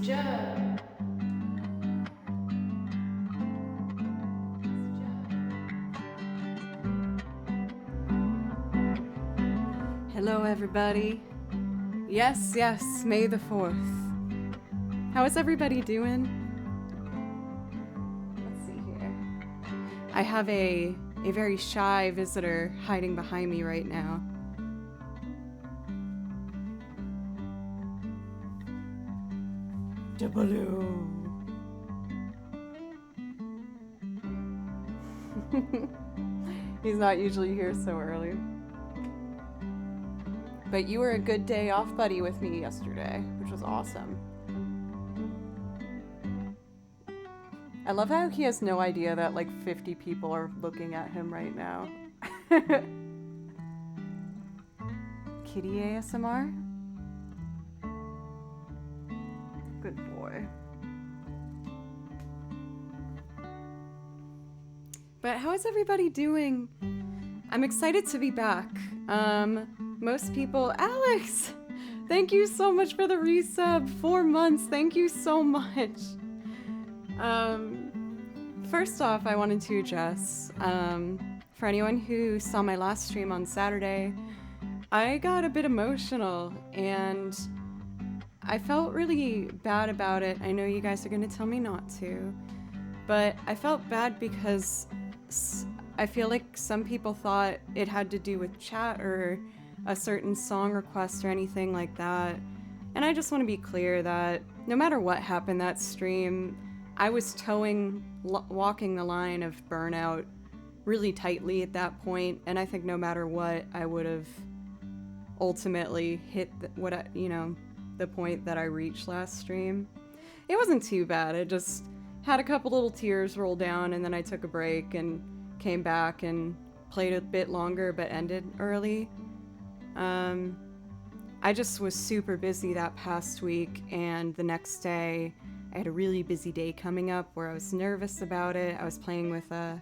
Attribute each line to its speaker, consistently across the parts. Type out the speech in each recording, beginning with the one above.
Speaker 1: Joe. Hello, everybody. Yes, May the 4th. How is everybody doing? Let's see here. I have a very shy visitor hiding behind me right now. Jabaloo. He's not usually here so early. But you were a good day off buddy with me yesterday, which was awesome. I love how he has no idea that like 50 people are looking at him right now. Kitty ASMR? Good boy. But how is everybody doing? I'm excited to be back. Most people, Alex, thank you so much for the resub. 4 months, thank you so much. First off, I wanted to address, for anyone who saw my last stream on Saturday, I got a bit emotional and I felt really bad about it. I know you guys are gonna tell me not to, but I felt bad because I feel like some people thought it had to do with chat or a certain song request or anything like that. And I just want to be clear that no matter what happened that stream, I was walking the line of burnout really tightly at that point, and I think no matter what, I would have ultimately hit the point that I reached last stream. It wasn't too bad. I just had a couple little tears roll down, and then I took a break and came back and played a bit longer but ended early. I just was super busy that past week, and the next day I had a really busy day coming up where I was nervous about it. I was playing with a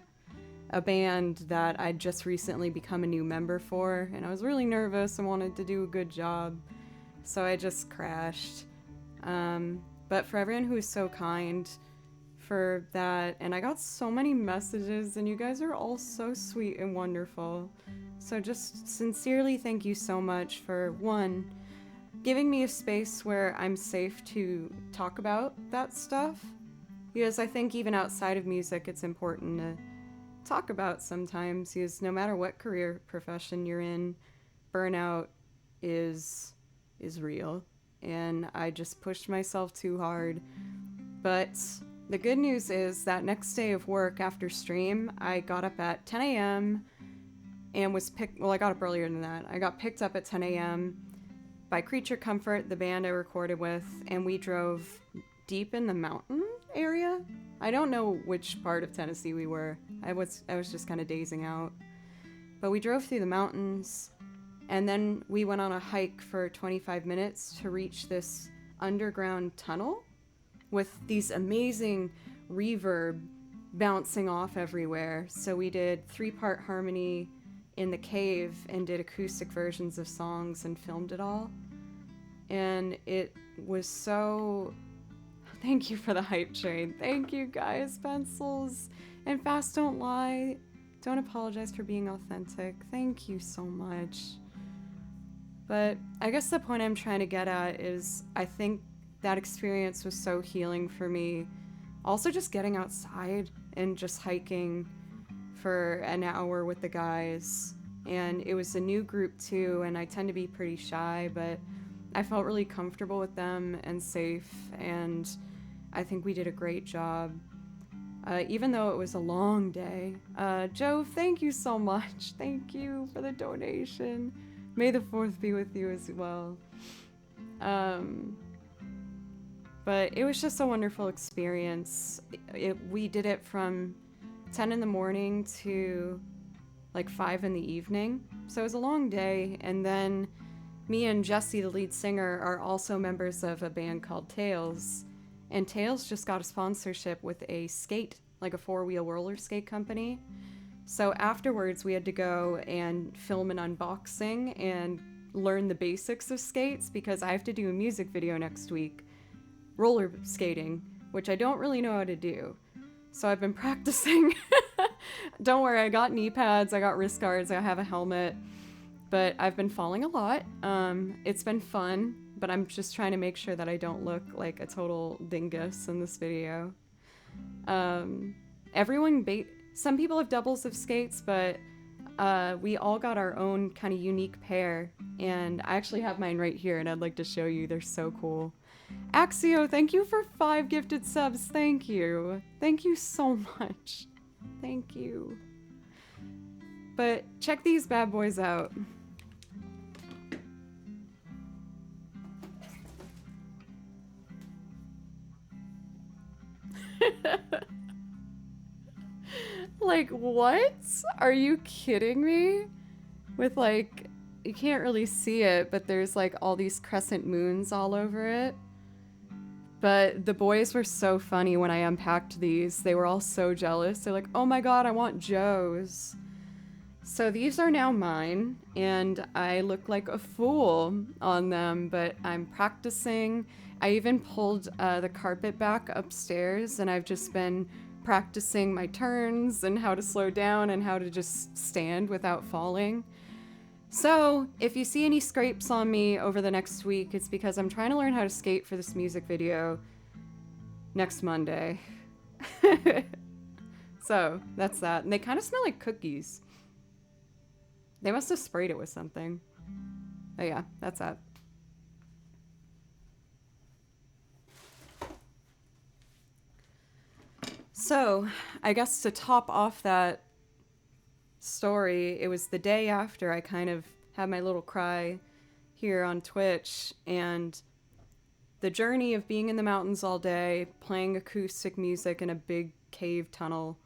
Speaker 1: band that I'd just recently become a new member for, and I was really nervous and wanted to do a good job, so I just crashed. But for everyone who was so kind for that, and I got so many messages, and you guys are all so sweet and wonderful. So just sincerely thank you so much for, one, giving me a space where I'm safe to talk about that stuff. Because I think even outside of music, it's important to talk about sometimes, because no matter what career profession you're in, burnout is real. And I just pushed myself too hard. But the good news is that next day of work after stream, I got up at 10 a.m. and I got up earlier than that. I got picked up at 10 a.m. by Creature Comfort, the band I recorded with, and we drove deep in the mountain area. I don't know which part of Tennessee we were. I was just kind of dazing out. But we drove through the mountains, and then we went on a hike for 25 minutes to reach this underground tunnel with these amazing reverb bouncing off everywhere. So we did 3-part harmony in the cave and did acoustic versions of songs and filmed it all. And it was so... Thank you for the hype train. Thank you guys, Pencils. And Fast Don't Lie. Don't apologize for being authentic. Thank you so much. But I guess the point I'm trying to get at is I think that experience was so healing for me. Also just getting outside and just hiking for an hour with the guys, and it was a new group too, and I tend to be pretty shy, but I felt really comfortable with them and safe, and I think we did a great job, even though it was a long day. Joe, thank you so much. Thank you for the donation. May the 4th be with you as well. But it was just a wonderful experience. We did it from 10 in the morning to like 5 in the evening. So it was a long day. And then me and Jesse, the lead singer, are also members of a band called Tails. And Tails just got a sponsorship with a skate, like a 4-wheel roller skate company. So afterwards we had to go and film an unboxing and learn the basics of skates because I have to do a music video next week. roller skating, which I don't really know how to do. So I've been practicing. Don't worry, I got knee pads, I got wrist guards, I have a helmet, but I've been falling a lot. It's been fun, but I'm just trying to make sure that I don't look like a total dingus in this video. Some people have doubles of skates, but we all got our own kind of unique pair, and I actually have mine right here, and I'd like to show you. They're so cool. Axio, thank you for 5 gifted subs. Thank you. Thank you so much. Thank you. But check these bad boys out. Like, what? Are you kidding me? With like, you can't really see it, but there's like all these crescent moons all over it. But the boys were so funny when I unpacked these. They were all so jealous. They're like, oh my god, I want Joe's. So these are now mine, and I look like a fool on them, but I'm practicing. I even pulled the carpet back upstairs, and I've just been practicing my turns and how to slow down and how to just stand without falling. So if you see any scrapes on me over the next week, it's because I'm trying to learn how to skate for this music video next Monday. So that's that. And they kind of smell like cookies. They must have sprayed it with something. But yeah, that's that. So, I guess to top off that story, it was the day after I kind of had my little cry here on Twitch, and the journey of being in the mountains all day, playing acoustic music in a big cave tunnel,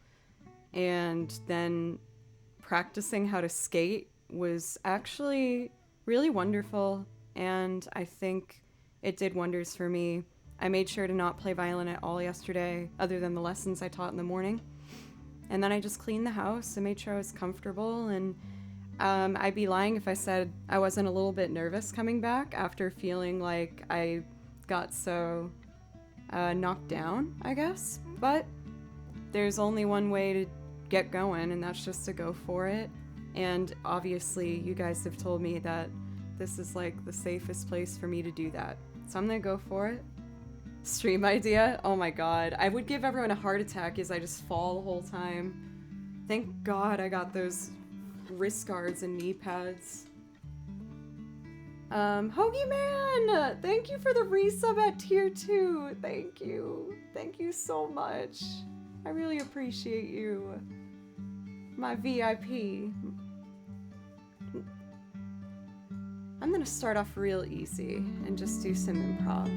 Speaker 1: and then practicing how to skate was actually really wonderful, and I think it did wonders for me. I made sure to not play violin at all yesterday, other than the lessons I taught in the morning. And then I just cleaned the house and made sure I was comfortable, and I'd be lying if I said I wasn't a little bit nervous coming back after feeling like I got so knocked down, I guess. But there's only one way to get going, and that's just to go for it. And obviously you guys have told me that this is like the safest place for me to do that. So I'm gonna go for it. Stream idea? Oh my god. I would give everyone a heart attack as I just fall the whole time. Thank god I got those wrist guards and knee pads. Hoagie Man! Thank you for the resub at tier 2. Thank you. Thank you so much. I really appreciate you. My VIP. I'm gonna start off real easy and just do some improv.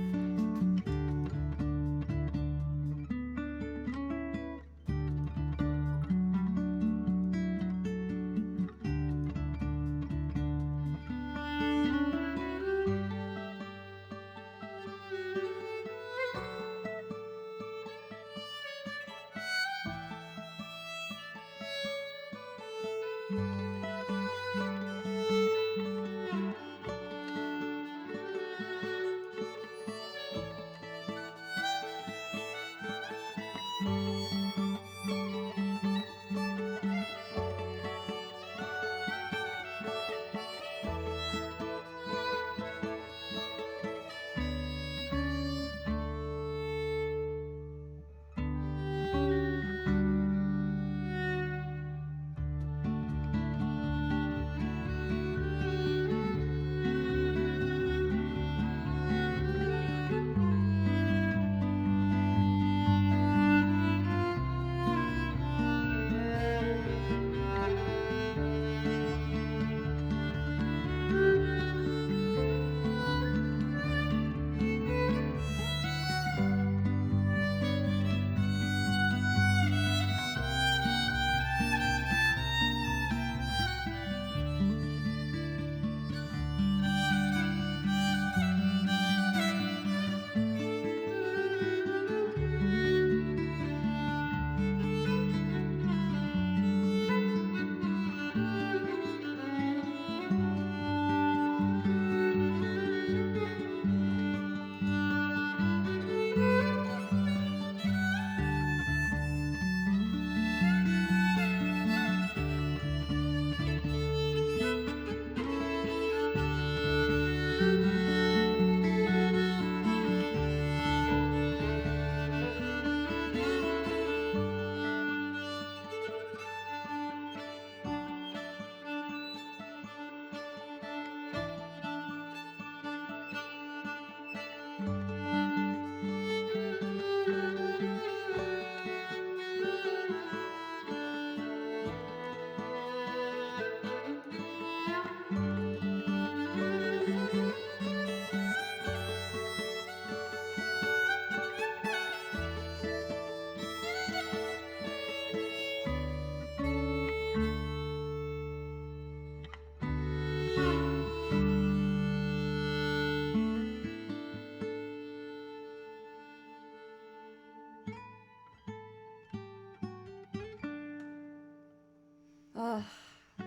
Speaker 1: Uh,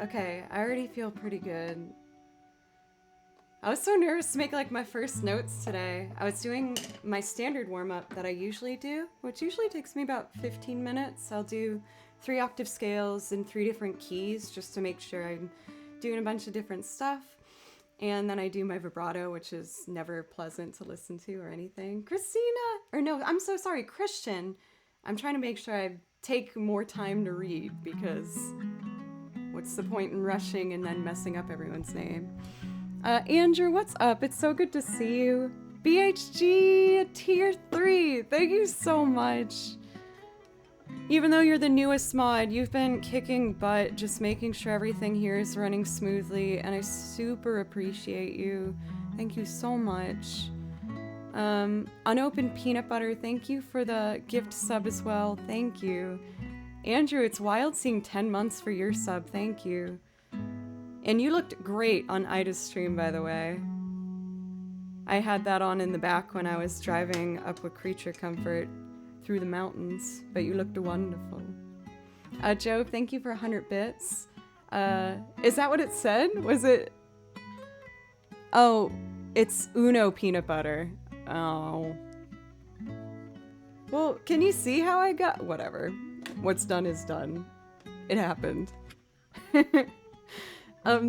Speaker 1: okay, I already feel pretty good. I was so nervous to make like my first notes today. I was doing my standard warm-up that I usually do, which usually takes me about 15 minutes. I'll do 3 octave scales in 3 different keys just to make sure I'm doing a bunch of different stuff. And then I do my vibrato, which is never pleasant to listen to or anything. I'm so sorry, Christian. I'm trying to make sure I take more time to read because what's the point in rushing and then messing up everyone's name? Andrew, what's up? It's so good to see you. BHG, tier 3. Thank you so much. Even though you're the newest mod, you've been kicking butt, just making sure everything here is running smoothly, and I super appreciate you. Thank you so much. Unopened Peanut Butter, thank you for the gift sub as well. Thank you. Andrew, it's wild seeing 10 months for your sub. Thank you. And you looked great on Ida's stream, by the way. I had that on in the back when I was driving up with Creature Comfort through the mountains, but you looked wonderful. Joe, thank you for 100 bits. Is that what it said? Was it? Oh, it's Uno Peanut Butter. Oh. Well, can you see how I got? Whatever. What's done is done. It happened.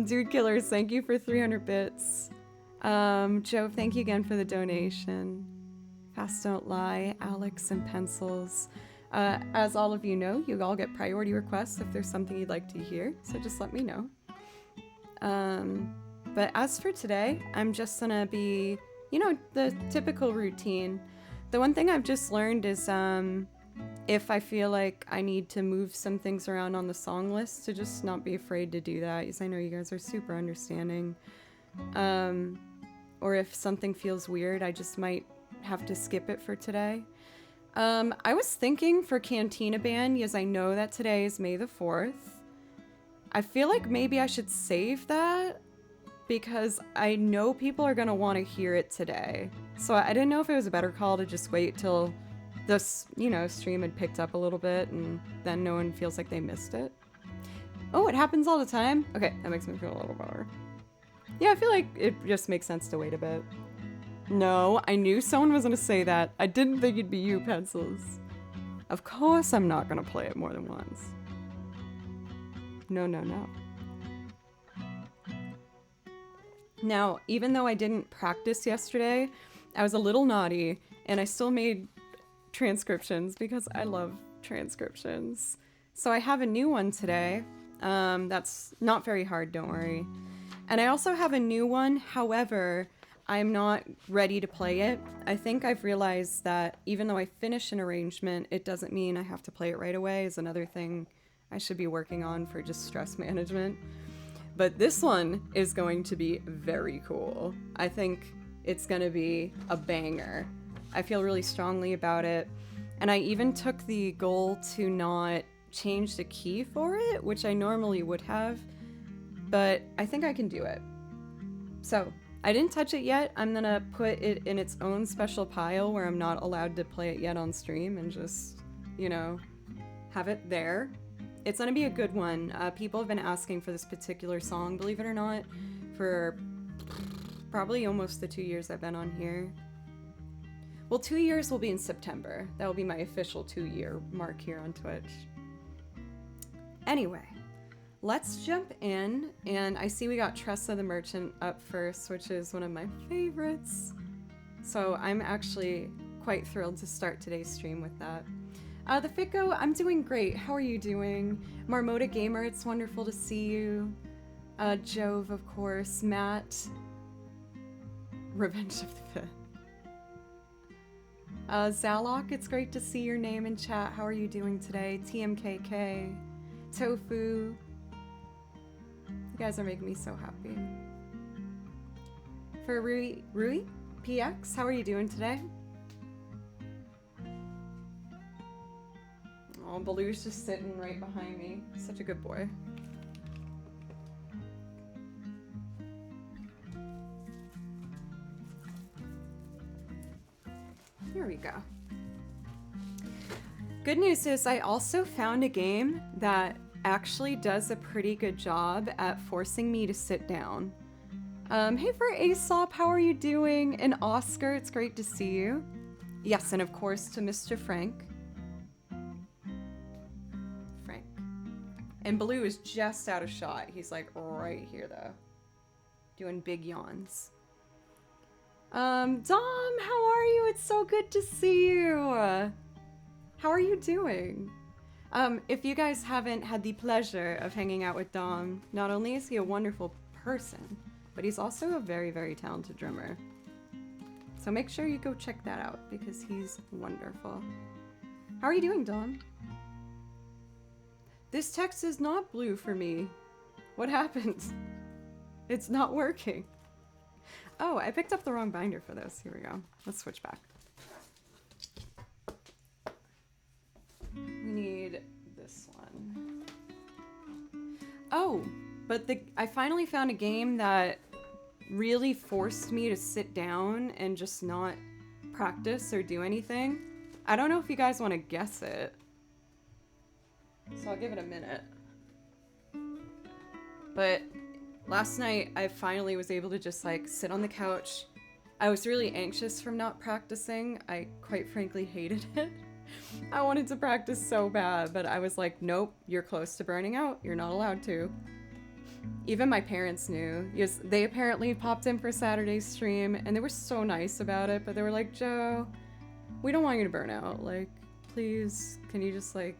Speaker 1: Dude Killers, thank you for 300 bits. Joe, thank you again for the donation. Fast Don't Lie, Alex and Pencils. As all of you know, you all get priority requests if there's something you'd like to hear, so just let me know. But as for today, I'm just gonna be, the typical routine. The one thing I've just learned is if I feel like I need to move some things around on the song list, to just not be afraid to do that, because I know you guys are super understanding. Or if something feels weird, I just might have to skip it for today. I was thinking for Cantina Band, because I know that today is May the 4th. I feel like maybe I should save that, because I know people are going to want to hear it today. So I didn't know if it was a better call to just wait till this, stream had picked up a little bit and then no one feels like they missed it. Oh, it happens all the time? Okay, that makes me feel a little better. Yeah, I feel like it just makes sense to wait a bit. No, I knew someone was gonna say that. I didn't think it'd be you, Pencils. Of course I'm not gonna play it more than once. No. Now, even though I didn't practice yesterday, I was a little naughty, and I still made transcriptions because I love transcriptions. So I have a new one today. That's not very hard, don't worry. And I also have a new one, however, I'm not ready to play it. I think I've realized that even though I finish an arrangement, it doesn't mean I have to play it right away, is another thing I should be working on for just stress management. But this one is going to be very cool. I think it's gonna be a banger. I feel really strongly about it. And I even took the goal to not change the key for it, which I normally would have, but I think I can do it. So I didn't touch it yet. I'm gonna put it in its own special pile where I'm not allowed to play it yet on stream and just, have it there. It's gonna be a good one. People have been asking for this particular song, believe it or not, for probably almost the 2 years I've been on here. Well, 2 years will be in September. That will be my official 2-year mark here on Twitch. Anyway, let's jump in, and I see we got Tressa the Merchant up first, which is one of my favorites. So I'm actually quite thrilled to start today's stream with that. The Ficko, I'm doing great. How are you doing? Marmota Gamer, it's wonderful to see you. Jove, of course. Matt. Revenge of the Fifth. Zalok, it's great to see your name in chat. How are you doing today? TMKK. Tofu. You guys are making me so happy. For Rui PX, how are you doing today? Oh, Baloo's just sitting right behind me. Such a good boy. Here we go. Good news is I also found a game that actually does a pretty good job at forcing me to sit down. Hey for Aesop, how are you doing? And Oscar, it's great to see you. Yes, and of course to Mr. Frank. Frank. And Blue is just out of shot. He's like right here though. Doing big yawns. Dom, how are you? It's so good to see you. How are you doing? If you guys haven't had the pleasure of hanging out with Dom, not only is he a wonderful person, but he's also a very, very talented drummer. So make sure you go check that out because he's wonderful. How are you doing, Dom? This text is not blue for me. What happened? It's not working. Oh, I picked up the wrong binder for this. Here we go. Let's switch back. We need this one. Oh, but I finally found a game that really forced me to sit down and just not practice or do anything. I don't know if you guys want to guess it. So I'll give it a minute. But last night I finally was able to just like sit on the couch. I was really anxious from not practicing. I quite frankly hated it. I wanted to practice so bad, but I was like, nope, you're close to burning out. You're not allowed to. Even my parents knew. Yes, they apparently popped in for Saturday's stream, and they were so nice about it, but they were like, Joe, we don't want you to burn out. Like, please, can you just, like,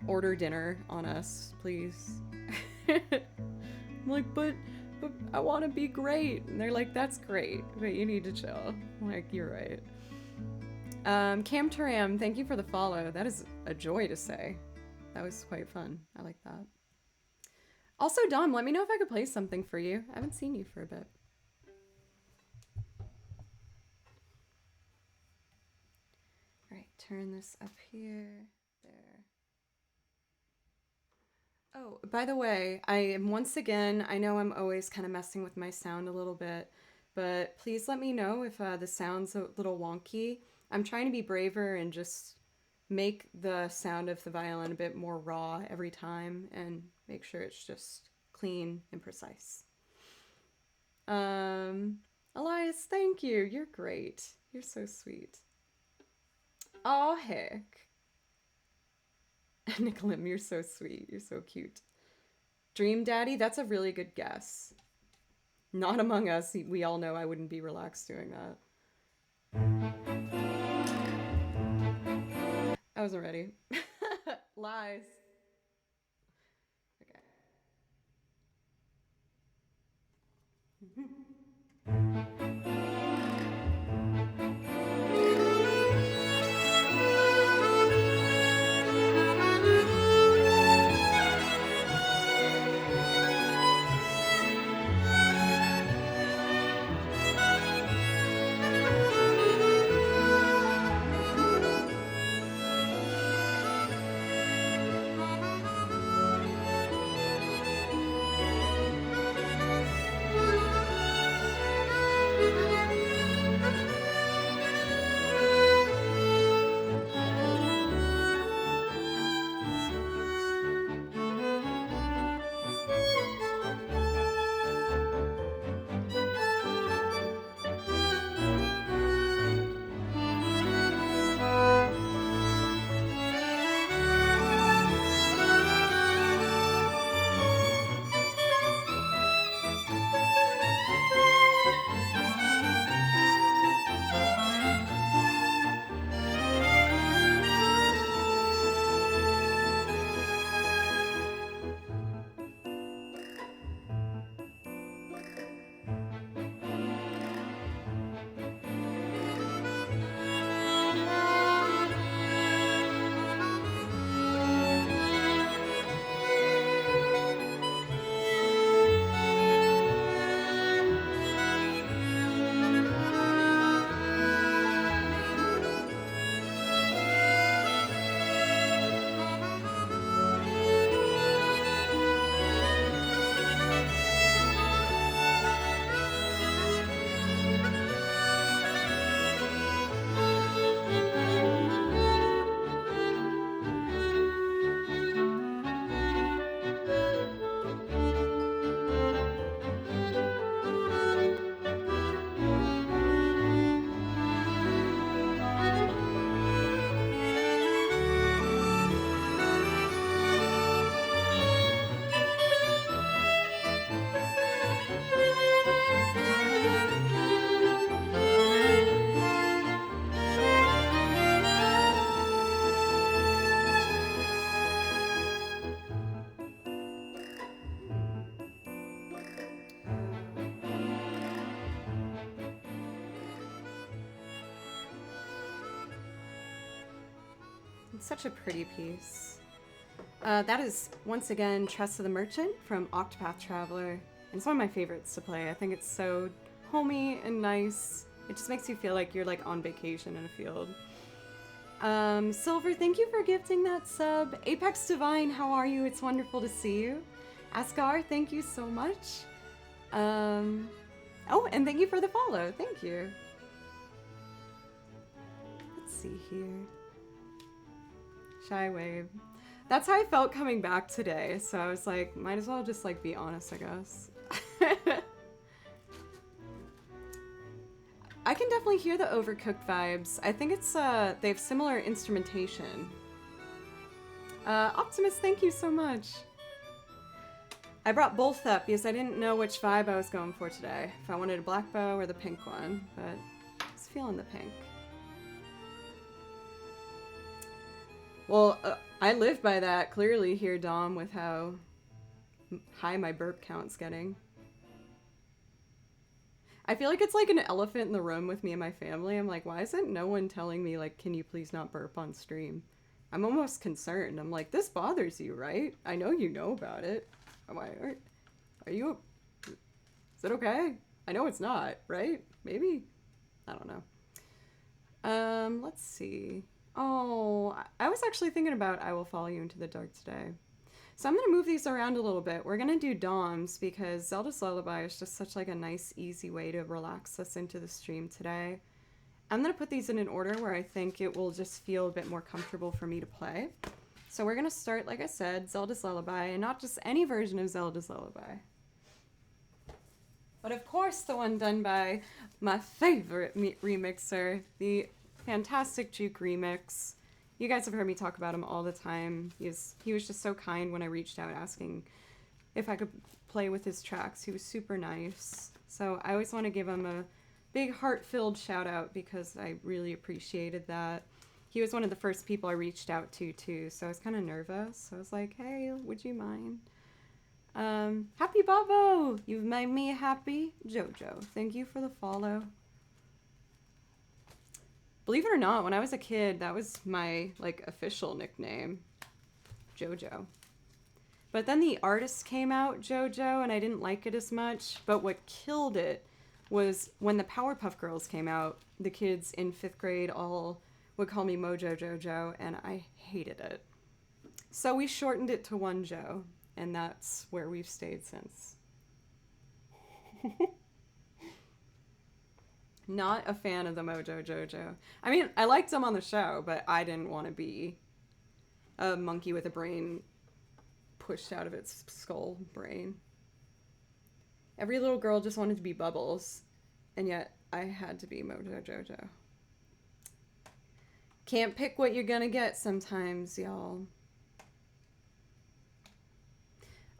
Speaker 1: order dinner on us, please? I'm like, but I want to be great. And they're like, that's great, but you need to chill. I'm like, you're right. Cam Taram, thank you for the follow. That is a joy to say. That was quite fun. I like that. Also, Dom, let me know if I could play something for you. I haven't seen you for a bit. All right, turn this up here. There. Oh, by the way, I am once again, I know I'm always kind of messing with my sound a little bit, but please let me know if the sound's a little wonky. I'm trying to be braver and just make the sound of the violin a bit more raw every time and make sure it's just clean and precise. Elias, thank you. You're great. You're so sweet. Oh, heck. Nicolim, you're so sweet. You're so cute. Dream Daddy, that's a really good guess. Not Among Us. We all know I wouldn't be relaxed doing that. I wasn't ready. Lies. Okay. Such a pretty piece. That is, once again, Trust of the Merchant from Octopath Traveler. And it's one of my favorites to play. I think it's so homey and nice. It just makes you feel like you're like on vacation in a field. Silver, thank you for gifting that sub. Apex Divine, how are you? It's wonderful to see you. Asgar, thank you so much. Oh, and thank you for the follow. Thank you. Let's see here. Shy Wave. That's how I felt coming back today, so I was like, might as well just like be honest, I guess. I can definitely hear the Overcooked vibes. I think it's, they have similar instrumentation. Optimus, thank you so much. I brought both up because I didn't know which vibe I was going for today. If I wanted a black bow or the pink one, but I was feeling the pink. Well, I live by that clearly here, Dom, with how high my burp count's getting. I feel like it's like an elephant in the room with me and my family. I'm like, why isn't no one telling me, like, can you please not burp on stream? I'm almost concerned. I'm like, this bothers you, right? I know you know about it. Are you... Is it okay? I know it's not, right? Maybe? I don't know. Let's see. Oh, I was actually thinking about I Will Follow You Into the Dark today. So I'm going to move these around a little bit. We're going to do Dom's because Zelda's Lullaby is just such like a nice, easy way to relax us into the stream today. I'm going to put these in an order where I think it will just feel a bit more comfortable for me to play. So we're going to start, like I said, Zelda's Lullaby, and not just any version of Zelda's Lullaby. But of course the one done by my favorite remixer, the fantastic Juke Remix. You guys have heard me talk about him all the time. He was just so kind when I reached out asking if I could play with his tracks. He was super nice. So I always want to give him a big heart-filled shout out because I really appreciated that. He was one of the first people I reached out to too, so I was kind of nervous. I was like, hey, would you mind? Happy Bobo! You've made me happy. Jojo, thank you for the follow. Believe it or not, when I was a kid, that was my, like, official nickname. Jojo. But then the artist came out, Jojo, and I didn't like it as much. But what killed it was when the Powerpuff Girls came out, the kids in 5th grade all would call me Mojo Jojo, and I hated it. So we shortened it to One Jo, and that's where we've stayed since. Not a fan of the Mojo Jojo. I mean, I liked him on the show, but I didn't want to be a monkey with a brain pushed out of its skull brain. Every little girl just wanted to be Bubbles, and yet I had to be Mojo Jojo. Can't pick what you're gonna get sometimes, y'all.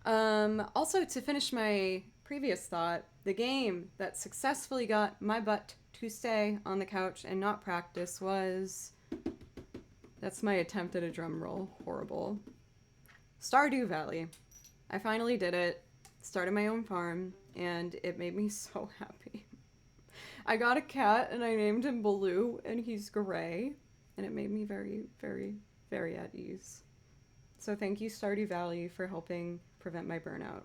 Speaker 1: Also, to finish my previous thought, the game that successfully got my butt to stay on the couch and not practice was... That's my attempt at a drum roll. Horrible. Stardew Valley. I finally did it. Started my own farm, and it made me so happy. I got a cat, and I named him Baloo, and he's gray, and it made me very, very, very at ease. So thank you, Stardew Valley, for helping prevent my burnout.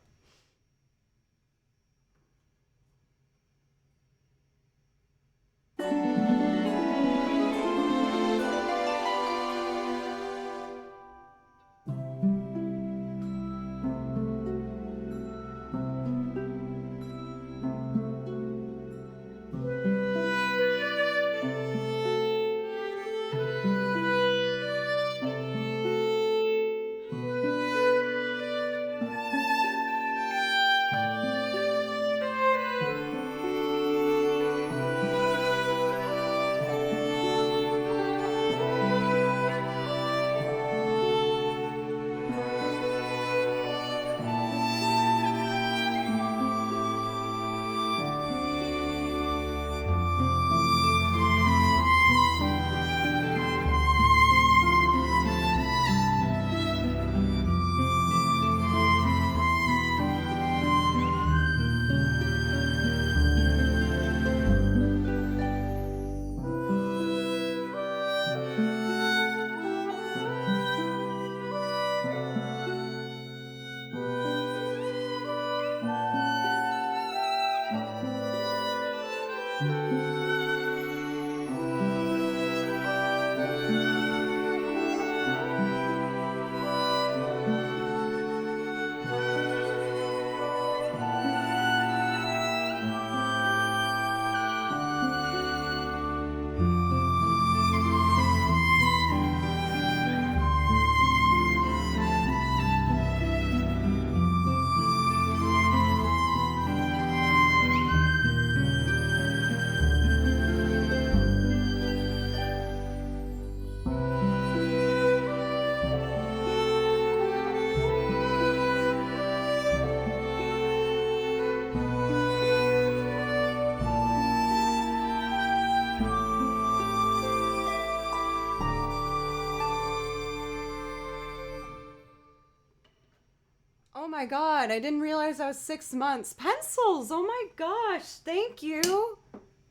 Speaker 1: my god, I didn't realize I was 6 months. Pencils! Oh my gosh, thank you!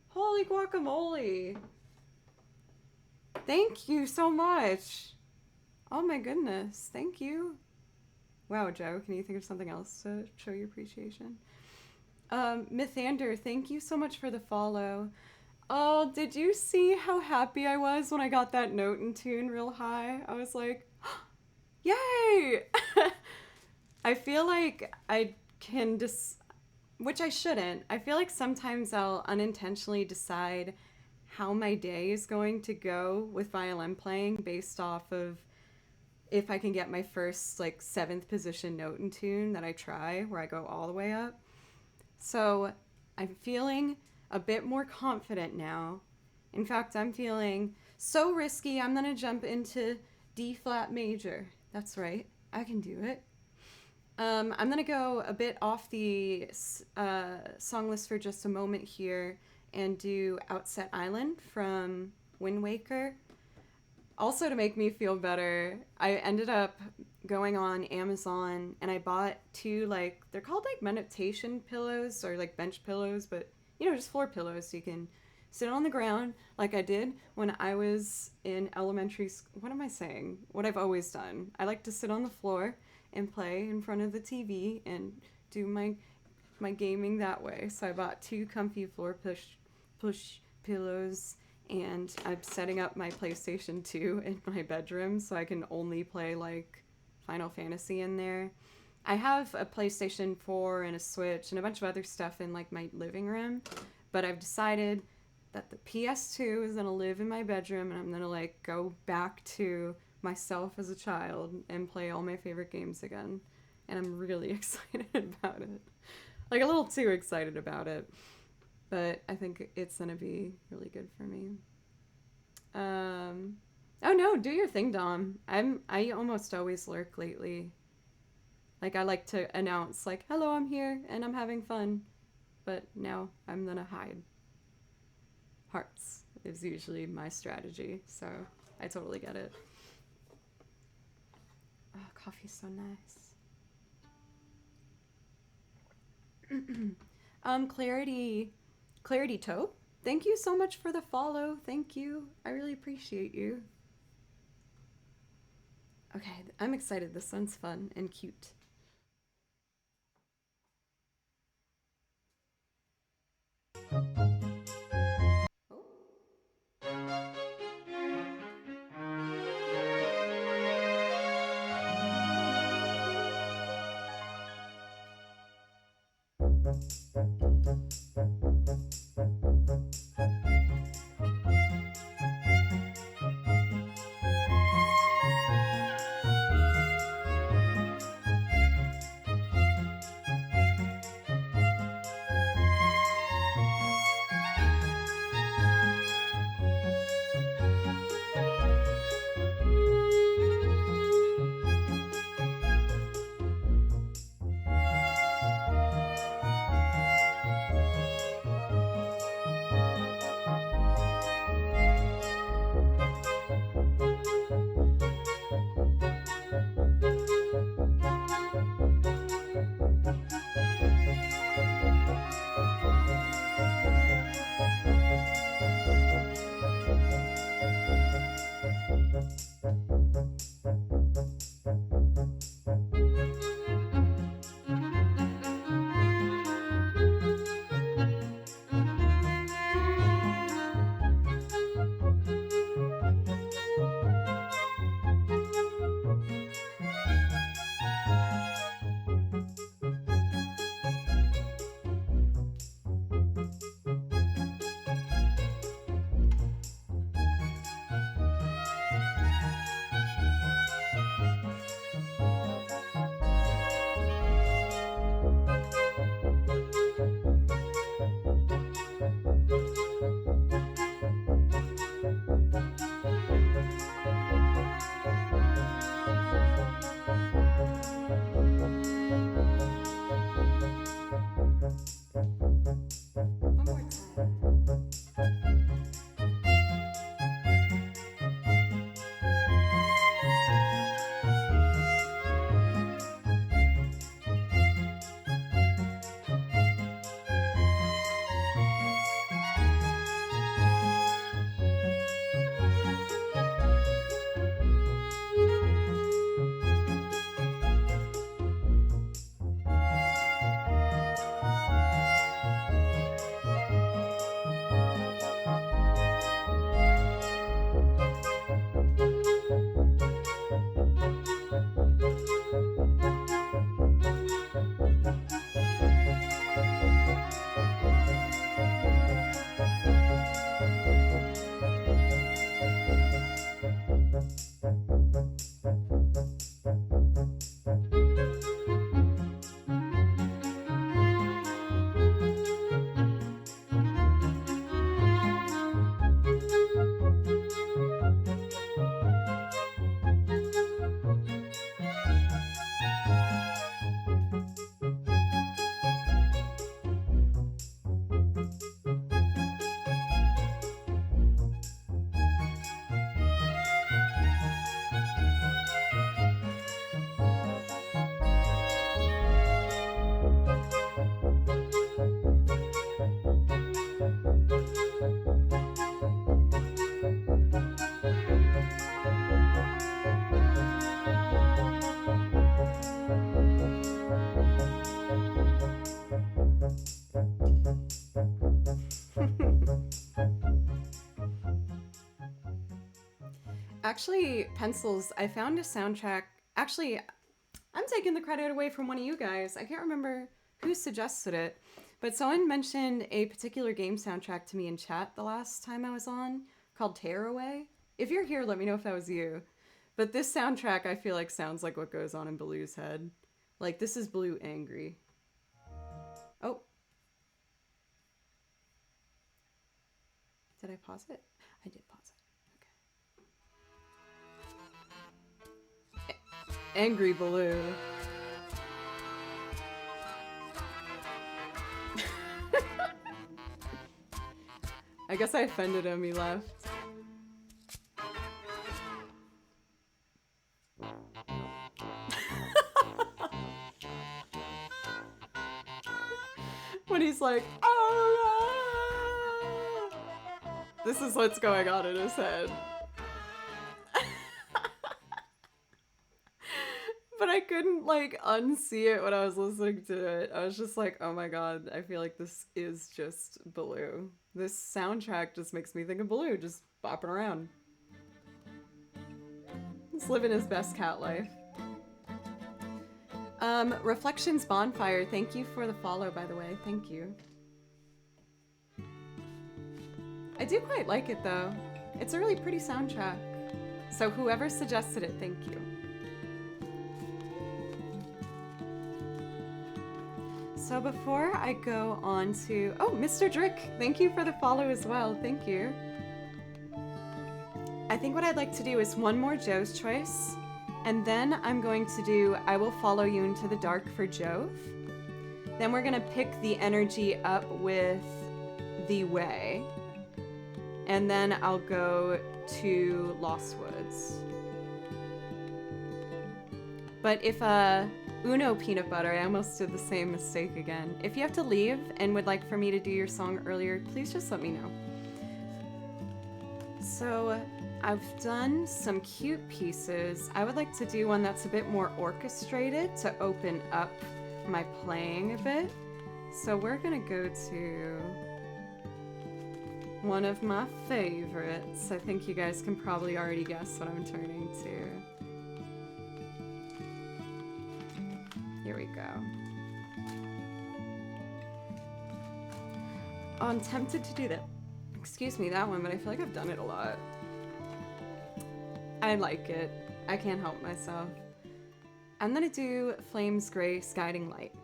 Speaker 1: Holy guacamole. Thank you so much. Oh my goodness, thank you. Wow, Joe, can you think of something else to show your appreciation? Mythander, thank you so much for the follow. Oh, did you see how happy I was when I got that note in tune real high? I was like, yay! I feel like I can which I shouldn't. I feel like sometimes I'll unintentionally decide how my day is going to go with violin playing based off of if I can get my first like seventh position note in tune that I try, where I go all the way up. So I'm feeling a bit more confident now. In fact, I'm feeling so risky, I'm gonna jump into D flat major. That's right, I can do it. I'm gonna go a bit off the song list for just a moment here and do Outset Island from Wind Waker. Also, to make me feel better, I ended up going on Amazon and I bought two, like, they're called like meditation pillows or like bench pillows, but you know, just floor pillows so you can sit on the ground like I did when I was in elementary school. What am I saying? What I've always done. I like to sit on the floor and play in front of the TV and do my gaming that way. So I bought two comfy floor push pillows, and I'm setting up my PlayStation 2 in my bedroom so I can only play like Final Fantasy in there. I have a PlayStation 4 and a Switch and a bunch of other stuff in like my living room, but I've decided that the PS2 is gonna live in my bedroom and I'm gonna like go back to myself as a child and play all my favorite games again. And I'm really excited about it. Like a little too excited about it. But I think it's gonna be really good for me. Oh no, do your thing, Dom. I almost always lurk lately. Like I like to announce like, hello, I'm here and I'm having fun. But now I'm gonna hide. Hearts is usually my strategy, so I totally get it. Oh, coffee's so nice. Clarity Toe, thank you so much for the follow. Thank you. I really appreciate you. Okay, I'm excited. This one's fun and cute. actually, Pencils, I found a soundtrack. Actually, I'm taking the credit away from one of you guys. I can't remember who suggested it, but someone mentioned a particular game soundtrack to me in chat the last time I was on called Tearaway. If you're here, let me know if that was you. But this soundtrack, I feel like, sounds like what goes on in Baloo's head. Like, this is Baloo angry. Oh. Did I pause it? I did pause it. Okay. Angry Baloo. I guess I offended him, he left. When he's like, oh, this is what's going on in his head. But I couldn't like unsee it when I was listening to it. I was just like, oh my god, I feel like this is just Baloo. This soundtrack just makes me think of Baloo, just bopping around. He's living his best cat life. Reflections Bonfire, thank you for the follow, by the way. Thank you. I do quite like it, though. It's a really pretty soundtrack. So whoever suggested it, thank you. So before I go on to... Oh, Mr. Drick, thank you for the follow as well. Thank you. I think what I'd like to do is one more Joe's Choice, and then I'm going to do I Will Follow You Into the Dark for Jove. Then we're going to pick the energy up with The Way. And then I'll go to Lost Woods. But if Uno Peanut Butter, I almost did the same mistake again. If you have to leave and would like for me to do your song earlier, please just let me know. So I've done some cute pieces. I would like to do one that's a bit more orchestrated to open up my playing a bit. So we're gonna go to one of my favorites. I think you guys can probably already guess what I'm turning to. Here we go. Oh, I'm tempted to do that. Excuse me, that one, but I feel like I've done it a lot. I like it. I can't help myself. I'm gonna do Flames Grace Guiding Light.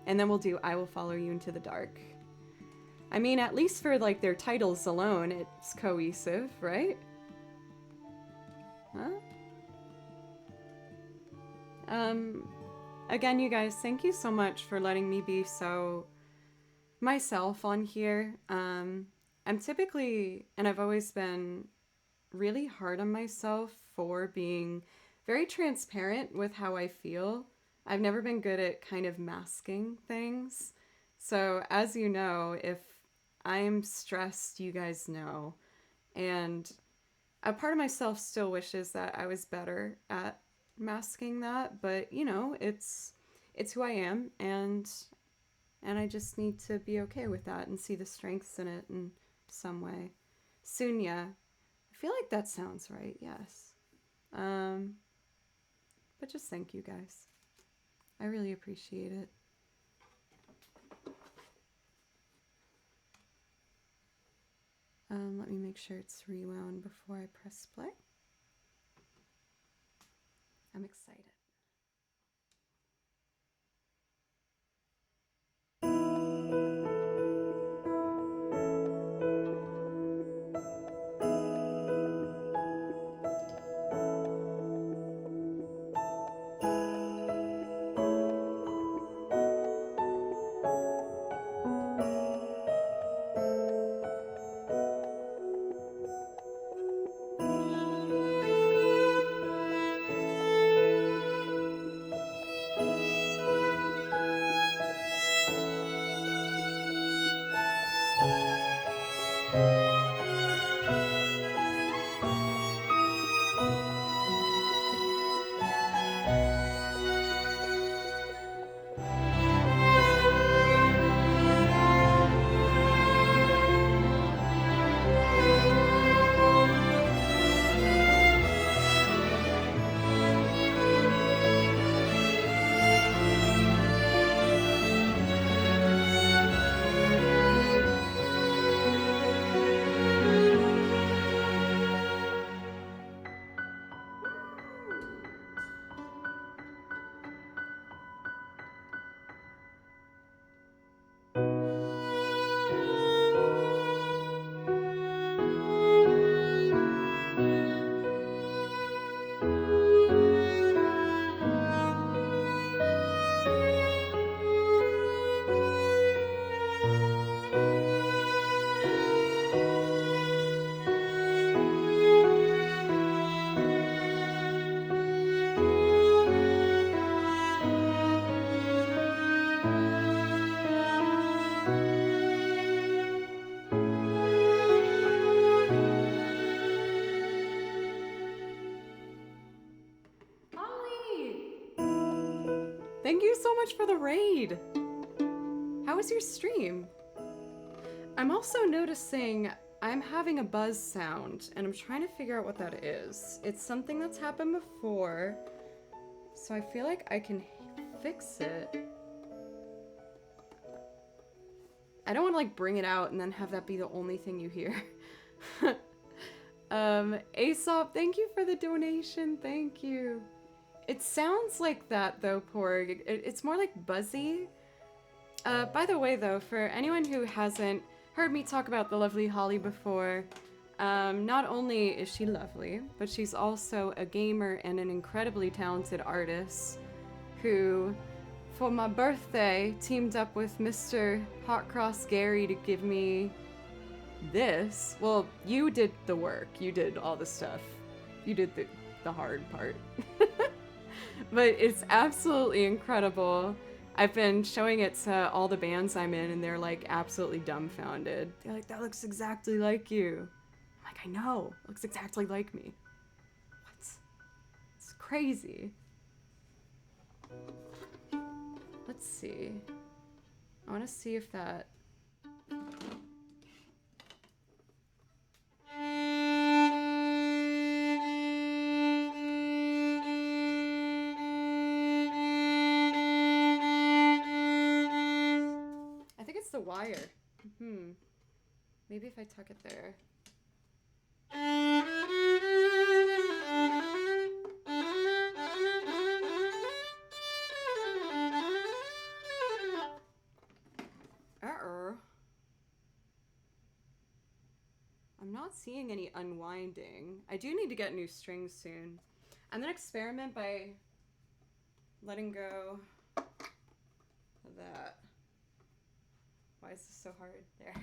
Speaker 1: And then we'll do I Will Follow You Into the Dark. I mean, at least for like their titles alone, it's cohesive, right? Huh? Again, you guys, thank you so much for letting me be so myself on here. I'm typically, and I've always been really hard on myself for being very transparent with how I feel. I've never been good at kind of masking things. So as you know, if I'm stressed, you guys know. And a part of myself still wishes that I was better at masking that, but you know, it's who I am, and I just need to be okay with that and see the strengths in it in some way. Sunya, I feel like that sounds right, yes. But just thank you guys. I really appreciate it. Let me make sure it's rewound before I press play. I'm excited. thank you so much for the raid. How was your stream? I'm also noticing I'm having a buzz sound, and I'm trying to figure out what that is. It's something that's happened before, so I feel like I can fix it. I don't want to like bring it out and then have that be the only thing you hear. Aesop, thank you for the donation. Thank you. It sounds like that though, Porg. It's more like buzzy. By the way though, for anyone who hasn't heard me talk about the lovely Holly before, not only is she lovely, but she's also a gamer and an incredibly talented artist who, for my birthday, teamed up with Mr. Hot Cross Gary to give me this. Well, you did the work. You did all the stuff. You did the hard part. But it's absolutely incredible. I've been showing it to all the bands I'm in, and they're like absolutely dumbfounded. They're like, that looks exactly like you. I'm like, I know. It looks exactly like me. What? It's crazy. Let's see. I want to see if that... I think it's the wire. Maybe if I tuck it there. I'm not seeing any unwinding. I do need to get new strings soon. I'm gonna experiment by letting go of that. Why is this so hard? There.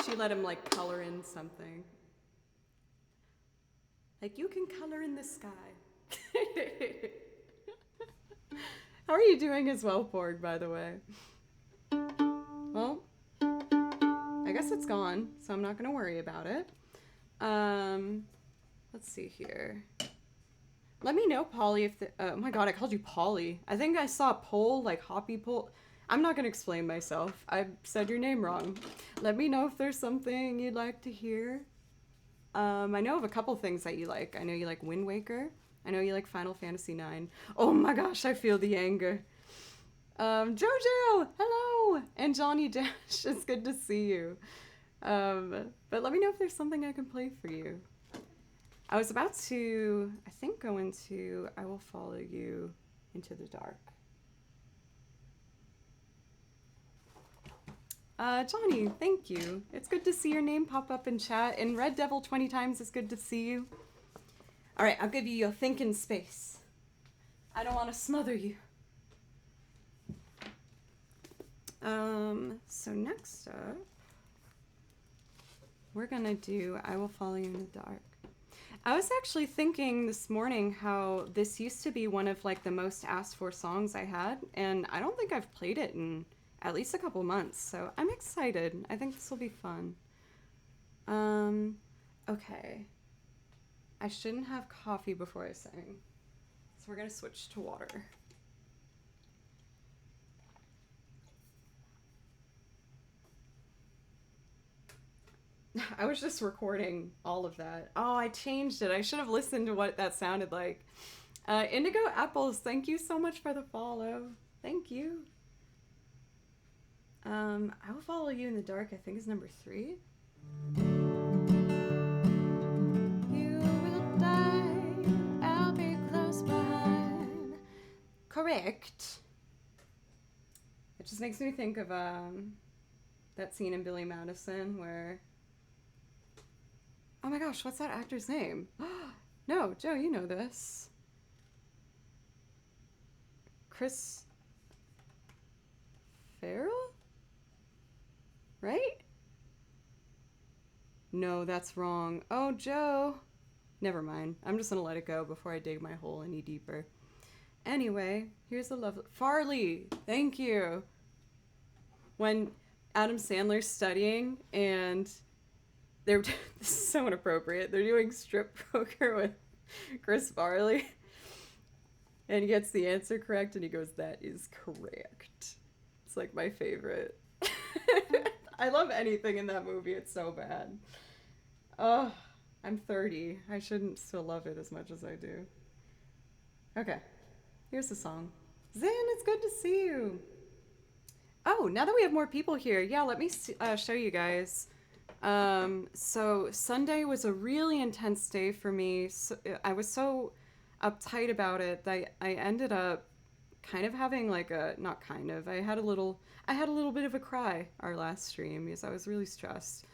Speaker 1: She let him like color in something. Like, you can color in the sky. How are you doing as well, Porg, by the way? Well, I guess it's gone, so I'm not going to worry about it. Let's see here. Let me know, Polly, if the... oh my god, I called you Polly. I think I saw Pole, like Hoppy Pole. I'm not going to explain myself. I said your name wrong. Let me know if there's something you'd like to hear. I know of a couple things that you like. I know you like Wind Waker. I know you like Final Fantasy IX. Oh my gosh, I feel the anger. Jojo, hello! And Johnny Dash, it's good to see you. But let me know if there's something I can play for you. I was about to, I think, go into I Will Follow You Into the Dark. Johnny, thank you. It's good to see your name pop up in chat. And Red Devil 20 times, it's good to see you. All right, I'll give you your thinking space. I don't want to smother you. So next up, we're gonna do I Will Follow You in the Dark. I was actually thinking this morning how this used to be one of like the most asked for songs I had, and I don't think I've played it in at least a couple months, so I'm excited. I think this will be fun. Okay. I shouldn't have coffee before I sing, so we're gonna switch to water. I was just recording all of that. Oh, I changed it. I should have listened to what that sounded like. Indigo Apples, thank you so much for the follow. Thank you. I Will Follow You in the Dark, I think is number 3. You will die, I'll be close behind. Correct. It just makes me think of that scene in Billy Madison where... Oh my gosh, what's that actor's name? No, Joe, you know this. Chris Farrell? Right? No, that's wrong. Oh, Joe. Never mind. I'm just gonna let it go before I dig my hole any deeper. Anyway, here's a lovely Farley. Thank you. When Adam Sandler's studying and they're this is so inappropriate. They're doing strip poker with Chris Farley, and he gets the answer correct, and he goes, "That is correct." It's like my favorite. I love anything in that movie. It's so bad. Oh, I'm 30. I shouldn't still love it as much as I do. Okay, here's the song. Zan, it's good to see you. Oh, now that we have more people here, yeah, let me show you guys. So Sunday was a really intense day for me. So, I was so uptight about it that I ended up kind of having like a, not kind of, I had a little bit of a cry our last stream because I was really stressed.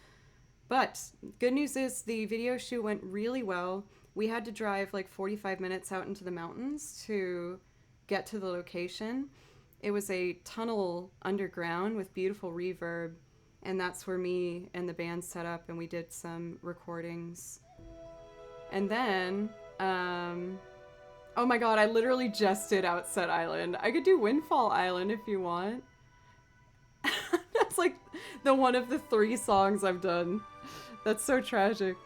Speaker 1: But good news is the video shoot went really well. We had to drive like 45 minutes out into the mountains to get to the location. It was a tunnel underground with beautiful reverb, and that's where me and the band set up and we did some recordings. And then, oh my god, I literally just did Outset Island. I could do Windfall Island if you want. That's like the one of the 3 songs I've done. That's so tragic.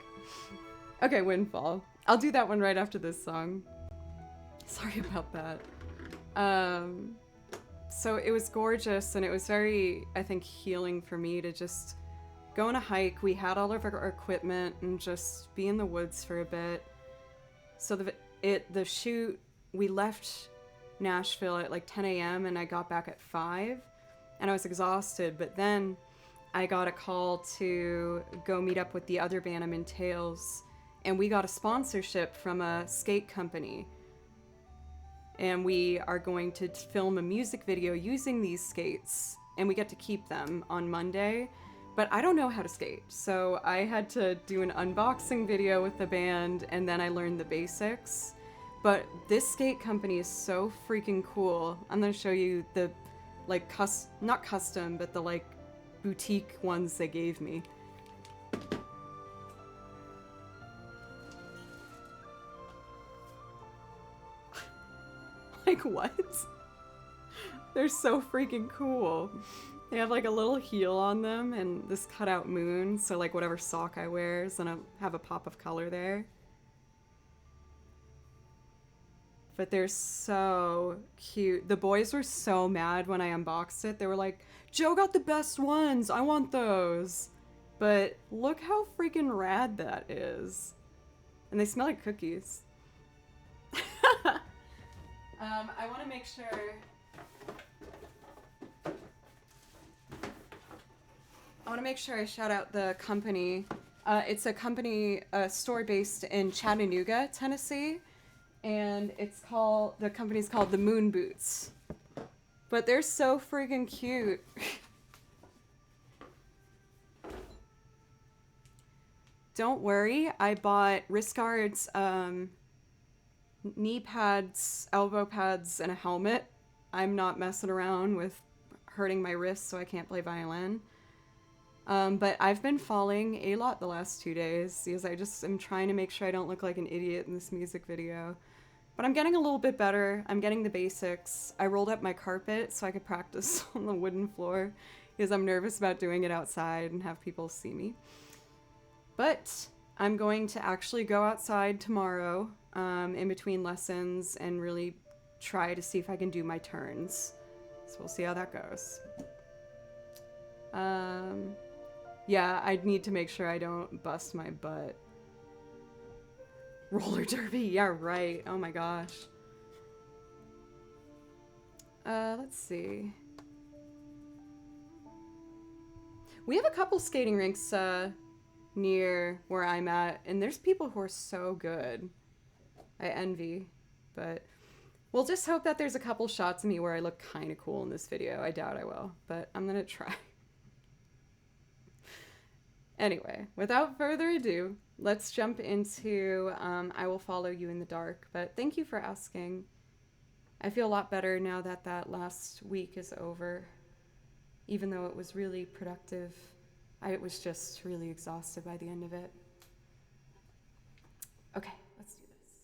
Speaker 1: Okay, Windfall. I'll do that one right after this song. Sorry about that. So it was gorgeous, and it was very, I think, healing for me to just go on a hike. We had all of our equipment and just be in the woods for a bit. So the shoot, we left Nashville at like 10 a.m. and I got back at 5, and I was exhausted. But then I got a call to go meet up with the other band, I'm in Tails, and we got a sponsorship from a skate company. And we are going to film a music video using these skates, and we get to keep them on Monday. But I don't know how to skate, so I had to do an unboxing video with the band, and then I learned the basics. But this skate company is so freaking cool. I'm gonna show you the, like, not custom, but the, like, boutique ones they gave me. Like, what? They're so freaking cool. They have like a little heel on them and this cutout moon, so like whatever sock I wear is gonna have a pop of color there. But they're so cute. The boys were so mad when I unboxed it. They were like, "Joe got the best ones, I want those." But look how freaking rad that is. And they smell like cookies. I want to make sure... I shout out the company. It's a company, a store based in Chattanooga, Tennessee, and the company's called the Moon Boots. But they're so freaking cute. Don't worry, I bought wrist guards, knee pads, elbow pads, and a helmet. I'm not messing around with hurting my wrists so I can't play violin. But I've been falling a lot the last 2 days because I just am trying to make sure I don't look like an idiot in this music video. But I'm getting a little bit better. I'm getting the basics. I rolled up my carpet so I could practice on the wooden floor because I'm nervous about doing it outside and have people see me. But I'm going to actually go outside tomorrow in between lessons and really try to see if I can do my turns. So we'll see how that goes. Yeah, I need to make sure I don't bust my butt. Roller derby, yeah, right. Oh my gosh. Let's see. We have a couple skating rinks near where I'm at, and there's people who are so good. I envy, but we'll just hope that there's a couple shots of me where I look kind of cool in this video. I doubt I will, but I'm gonna try. Anyway, without further ado, let's jump into I Will Follow You in the Dark, but thank you for asking. I feel a lot better now that that last week is over. Even though it was really productive, I was just really exhausted by the end of it. Okay, let's do this.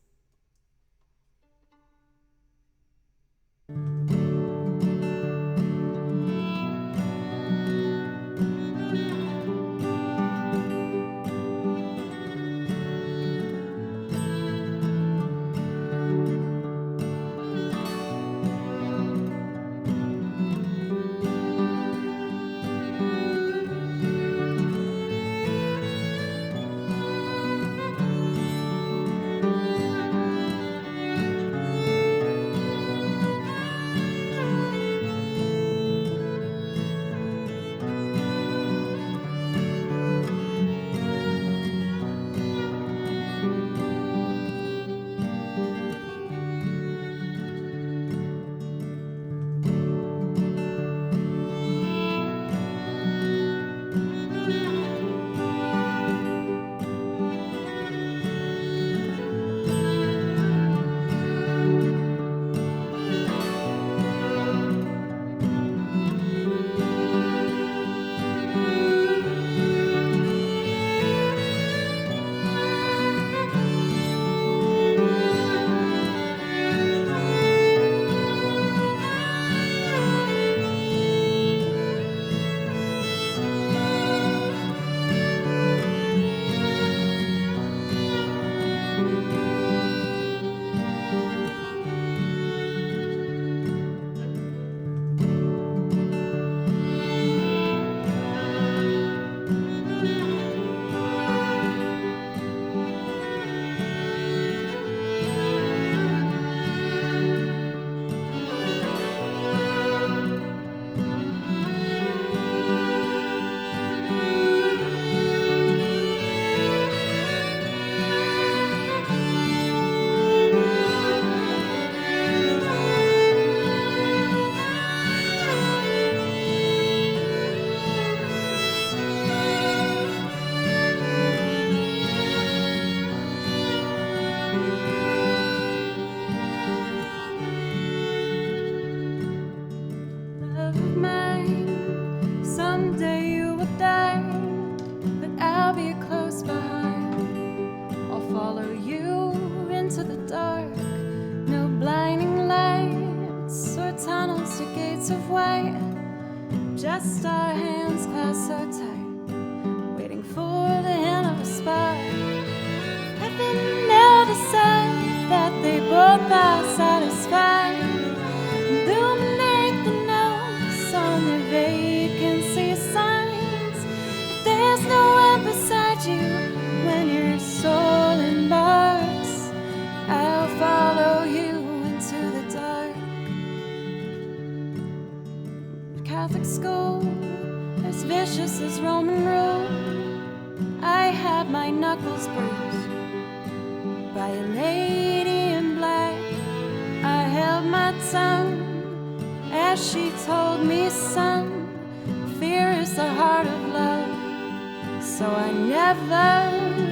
Speaker 1: Love of mine, someday you will die, but I'll be close behind. I'll follow you into the dark. No blinding lights or tunnels to gates of white. Just our hands clasped so tight, waiting for the hint of a spark. Heaven now decide that they both are satisfied. Illuminate the notes on their vacancy signs. If there's no one beside you when your soul embarks, I'll follow you into the dark. At Catholic school, as vicious as Roman rule, I had my knuckles bruised by a lady in black. I held my tongue as she told me, son, fear is the heart of love. So I never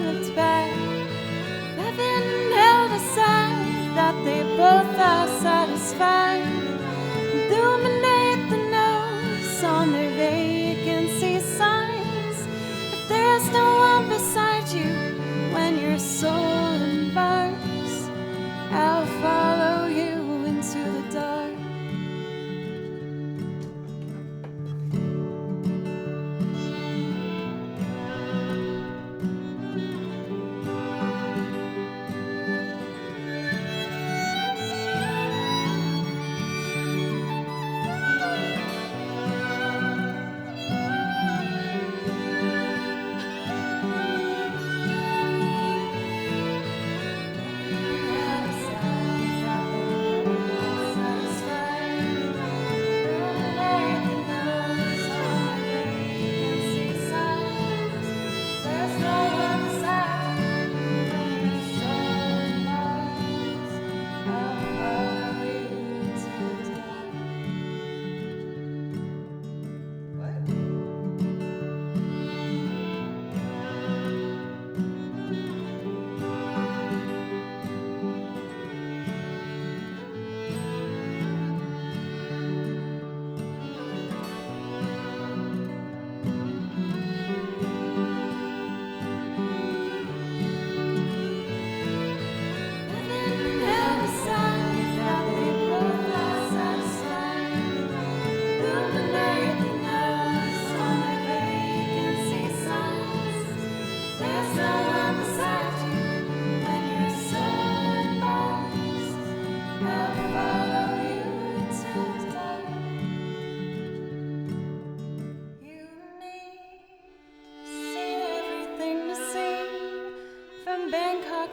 Speaker 1: looked back. Heaven held aside that they both are satisfied. Illuminate the notes on their vacancy signs. If there's no one beside you when your soul embarks, I'll follow you into the dark.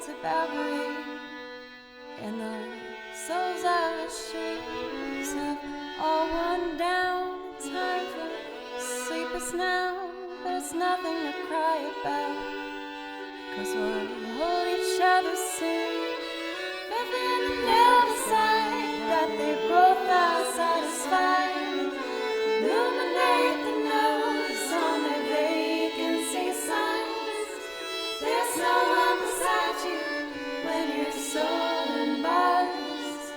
Speaker 1: to Valkyrie, and the souls of shapes have all worn down. Time for sleep is now, but it's nothing to cry about, 'cause we'll hold each other soon. Nothing to never decide that they both are satisfied. Illuminate the nose on their vacancy signs. There's no one beside you when you're soul and buzz.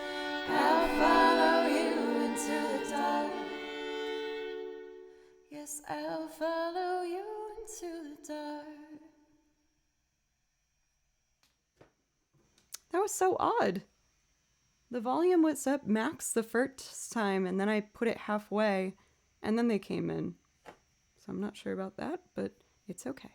Speaker 1: I'll follow you into the dark. Yes, I'll follow you into the dark. That was so odd. The volume was up max the first time, and then I put it halfway, and then they came in. So I'm not sure about that, but it's okay.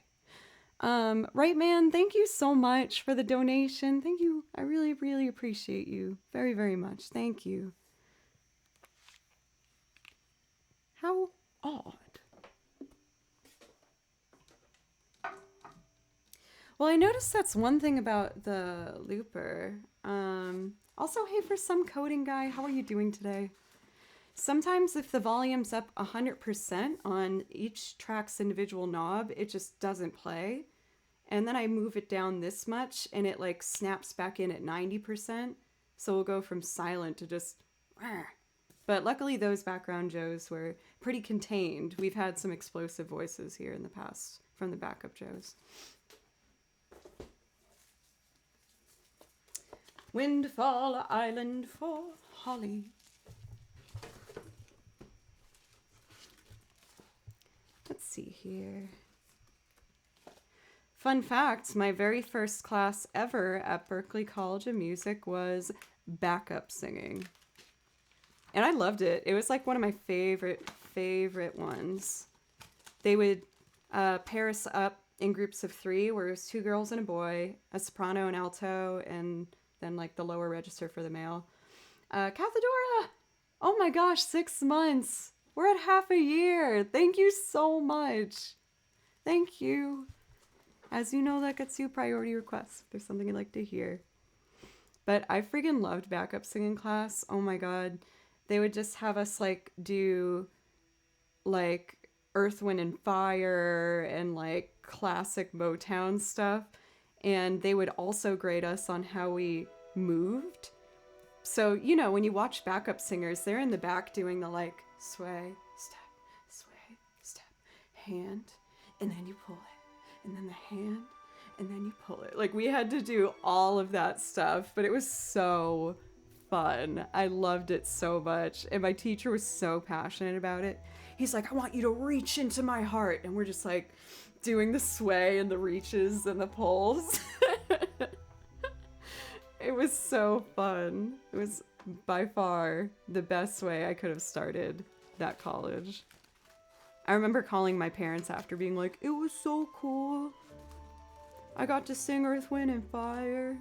Speaker 1: Right Man, thank you so much for the donation. Thank you. I really, really appreciate you very, very much. Thank you. How odd. Well, I noticed that's one thing about the looper. Also, hey, for some coding guy, how are you doing today? Sometimes if the volume's up 100% on each track's individual knob, it just doesn't play. And then I move it down this much and it like snaps back in at 90%. So we'll go from silent to just... But luckily those background Joes were pretty contained. We've had some explosive voices here in the past from the backup Joes. Windfall Island for Holly. Let's see here. Fun fact, my very first class ever at Berklee College of Music was backup singing. And I loved it. It was like one of my favorite ones. They would pair us up in groups of 3, where it was 2 girls and a boy, a soprano and alto, and then like the lower register for the male. Cathedora! Oh my gosh, 6 months! We're at half a year! Thank you so much! Thank you! As you know, that gets you priority requests if there's something you'd like to hear. But I freaking loved backup singing class. Oh my god. They would just have us like do like Earth, Wind and Fire and like classic Motown stuff. And they would also grade us on how we moved. So, you know, when you watch backup singers, they're in the back doing the like sway, step, hand, and then you pull it, and then the hand, and then you pull it. Like we had to do all of that stuff, but it was so fun. I loved it so much. And my teacher was so passionate about it. He's like, I want you to reach into my heart. And we're just like doing the sway and the reaches and the pulls. It was so fun. It was by far the best way I could have started that college. I remember calling my parents after being like, it was so cool. I got to sing Earth, Wind and Fire.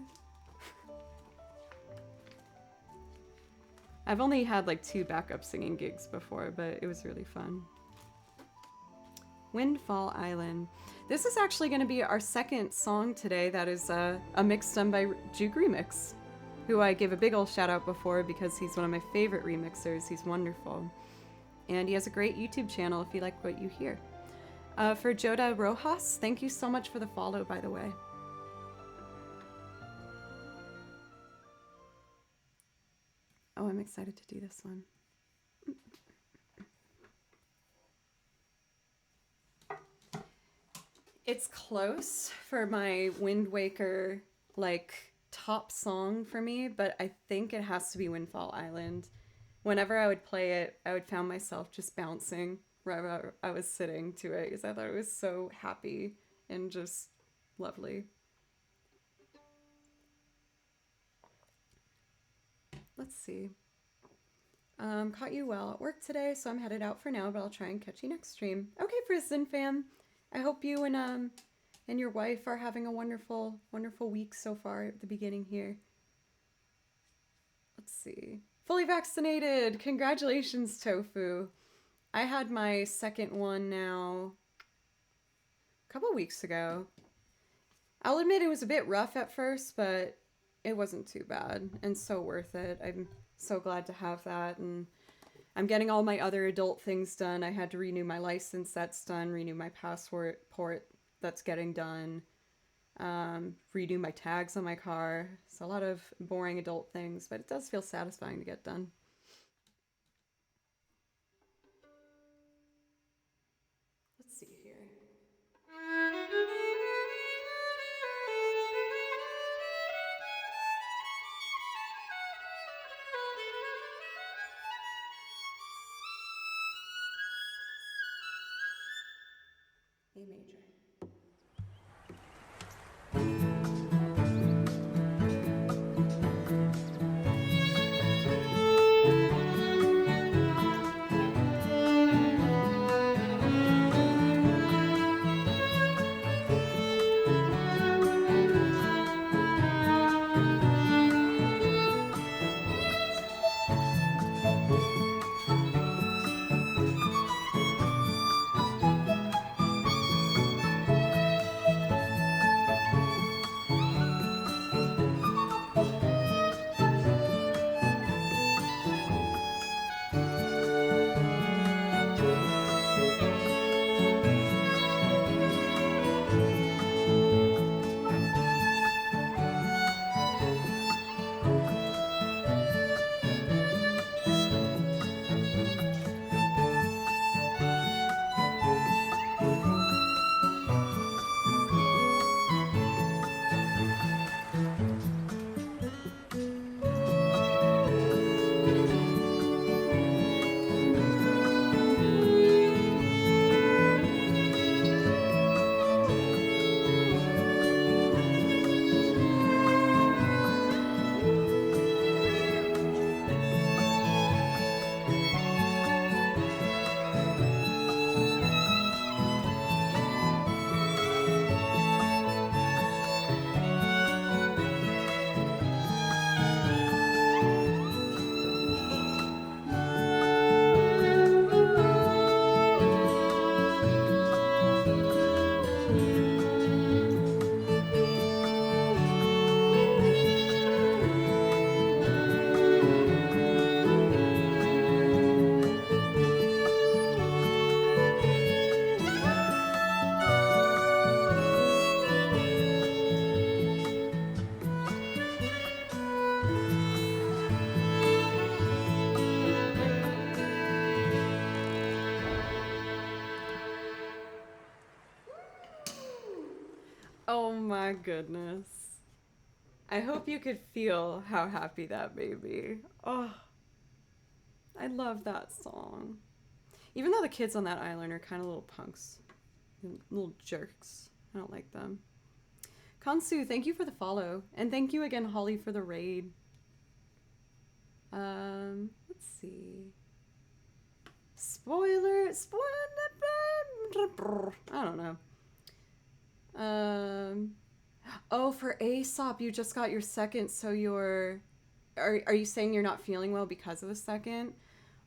Speaker 1: I've only had like 2 backup singing gigs before, but it was really fun. Windfall Island. This is actually going to be our second song today that is a mix done by Juke Remix, who I gave a big ol' shout out before because he's one of my favorite remixers. He's wonderful. And he has a great YouTube channel if you like what you hear. For Joda Rojas, thank you so much for the follow, by the way. Oh, I'm excited to do this one. It's close for my Wind Waker, like, top song for me, but I think it has to be Windfall Island. Whenever I would play it, I would find myself just bouncing wherever I was sitting to it, because I thought it was so happy and just lovely. Let's see. Caught you well at work today, so I'm headed out for now, but I'll try and catch you next stream. Okay, Prison fam. I hope you and your wife are having a wonderful, wonderful week so far at the beginning here. Let's see. Fully vaccinated! Congratulations, Tofu. I had my second one now a couple weeks ago. I'll admit it was a bit rough at first, but it wasn't too bad and so worth it. I'm so glad to have that. And I'm getting all my other adult things done. I had to renew my license, that's done, renew my passport, that's getting done, redo my tags on my car. It's a lot of boring adult things, but it does feel satisfying to get done. Let's see here. A major. Oh my goodness. I hope you could feel how happy that made me. Oh, I love that song. Even though the kids on that island are kind of little punks, little jerks. I don't like them. Kansu, thank you for the follow. And thank you again, Holly, for the raid. Let's see. Spoiler. I don't know. Oh, for Aesop, you just got your second, so you're. Are you saying you're not feeling well because of the second?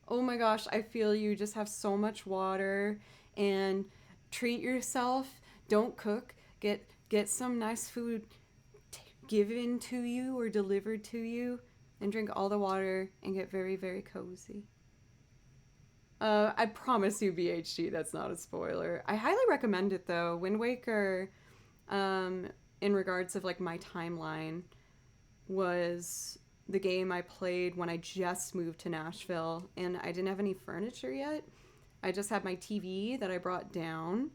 Speaker 1: Oh my gosh, I feel you. Just have so much water and treat yourself. Don't cook. Get some nice food given to you or delivered to you, and drink all the water and get very, very cozy. I promise you, BHG, that's not a spoiler. I highly recommend it though. Wind Waker, in regards of like my timeline, was the game I played when I just moved to Nashville and I didn't have any furniture yet. I just had my TV that I brought down,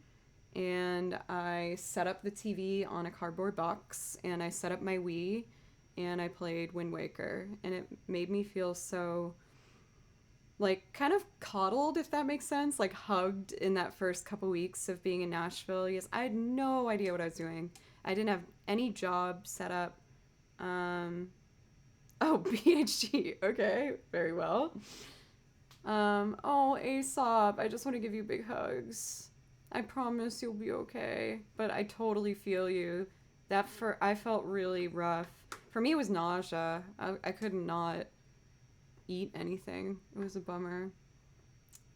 Speaker 1: and I set up the TV on a cardboard box, and I set up my Wii, and I played Wind Waker, and it made me feel so like kind of coddled, if that makes sense, like hugged in that first couple weeks of being in Nashville. Yes, I had no idea what I was doing. I didn't have any job set up. Oh, BHG. Okay, very well. Oh, Aesop, I just want to give you big hugs. I promise you'll be okay. But I totally feel you. I felt really rough. For me, it was nausea. I could not eat anything. It was a bummer.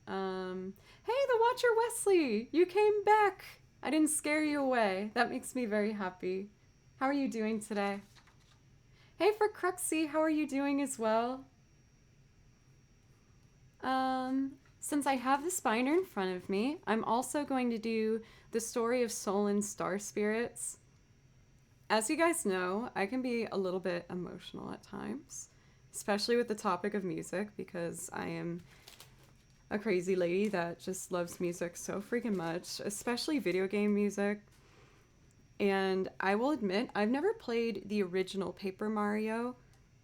Speaker 1: Hey, the Watcher Wesley, you came back. I didn't scare you away. That makes me very happy. How are you doing today? Hey, for Cruxy, how are you doing as well? Since I have the Spiner in front of me, I'm also going to do the story of Soul and Star Spirits. As you guys know, I can be a little bit emotional at times, especially with the topic of music, because I am a crazy lady that just loves music so freaking much, especially video game music. And I will admit, I've never played the original Paper Mario.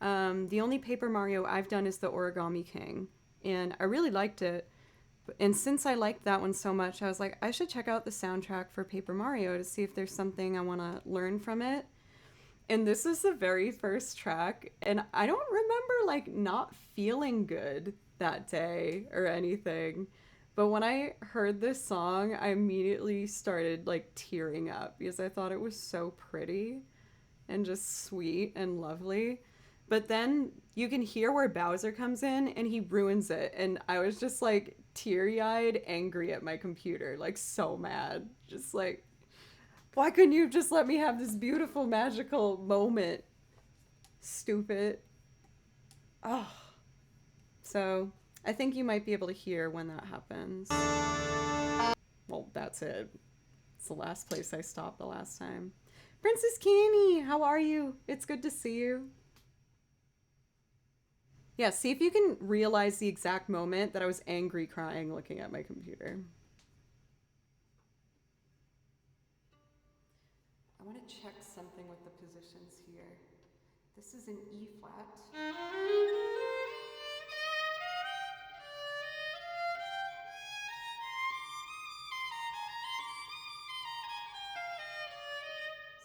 Speaker 1: The only Paper Mario I've done is the Origami King, and I really liked it. And since I liked that one so much, I was like, I should check out the soundtrack for Paper Mario to see if there's something I want to learn from it. And this is the very first track, and I don't remember like not feeling good that day or anything. But when I heard this song, I immediately started like tearing up because I thought it was so pretty and just sweet and lovely. But then you can hear where Bowser comes in and he ruins it. And I was just like teary eyed, angry at my computer, like so mad. Just like, why couldn't you just let me have this beautiful, magical moment? Stupid. Oh. So I think you might be able to hear when that happens. Well, that's it. It's the last place I stopped the last time. Princess Kenny, how are you? It's good to see you. Yeah, see if you can realize the exact moment that I was angry crying looking at my computer. I want to check something with the positions here. This is an E flat.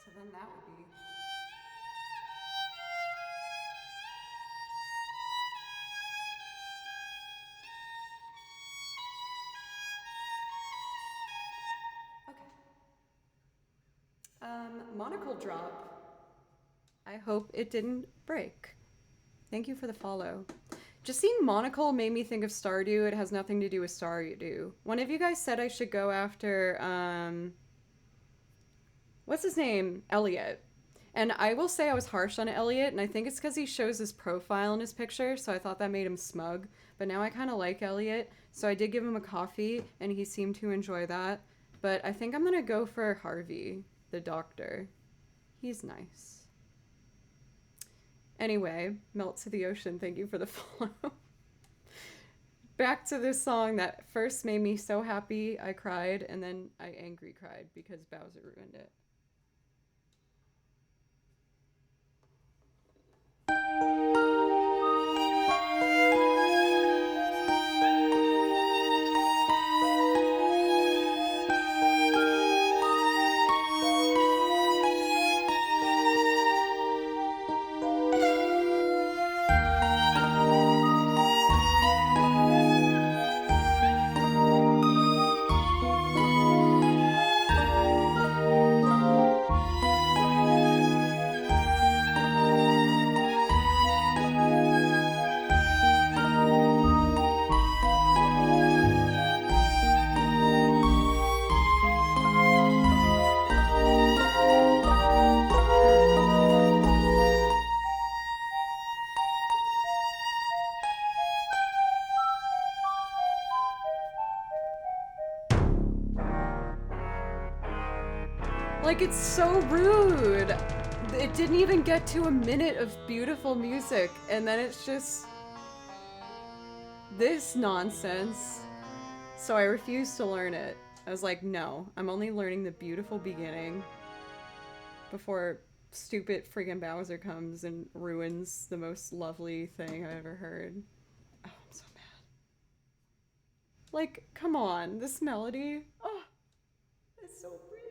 Speaker 1: So then that would be. Monocle drop. I hope it didn't break. Thank you for the follow. Just seeing Monocle made me think of Stardew. It has nothing to do with Stardew. One of you guys said I should go after, what's his name? Elliot. And I will say I was harsh on Elliot, and I think it's because he shows his profile in his picture, so I thought that made him smug. But now I kind of like Elliot, so I did give him a coffee, and he seemed to enjoy that. But I think I'm going to go for Harvey, the doctor. He's nice. Anyway, Melt to the Ocean, thank you for the follow. Back to this song that first made me so happy I cried, and then I angry cried because Bowser ruined it. Like, it's so rude. It didn't even get to a minute of beautiful music, and then it's just this nonsense. So I refused to learn it. I was like, no, I'm only learning the beautiful beginning before stupid friggin' Bowser comes and ruins the most lovely thing I ever heard. Oh, I'm so mad. Like, come on, this melody. Oh, it's so pretty.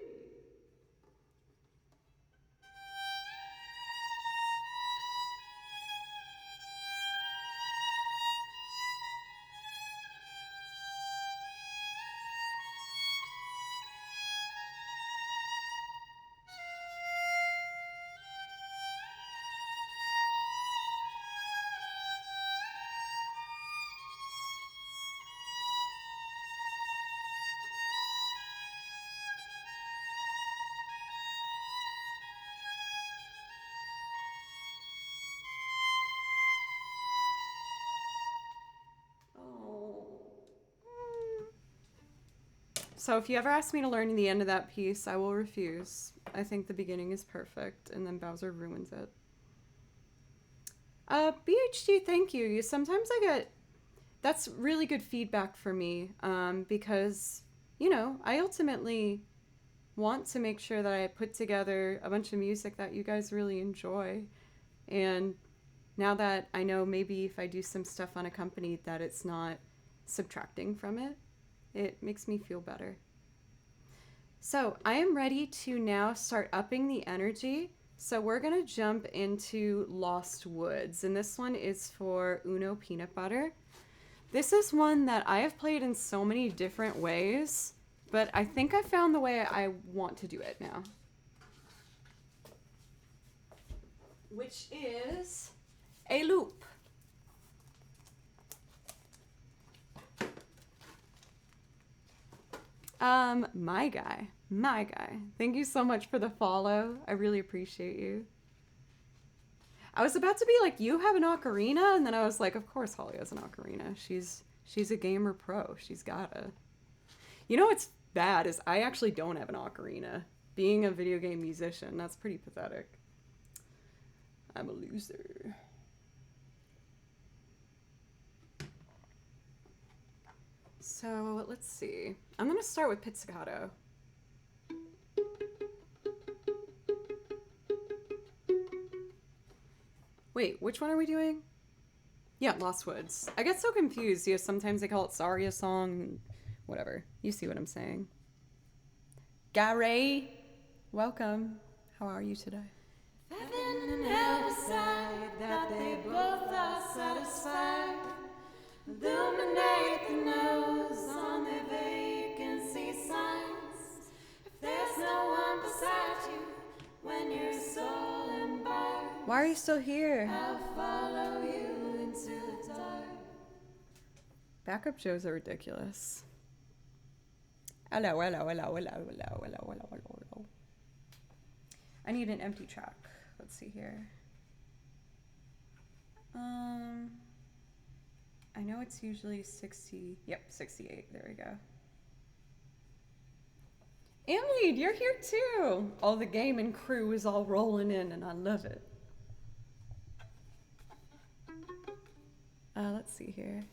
Speaker 1: So if you ever ask me to learn the end of that piece, I will refuse. I think the beginning is perfect, and then Bowser ruins it. BHD, thank you. Sometimes I get, that's really good feedback for me, because, I ultimately want to make sure that I put together a bunch of music that you guys really enjoy. And now that I know maybe if I do some stuff unaccompanied that it's not subtracting from it, it makes me feel better. So I am ready to now start upping the energy. So we're going to jump into Lost Woods, and this one is for Uno Peanut Butter. This is one that I have played in so many different ways, but I think I found the way I want to do it now. Which is a loop. My guy. Thank you so much for the follow. I really appreciate you. I was about to be like, you have an ocarina? And then I was like, of course Holly has an ocarina. She's a gamer pro. She's gotta. You know what's bad is I actually don't have an ocarina. Being a video game musician, that's pretty pathetic. I'm a loser. So let's see. I'm gonna start with Pizzicato. Wait, which one are we doing? Yeah, Lost Woods. I get so confused. Sometimes they call it Saria song, whatever. You see what I'm saying. Gary, welcome. How are you today?
Speaker 2: Heaven and hell decide that they both are satisfied. Illuminate the nose on their vacancy signs. If there's no one beside you when your soul embarks,
Speaker 1: why are you still here?
Speaker 2: I'll follow you into the dark.
Speaker 1: Backup shows are ridiculous. Hello. I need an empty track. Let's see here. I know it's usually 60. Yep, 68. There we go. Amlead, you're here too. All the gaming crew is all rolling in, and I love it. Let's see here.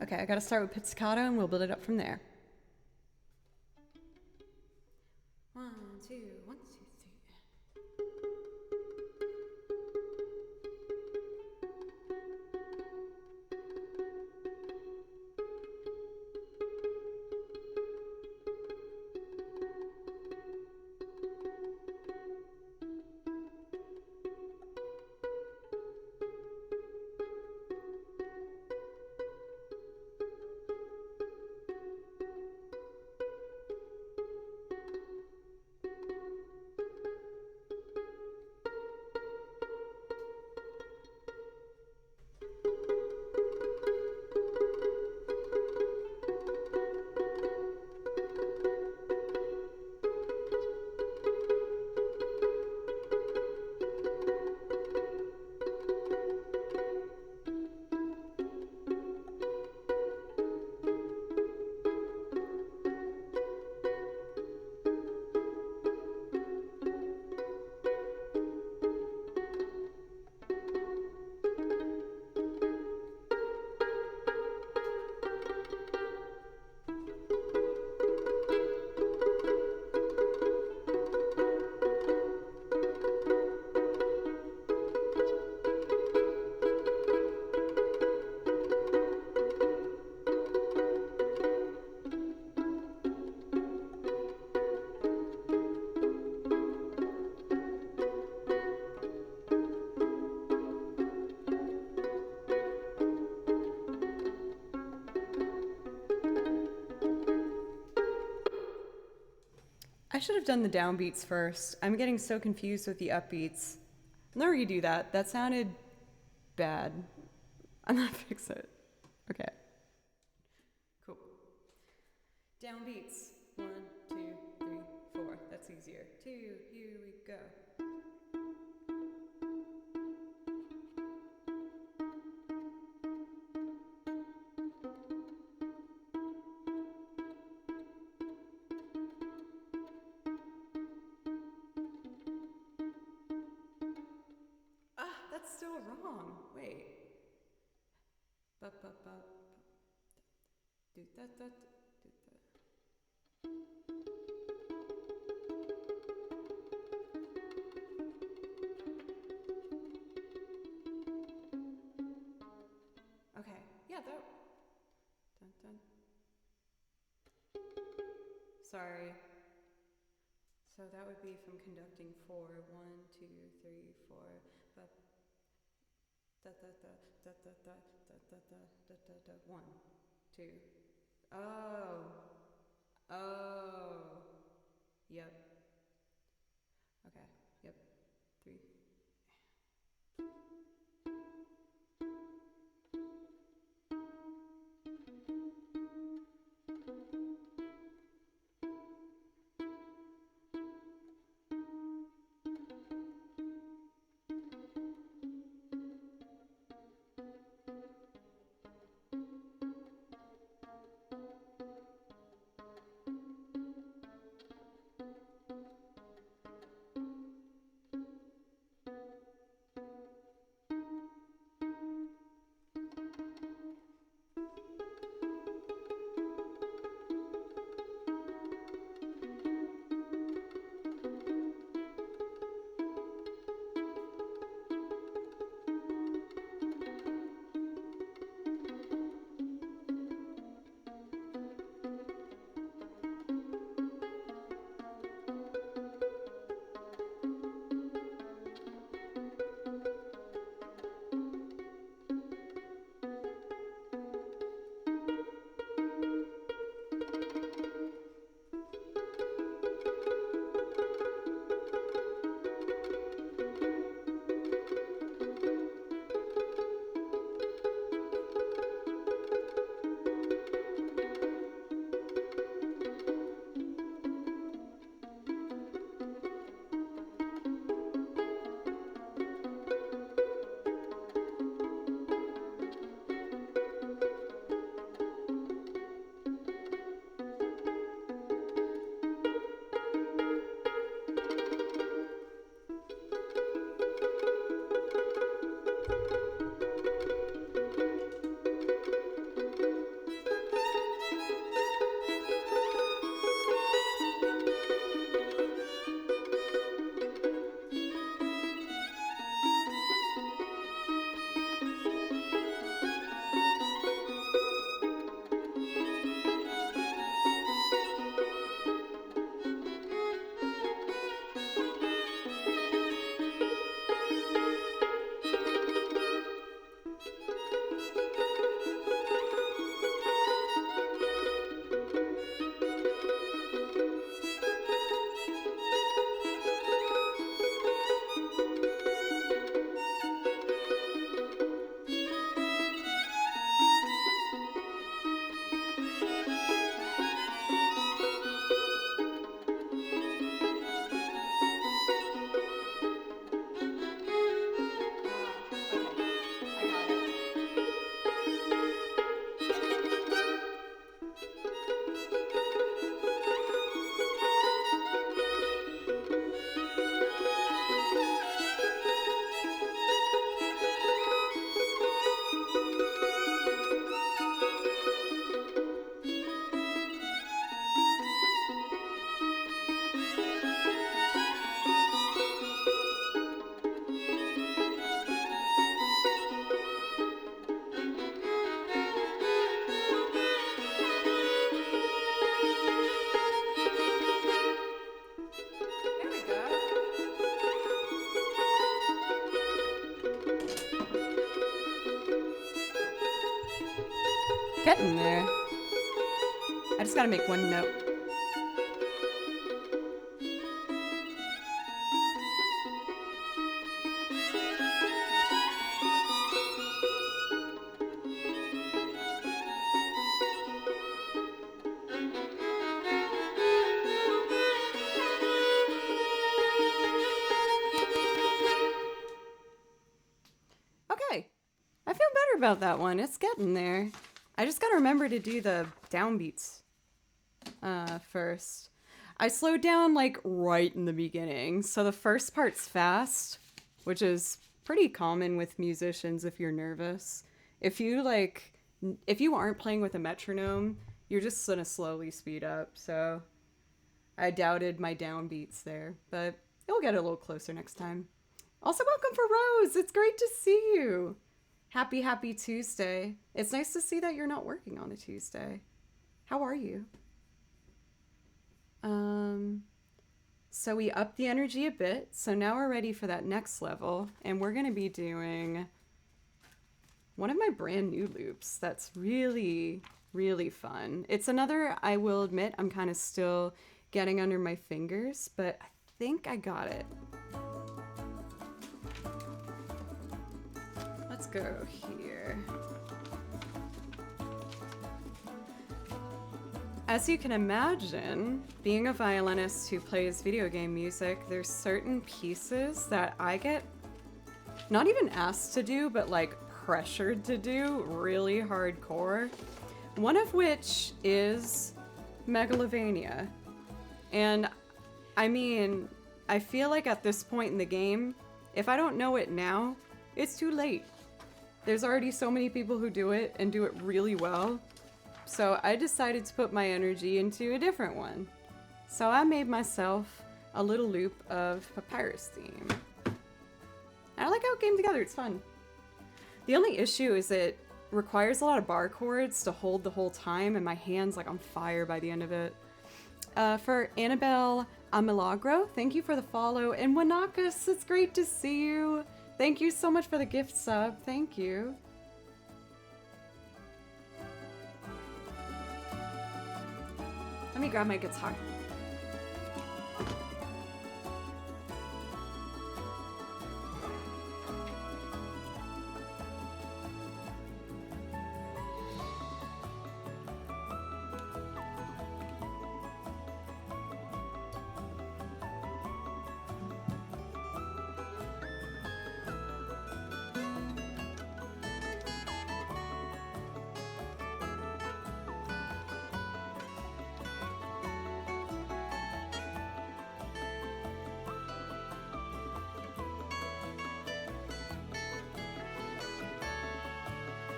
Speaker 1: Okay, I gotta start with Pizzicato, and we'll build it up from there. 1, 2, 1, 2, 3. I should have done the downbeats first. I'm getting so confused with the upbeats. I'll never redo that. That sounded bad. I'm gonna fix it. Okay. Cool. Downbeats. 1, 2, 3, 4. That's easier. 2, here we go. wait. Ba, ba, ba, do that, do that. Okay, yeah, that. Dun, dun. Sorry. So that would be from conducting 4. 1, 2, 3, 4. But da da da da da da da da da da da da. 1, 2. Oh. Oh. Yep. Okay. Yep. 3. Getting there. I just gotta make one note. Okay. I feel better about that one. It's getting there. I just gotta remember to do the downbeats first. I slowed down like right in the beginning. So the first part's fast, which is pretty common with musicians if you're nervous. If you like, if you aren't playing with a metronome, you're just gonna slowly speed up. So I doubted my downbeats there, but it'll get a little closer next time. Also, welcome for Rose. It's great to see you. Happy Tuesday. It's nice to see that you're not working on a Tuesday. How are you? So we upped the energy a bit. So now we're ready for that next level. And we're going to be doing one of my brand new loops that's really, really fun. It's another, I will admit, I'm kind of still getting under my fingers, but I think I got it. Let's go here. As you can imagine, being a violinist who plays video game music, there's certain pieces that I get not even asked to do, but like pressured to do really hardcore. One of which is Megalovania. And I mean, I feel like at this point in the game, if I don't know it now, it's too late. There's already so many people who do it and do it really well. So I decided to put my energy into a different one. So I made myself a little loop of Papyrus Theme. I like how it came together, it's fun. The only issue is it requires a lot of bar chords to hold the whole time, and my hand's like on fire by the end of it. For Annabelle Amilagro, thank you for the follow. And Wanakas, it's great to see you. Thank you so much for the gift sub. Thank you. Let me grab my guitar.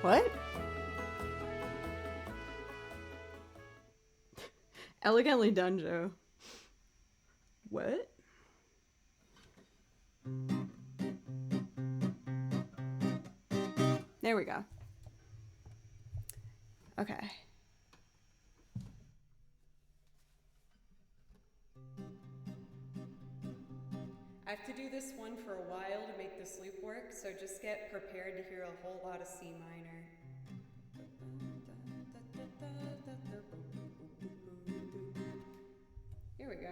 Speaker 1: What? Elegantly done, Joe. What? There we go. Okay. I have to do this one for a while to make this loop work, so just get prepared to hear a whole lot of C minor. Here we go.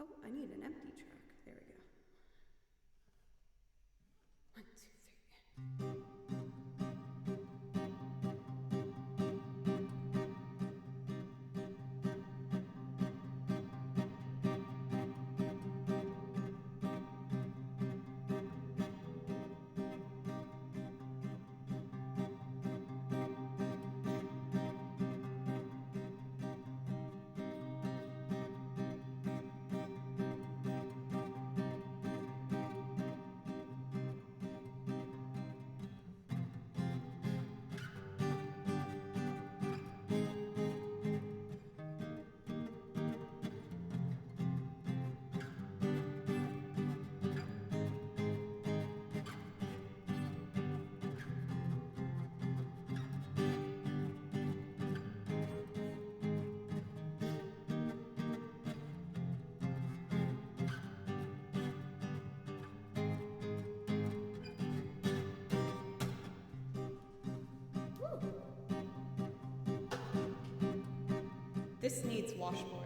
Speaker 1: Oh, I need an empty track. There we go. 1, 2, 3. This needs washboard.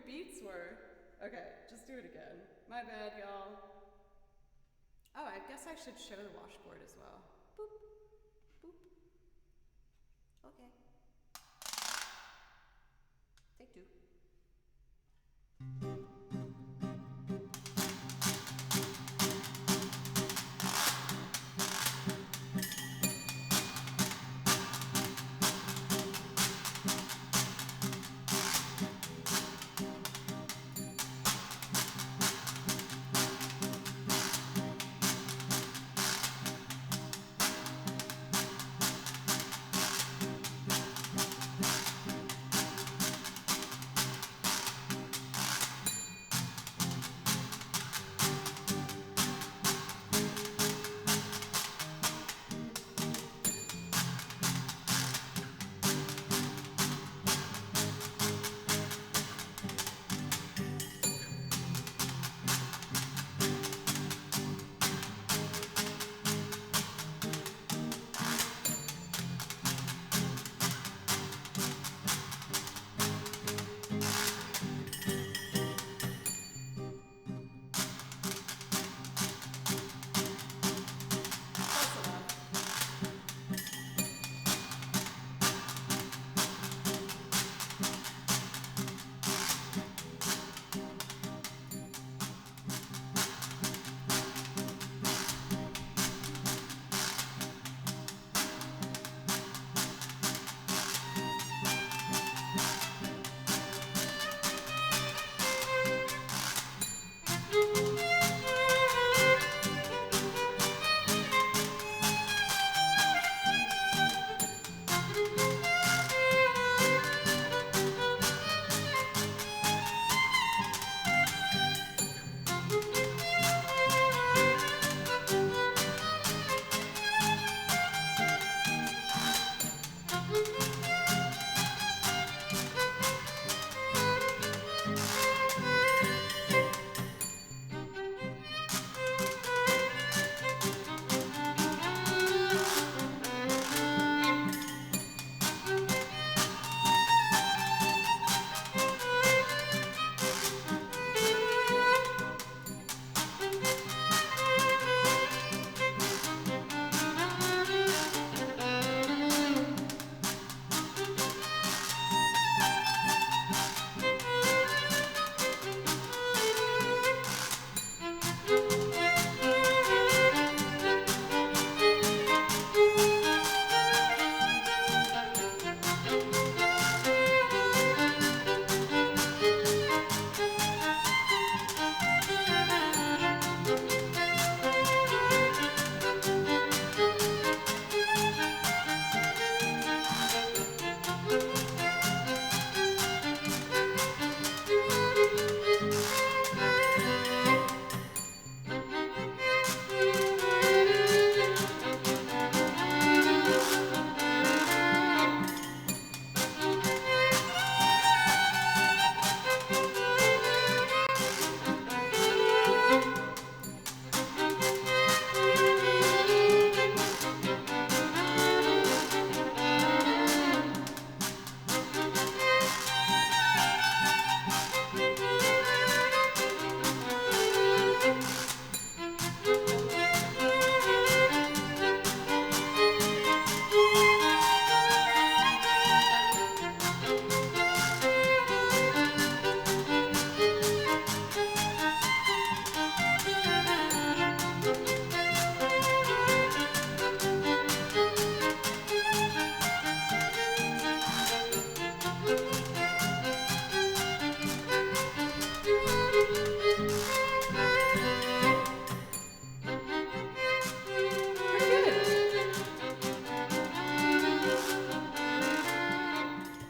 Speaker 1: beats were. Okay, just do it again. My bad, y'all. Oh, I guess I should show the washboard as well. Boop, boop.
Speaker 3: Okay. Take two.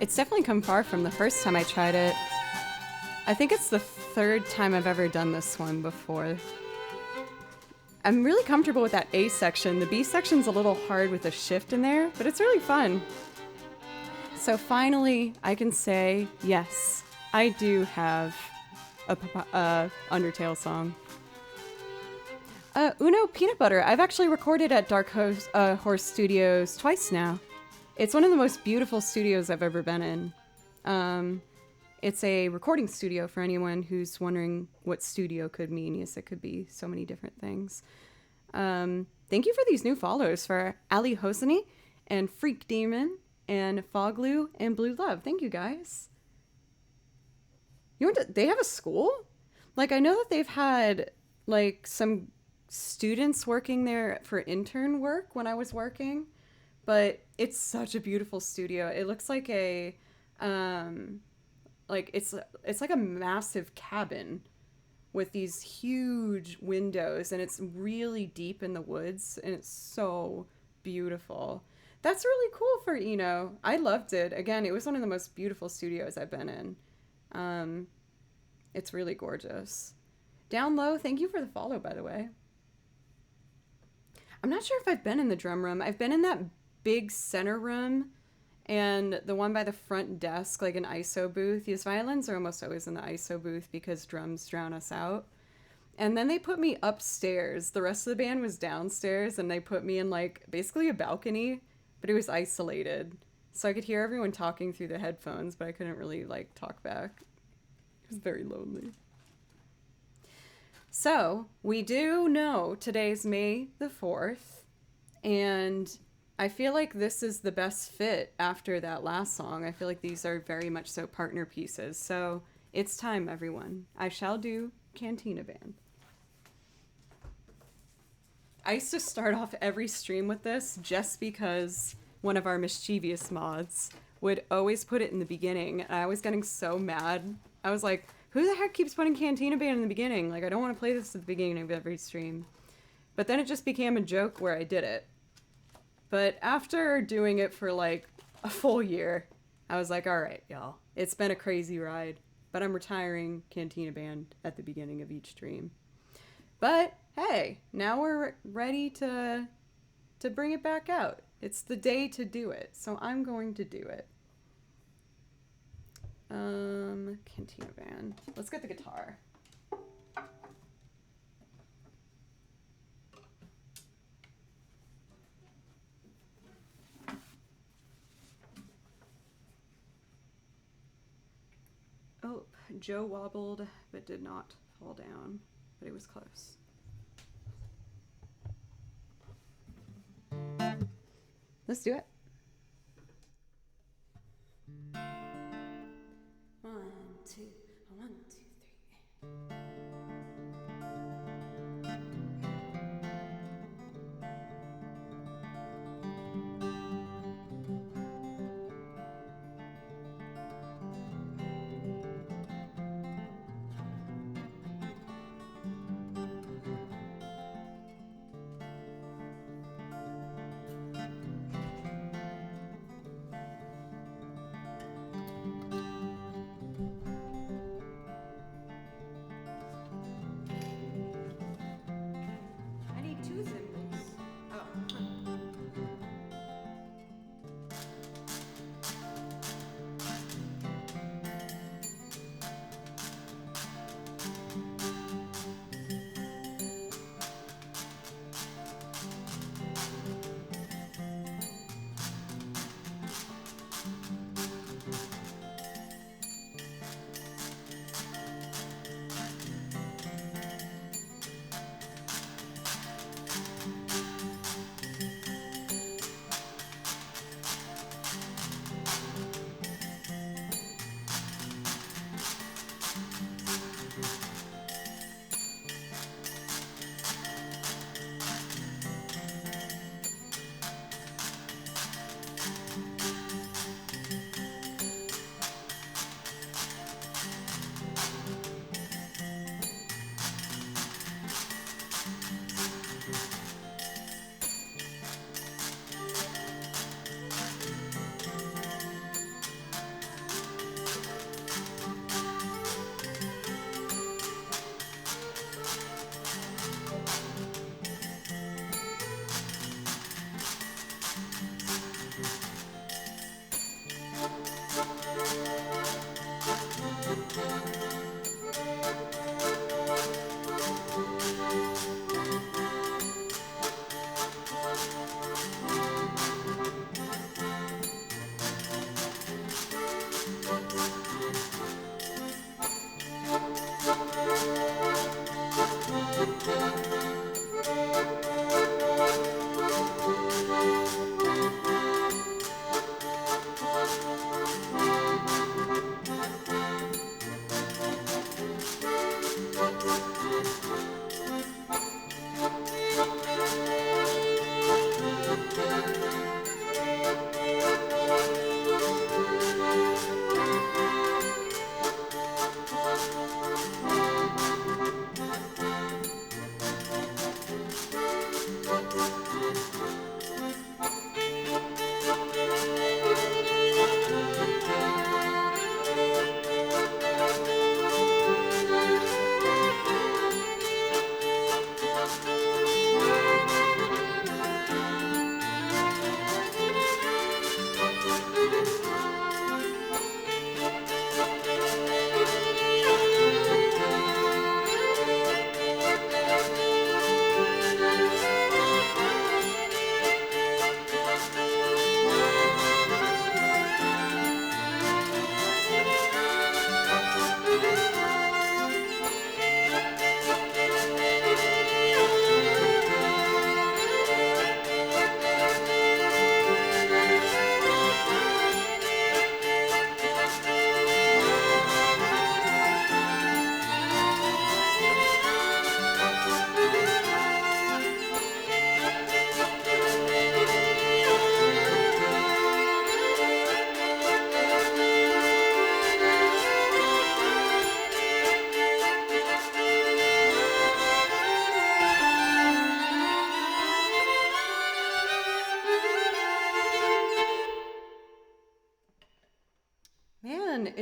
Speaker 1: It's definitely come far from the first time I tried it. I think it's the third time I've ever done this one before. I'm really comfortable with that A section. The B section's a little hard with the shift in there, but it's really fun. So finally, I can say, yes, I do have a Undertale song. Uno Peanut Butter. I've actually recorded at Dark Horse Studios twice now. It's one of the most beautiful studios I've ever been in. It's a recording studio for anyone who's wondering what studio could mean. Yes, it could be so many different things. Thank you for these new follows for Ali Hosani and Freak Demon and Foglu and Blue Love. Thank you guys. They have a school? Like, I know that they've had like some students working there for intern work when I was working, but it's such a beautiful studio. It looks like a like it's like a massive cabin with these huge windows, and it's really deep in the woods, and it's so beautiful. That's really cool for Eno. I loved it. Again, it was one of the most beautiful studios I've been in. It's really gorgeous. Down Low, thank you for the follow, by the way. I'm not sure if I've been in the drum room. I've been in that big center room and the one by the front desk, like an ISO booth. These violins are almost always in the ISO booth because drums drown us out. And then they put me upstairs. The rest of the band was downstairs, and they put me in like basically a balcony, but it was isolated. So I could hear everyone talking through the headphones, but I couldn't really like talk back. It was very lonely. So we do know today's May the 4th, and I feel like this is the best fit after that last song. I feel like these are very much so partner pieces. So it's time, everyone. I shall do Cantina Band. I used to start off every stream with this just because one of our mischievous mods would always put it in the beginning, and I was getting so mad. I was like, who the heck keeps putting Cantina Band in the beginning? Like, I don't want to play this at the beginning of every stream. But then it just became a joke where I did it. But after doing it for like a full year, I was like, all right, y'all. It's been a crazy ride, but I'm retiring Cantina Band at the beginning of each stream. But hey, now we're ready to bring it back out. It's the day to do it, so I'm going to do it. Cantina Band. Let's get the guitar. Oh, Joe wobbled, but did not fall down, but it was close. Let's do it.
Speaker 2: 1, 2, 1, 2, 3.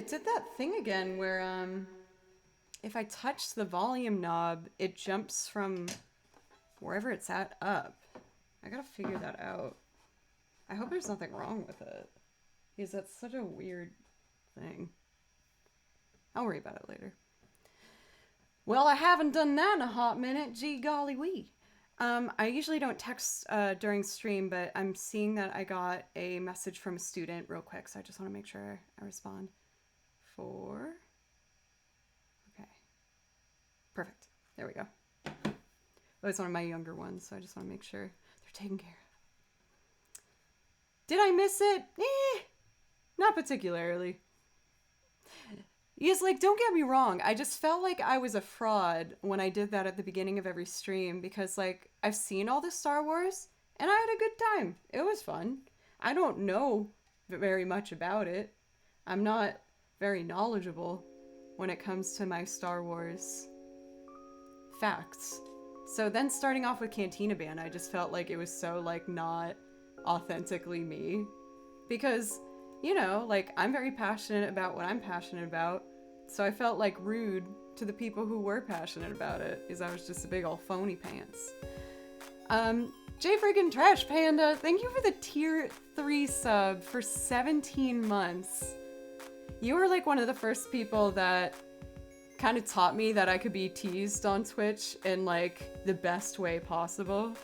Speaker 1: it did that thing again where if I touch the volume knob, it jumps from wherever it's at up. I gotta figure that out. I hope there's nothing wrong with it, because that's such a weird thing. I'll worry about it later. Well, I haven't done that in a hot minute. Gee golly wee. I usually don't text during stream, but I'm seeing that I got a message from a student real quick, so I just want to make sure I respond. Okay. Perfect. There we go. Oh, it's one of my younger ones, so I just want to make sure they're taken care of. Did I miss it? Not particularly. Yes, like, don't get me wrong. I just felt like I was a fraud when I did that at the beginning of every stream because, like, I've seen all the Star Wars and I had a good time. It was fun. I don't know very much about it. I'm not very knowledgeable when it comes to my Star Wars facts. So then starting off with Cantina Band, I just felt like it was so, like, not authentically me. Because, you know, like, I'm very passionate about what I'm passionate about. So I felt, like, rude to the people who were passionate about it. Because I was just a big old phony pants. J friggin' Trash Panda, thank you for the tier 3 sub for 17 months. You were, like, one of the first people that kind of taught me that I could be teased on Twitch in, like, the best way possible.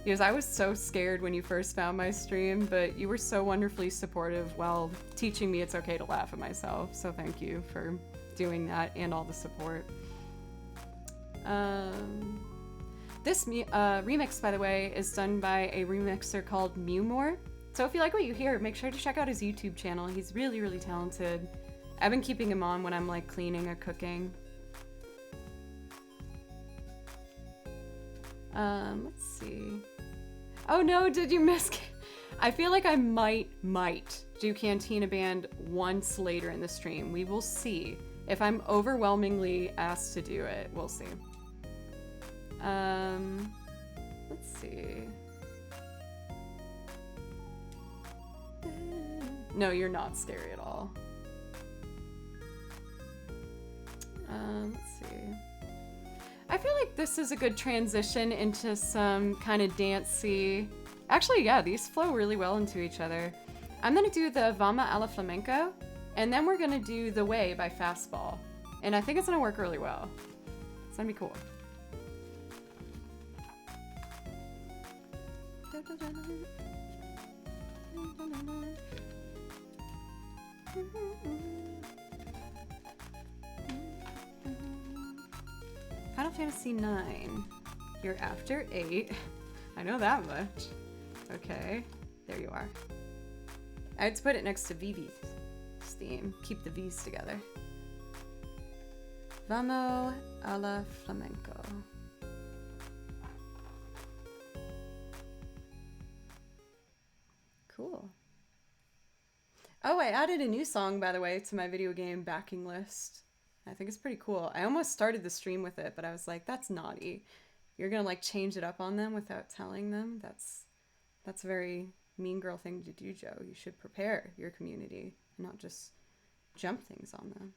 Speaker 1: Because I was so scared when you first found my stream, but you were so wonderfully supportive while teaching me it's okay to laugh at myself. So thank you for doing that and all the support. This remix, by the way, is done by a remixer called Mewmore. So if you like what you hear, make sure to check out his YouTube channel. He's really, really talented. I've been keeping him on when I'm, like, cleaning or cooking. Let's see. Oh no, did you miss? I feel like I might do Cantina Band once later in the stream. We will see. If I'm overwhelmingly asked to do it, we'll see. Let's see. No, you're not scary at all. Let's see. I feel like this is a good transition into some kind of dancey... Actually, yeah, these flow really well into each other. I'm gonna do the Vama a la Flamenco, and then we're gonna do The Way by Fastball. And I think it's gonna work really well. It's gonna be cool. Final Fantasy IX. You're after 8. I know that much. Okay, there you are. I had to put it next to Vivi's theme. Keep the V's together. Vamos a la Flamenco. Cool. Oh, I added a new song, by the way, to my video game backing list. I think it's pretty cool. I almost started the stream with it, but I was like, that's naughty. You're gonna, like, change it up on them without telling them? That's a very mean girl thing to do, Joe. You should prepare your community and not just jump things on them.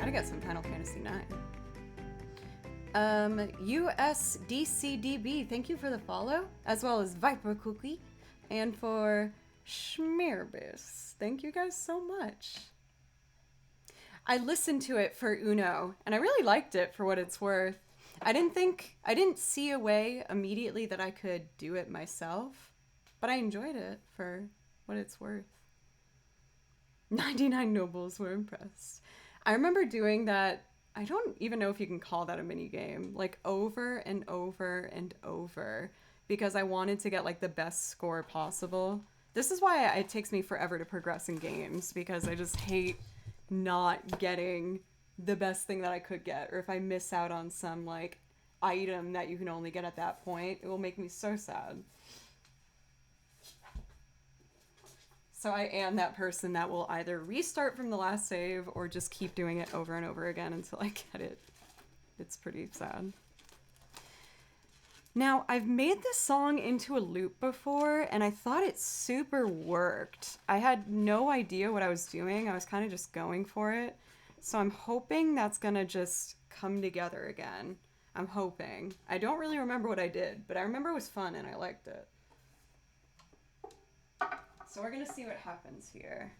Speaker 1: Gotta get some Final Fantasy 9. USDCDB, thank you for the follow, as well as Viper Cookie, and for Schmerbis. Thank you guys so much. I listened to it for Uno, and I really liked it for what it's worth. I didn't see a way immediately that I could do it myself, but I enjoyed it for what it's worth. 99 nobles were impressed. I remember doing that. I don't even know if you can call that a mini game, like over and over and over, because I wanted to get like the best score possible. This is why it takes me forever to progress in games, because I just hate not getting the best thing that I could get, or if I miss out on some like item that you can only get at that point, it will make me so sad. So I am that person that will either restart from the last save or just keep doing it over and over again until I get it. It's pretty sad. Now, I've made this song into a loop before, and I thought it super worked. I had no idea what I was doing. I was kind of just going for it. So I'm hoping that's gonna just come together again. I'm hoping. I don't really remember what I did, but I remember it was fun and I liked it. So we're gonna see what happens here.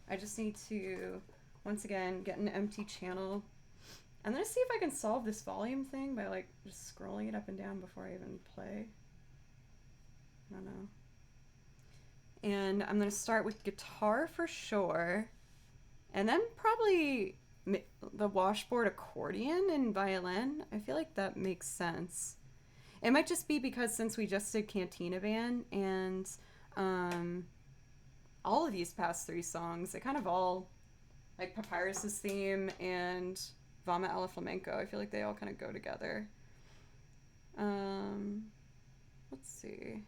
Speaker 1: I just need to, once again, get an empty channel. I'm gonna see if I can solve this volume thing by like just scrolling it up and down before I even play. I don't know. And I'm gonna start with guitar for sure. And then probably the washboard accordion and violin. I feel like that makes sense. It might just be because since we just did Cantina Band and all of these past 3 songs, they kind of all, like Papyrus's theme and Vama alla Flamenco, I feel like they all kind of go together. Let's see.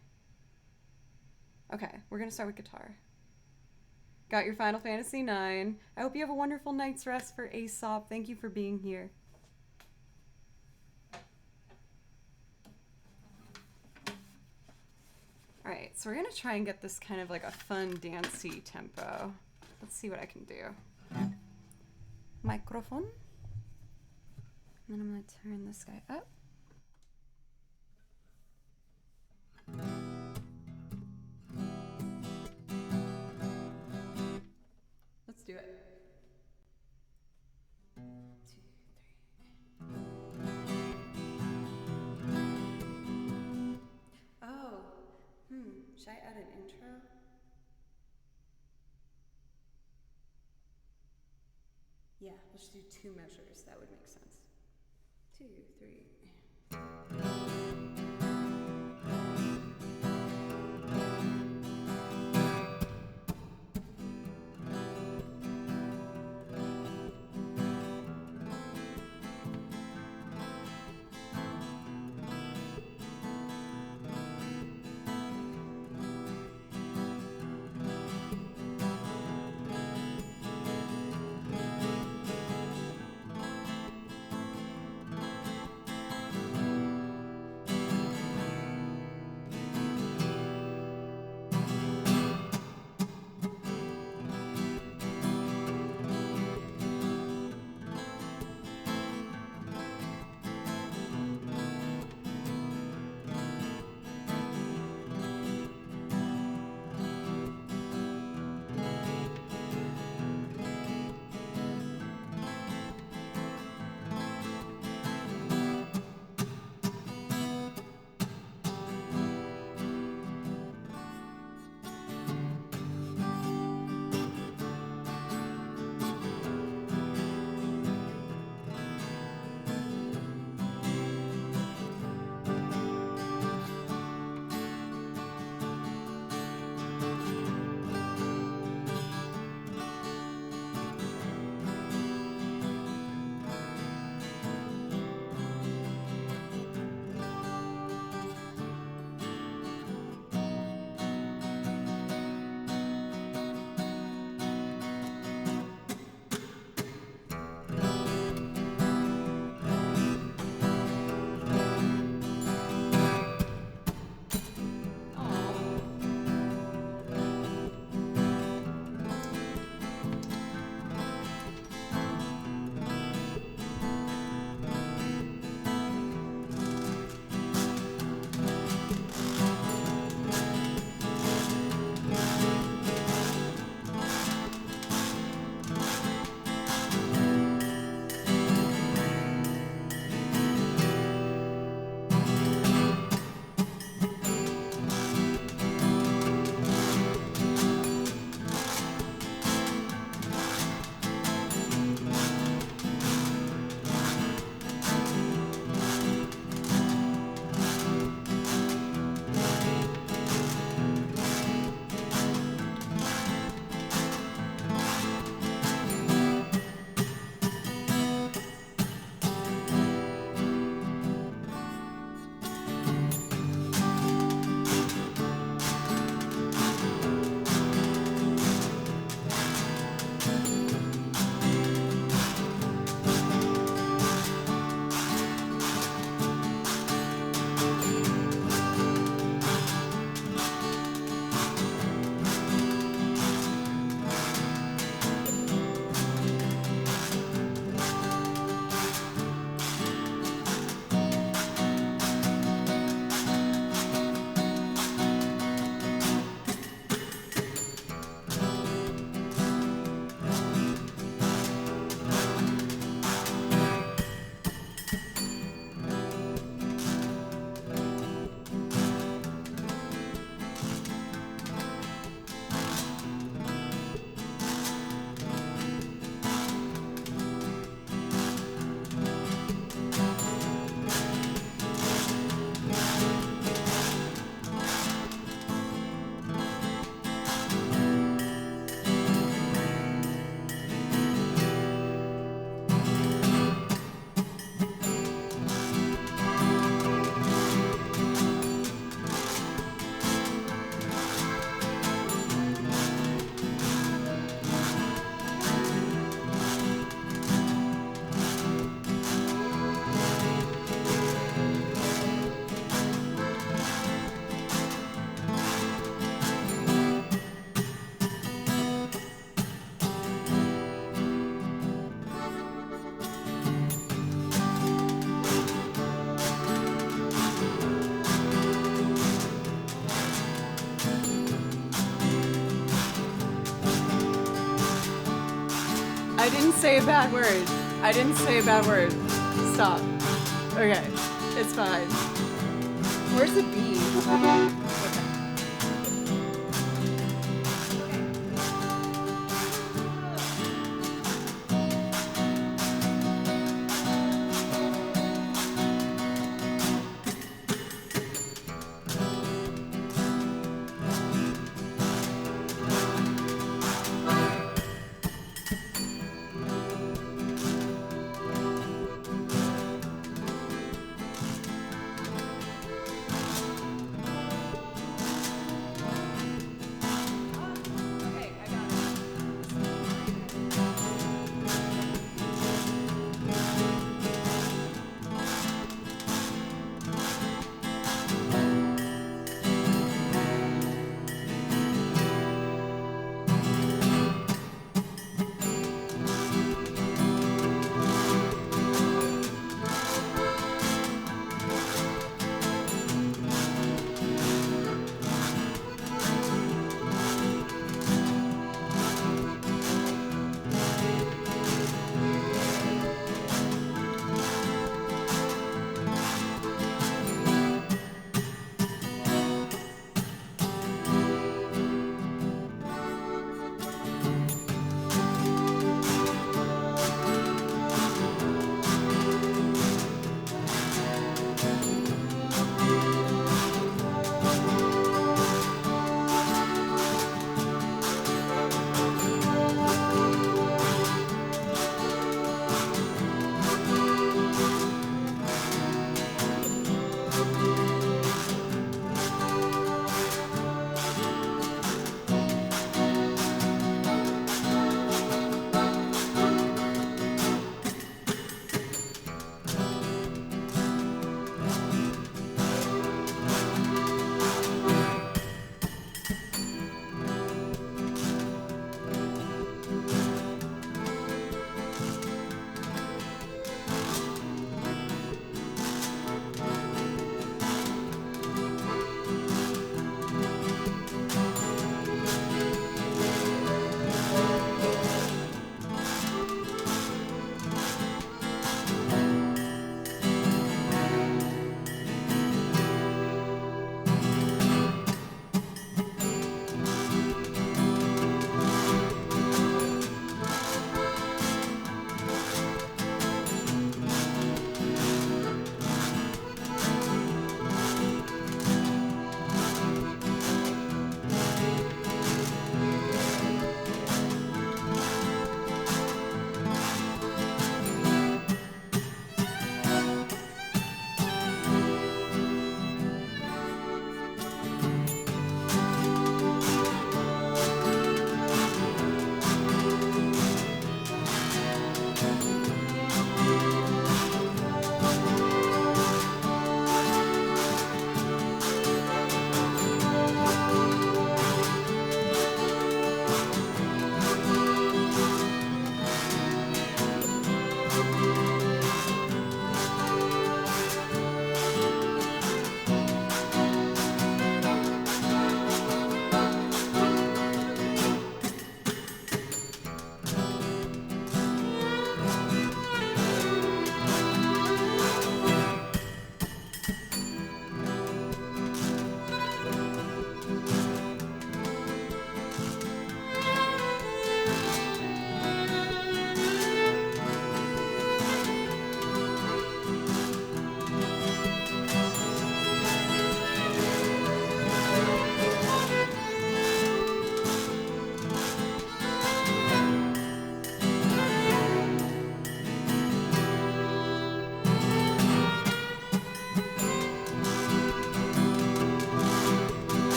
Speaker 1: Okay, we're gonna start with guitar. Got your Final Fantasy 9. I hope you have a wonderful night's rest for Aesop. Thank you for being here. Alright, so we're gonna try and get this kind of like a fun, dancey tempo. Let's see what I can do. Microphone. And then I'm gonna turn this guy up. Let's do it. 2, 3. Oh, should I add an intro? Yeah, let's do 2 measures. That would make sense. 2, 3. I didn't say a bad word. I didn't say a bad word. Stop. Okay, it's fine. Where's the B? Okay.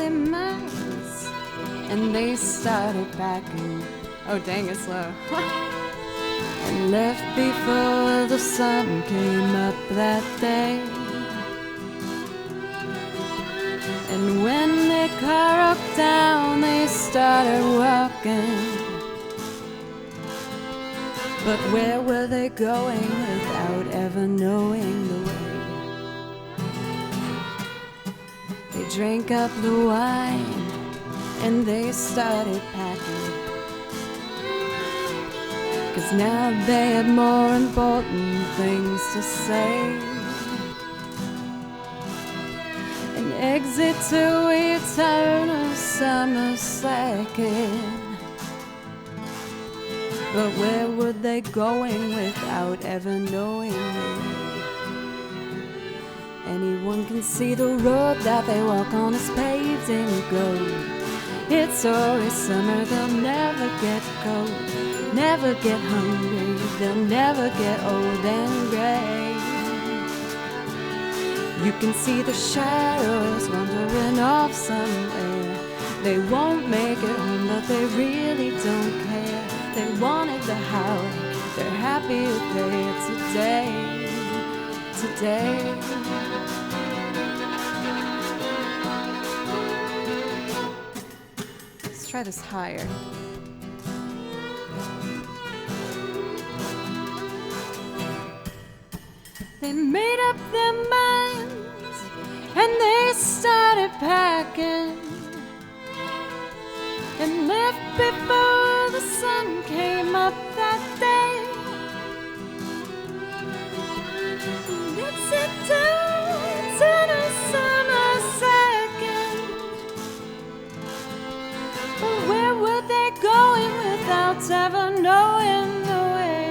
Speaker 1: their minds and they started packing. Oh dang, it's low. And left before the sun came up that day. And when their car broke down, they started walking. But where were they going without ever knowing the way? They drank up the wine and they started packing. 'Cause now they had more important things to say. An exit to eternal summer slacking. But where were they going without ever knowing the way? Anyone can see the road that they walk on is paved in gold. It's always summer, they'll never get cold, never get hungry, they'll never get old and gray. You can see the shadows wandering off somewhere. They won't make it home, but they really don't care. They wanted the house, they're happy there today, today. Let's try this higher. They made up their minds and they started packing and left before the sun came up that day. And it's a turn of summer second. But where were they going without ever knowing the way?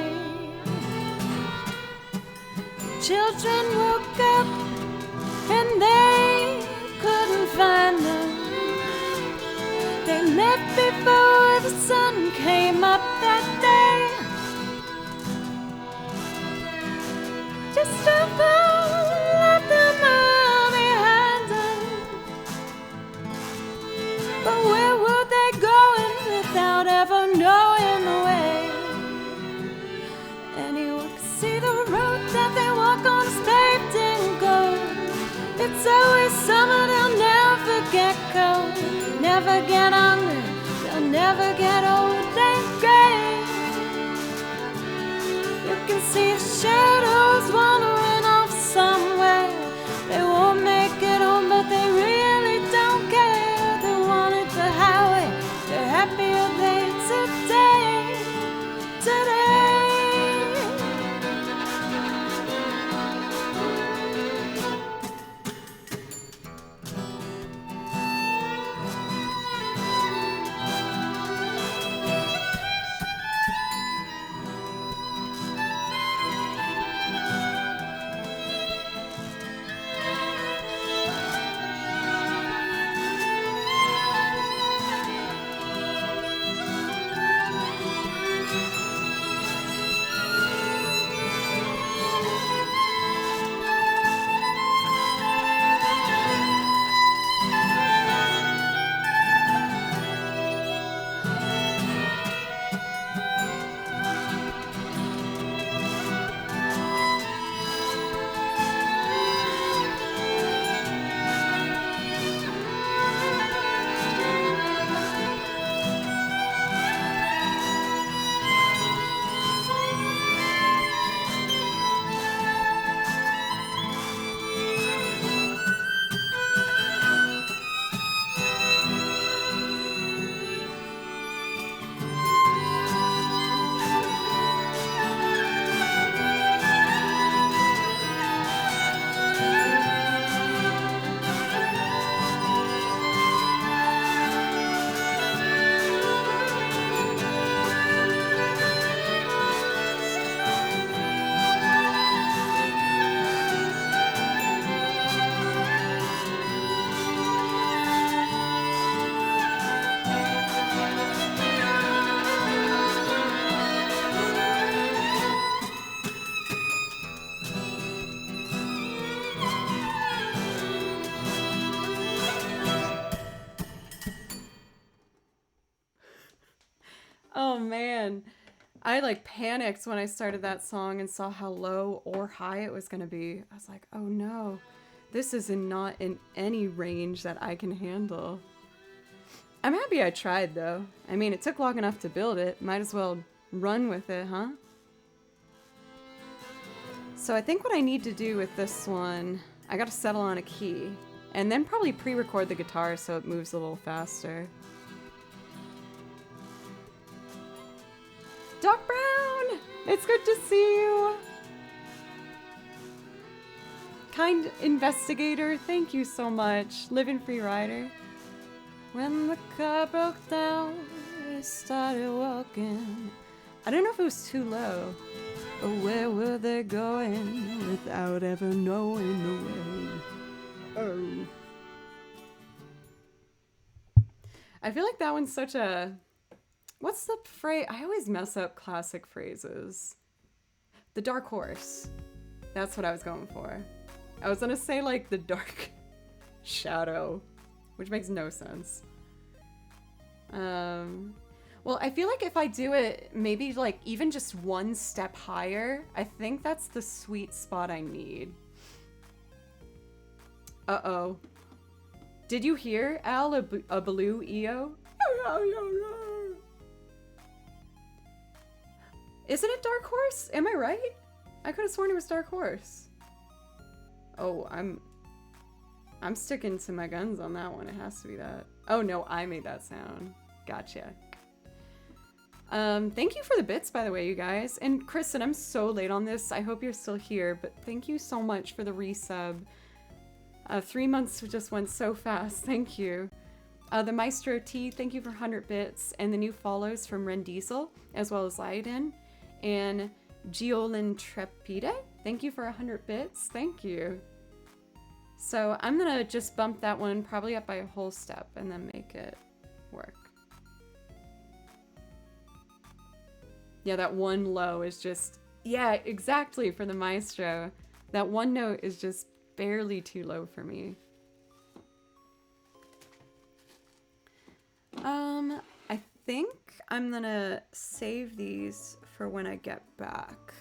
Speaker 1: Children woke up and they couldn't find them. They left before the sun came up that day. Just about left them all behind them. But where were they going without ever knowing the way? Anyone can see the road that they walk on is paved in gold. It's always summer, they'll never get cold, never get hungry, they'll never get old and gray. You can see the shadows wandering off somewhere. They won't make it home, but they really don't care. They wanted the highway, they're happier there today, today. Oh man. I like panicked when I started that song and saw how low or high it was going to be. I was like, oh no, this is not in any range that I can handle. I'm happy I tried though. I mean, it took long enough to build it. Might as well run with it, huh? So I think what I need to do with this one, I got to settle on a key and then probably pre-record the guitar so it moves a little faster. Doc Brown! It's good to see you! Kind investigator, thank you so much. Living Free Rider. When the car broke down, I started walking. I don't know if it was too low. Or where were they going without ever knowing the way? Oh. I feel like that one's such a... What's the phrase? I always mess up classic phrases. The dark horse. That's what I was going for. I was gonna say like the dark shadow, which makes no sense. Well, I feel like if I do it maybe like even just one step higher, I think that's the sweet spot I need. Uh-oh. Did you hear, Al, a blue EO? Isn't it Dark Horse? Am I right? I could have sworn it was Dark Horse. Oh, I'm sticking to my guns on that one. It has to be that. Oh no, I made that sound. Gotcha. Thank you for the bits, by the way, you guys. And Kristen, I'm so late on this. I hope you're still here, but thank you so much for the resub. 3 months just went so fast. Thank you. The Maestro T, thank you for 100 bits. And the new follows from Ren Diesel, as well as Lyden. And Giolin Trepide, thank you for 100 bits. Thank you. So I'm gonna just bump that one probably up by a whole step and then make it work. Yeah, that one low is just, yeah, exactly, for the Maestro. That one note is just barely too low for me. I think I'm gonna save these for when I get back.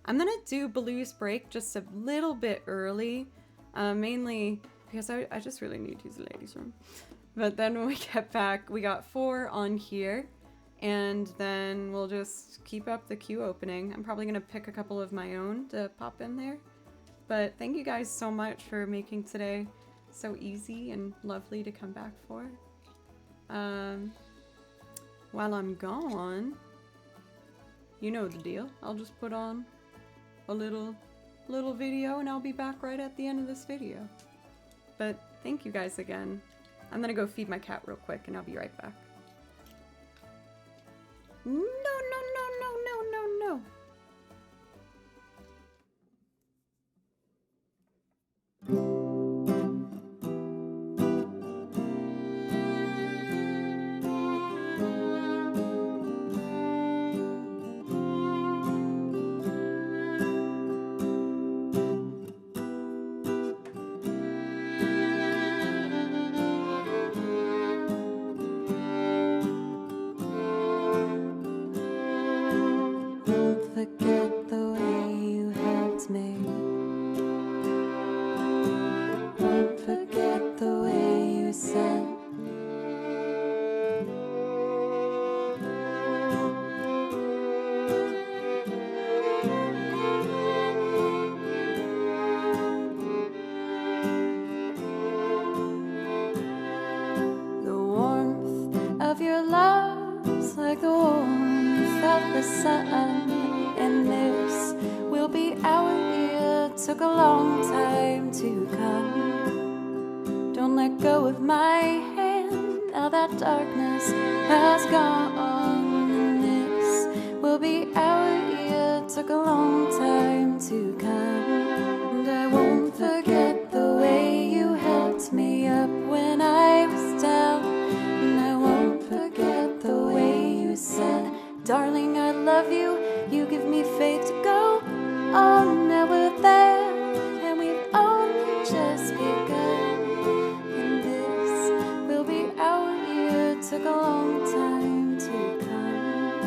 Speaker 1: I'm gonna do Baloo's Break just a little bit early, mainly because I just really need to use the ladies' room. But then when we get back, we got 4 on here, and then we'll just keep up the queue opening. I'm probably gonna pick a couple of my own to pop in there. But thank you guys so much for making today so easy and lovely to come back for. While I'm gone, you know the deal. I'll just put on a little video and I'll be back right at the end of this video. But thank you guys again. I'm gonna go feed my cat real quick and I'll be right back. No.
Speaker 2: Like the warmth of the sun, and this will be our year. Took a long time to come. Don't let go of my hand, now that darkness has gone, and this will be our year. Took a long time to come, and I won't forget the way you helped me up when I was down, and I won't forget the way you said, darling, I love you. You give me faith to go on. Now we're there, and we've only just begun. And this will be our year. Took a long time to come.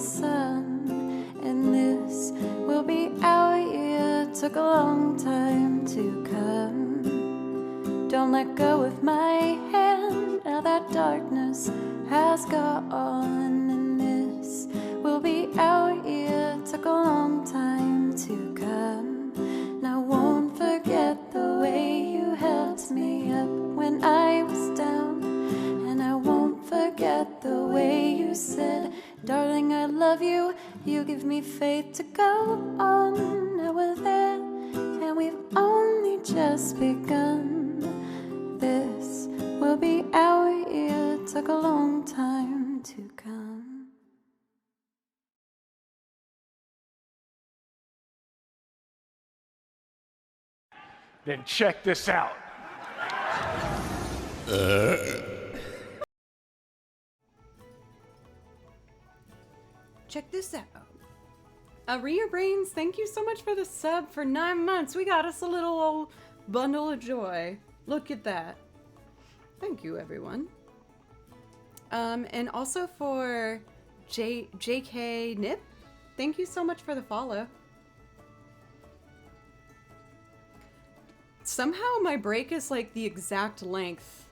Speaker 2: sun, and this will be our year. Took a long time to come. Don't let go of my hand, now that darkness has gone, and this will be our year. Took a long time to come. And I won't forget the way you held me up when I was down, and I won't forget the way you said, darling, I love you. You give me faith to go on. Now we're there, and we've only just begun. This will be our year. Took a long time to come.
Speaker 4: Then check this out.
Speaker 1: Check this out. Aria Brains, thank you so much for the sub for 9 months. We got us a little old bundle of joy. Look at that. Thank you, everyone. And also for JK Nip, thank you so much for the follow. Somehow my break is like the exact length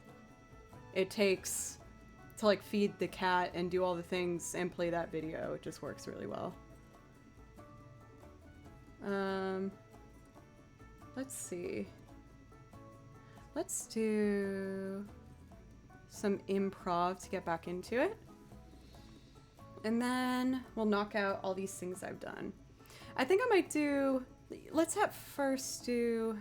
Speaker 1: it takes to like feed the cat and do all the things and play that video. It just works really well. Let's see. Let's do some improv to get back into it. And then we'll knock out all these things I've done. I think I might do, let's at first do,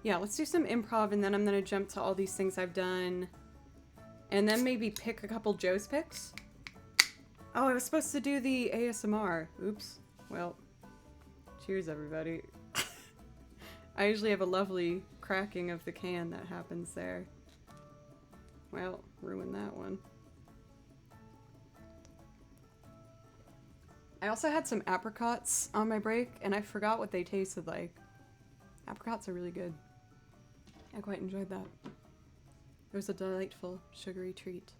Speaker 1: yeah, let's do some improv, and then I'm gonna jump to all these things I've done. And then maybe pick a couple Joe's picks. Oh, I was supposed to do the ASMR. Oops. Well, cheers, everybody. I usually have a lovely cracking of the can that happens there. Well, ruin that one. I also had some apricots on my break, and I forgot what they tasted like. Apricots are really good. I quite enjoyed that. It was a delightful, sugary treat.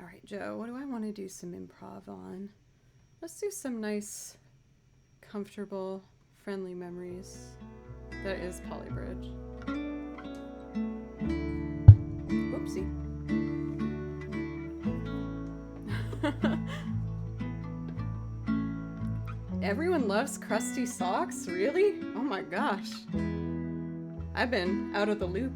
Speaker 1: Alright, Joe, what do I want to do some improv on? Let's do some nice, comfortable, friendly memories. That is Polybridge. Whoopsie. Everyone loves crusty socks? Really? Oh my gosh. I've been out of the loop.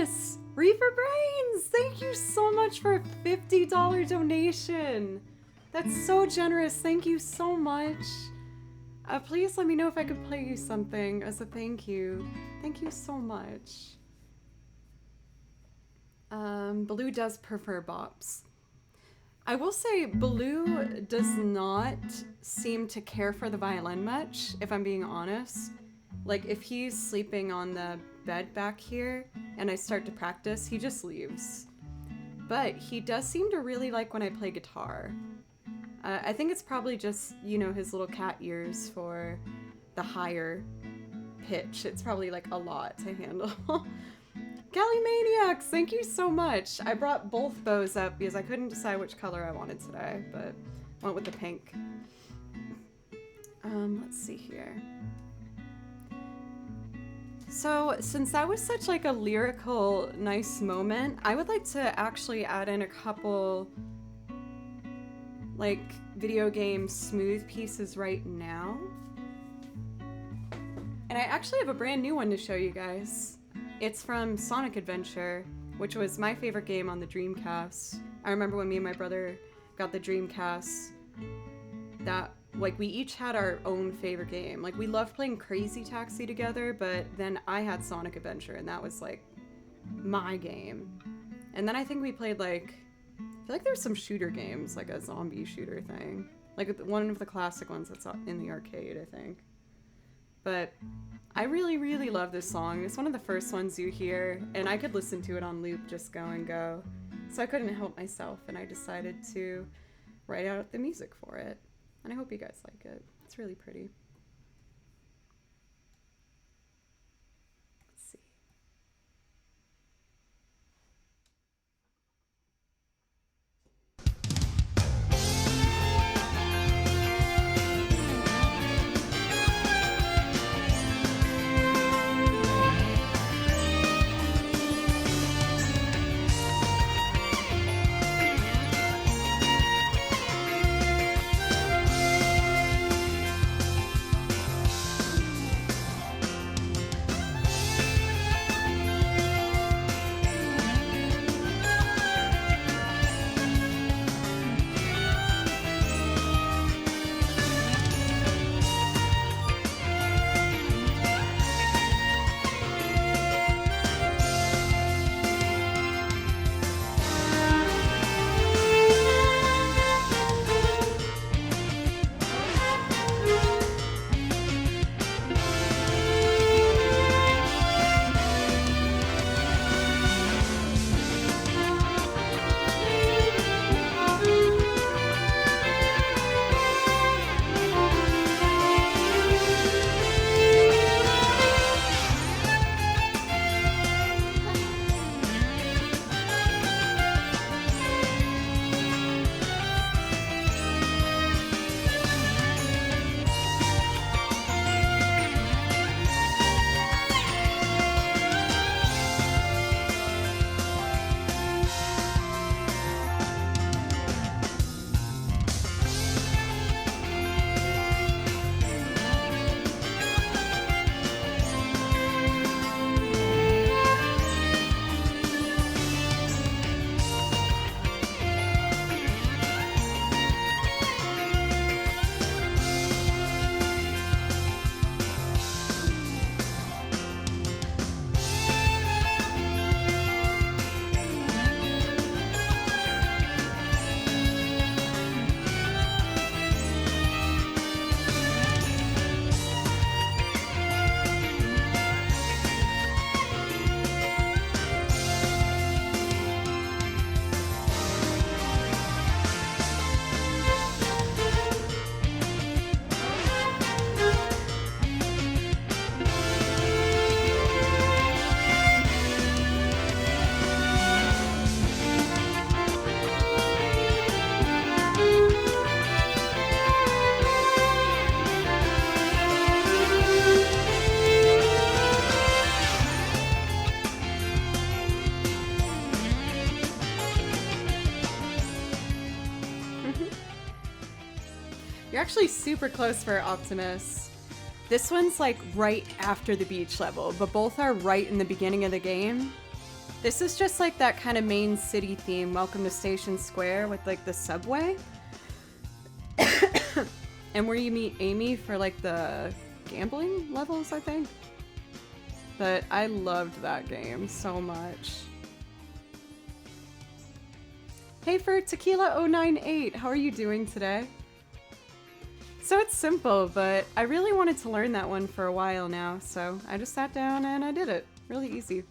Speaker 1: generous! Reaper Brains, thank you so much for a $50 donation. That's so generous. Thank you so much. Please let me know if I could play you something as a thank you. Thank you so much. Baloo does prefer bops. I will say Baloo does not seem to care for the violin much, if I'm being honest. Like, if he's sleeping on the bed back here and I start to practice, he just leaves. But he does seem to really like when I play guitar. I think it's probably just, you know, his little cat ears for the higher pitch. It's probably like a lot to handle. Galley Maniacs, thank you so much. I brought both bows up because I couldn't decide which color I wanted today, but I went with the pink. Let's see here. So, since that was such like a lyrical, nice moment, I would like to actually add in a couple like video game smooth pieces right now. And I actually have a brand new one to show you guys. It's from Sonic Adventure, which was my favorite game on the Dreamcast. I remember when me and my brother got the Dreamcast, that like we each had our own favorite game. Like we loved playing Crazy Taxi together, but then I had Sonic Adventure and that was like my game. And then I think we played like, I feel like there's some shooter games, like a zombie shooter thing. Like one of the classic ones that's in the arcade, I think. But I really, really love this song. It's one of the first ones you hear, and I could listen to it on loop, just go and go. So I couldn't help myself, and I decided to write out the music for it. And I hope you guys like it. It's really pretty. Let's see. You're actually super close for Optimus. This one's like right after the beach level, but both are right in the beginning of the game. This is just like that kind of main city theme, Welcome to Station Square, with like the subway. And where you meet Amy for like the gambling levels, I think. But I loved that game so much. Hey for Tequila098, how are you doing today? So it's simple, but I really wanted to learn that one for a while now, so I just sat down and I did it. Really easy.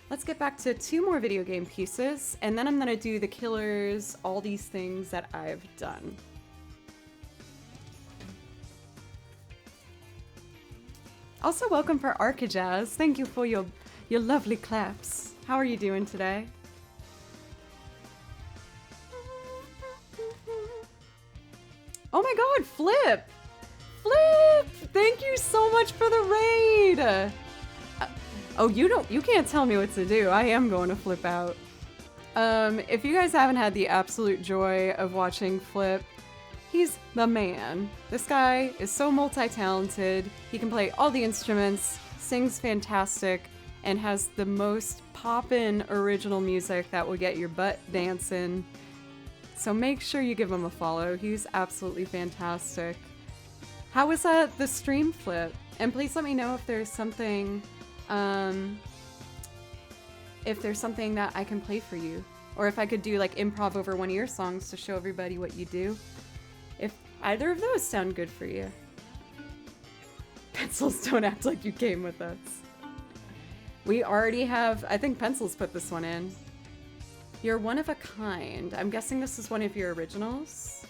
Speaker 1: Let's get back to 2 more video game pieces, and then I'm gonna do the killers, all these things that I've done. Also, welcome for Arcajazz. Thank you for your lovely claps. How are you doing today? Oh my god, Flip! Flip! Thank you so much for the raid! Oh, you can't tell me what to do. I am going to flip out. If you guys haven't had the absolute joy of watching Flip, he's the man. This guy is so multi-talented. He can play all the instruments, sings fantastic, and has the most poppin' original music that will get your butt dancing. So make sure you give him a follow. He's absolutely fantastic. How was the stream, Flip? And please let me know if there's something that I can play for you, or if I could do like improv over one of your songs to show everybody what you do. If either of those sound good for you. Pencils, don't act like you came with us. We already have, I think Pencils put this one in. You're one of a kind. I'm guessing this is one of your originals.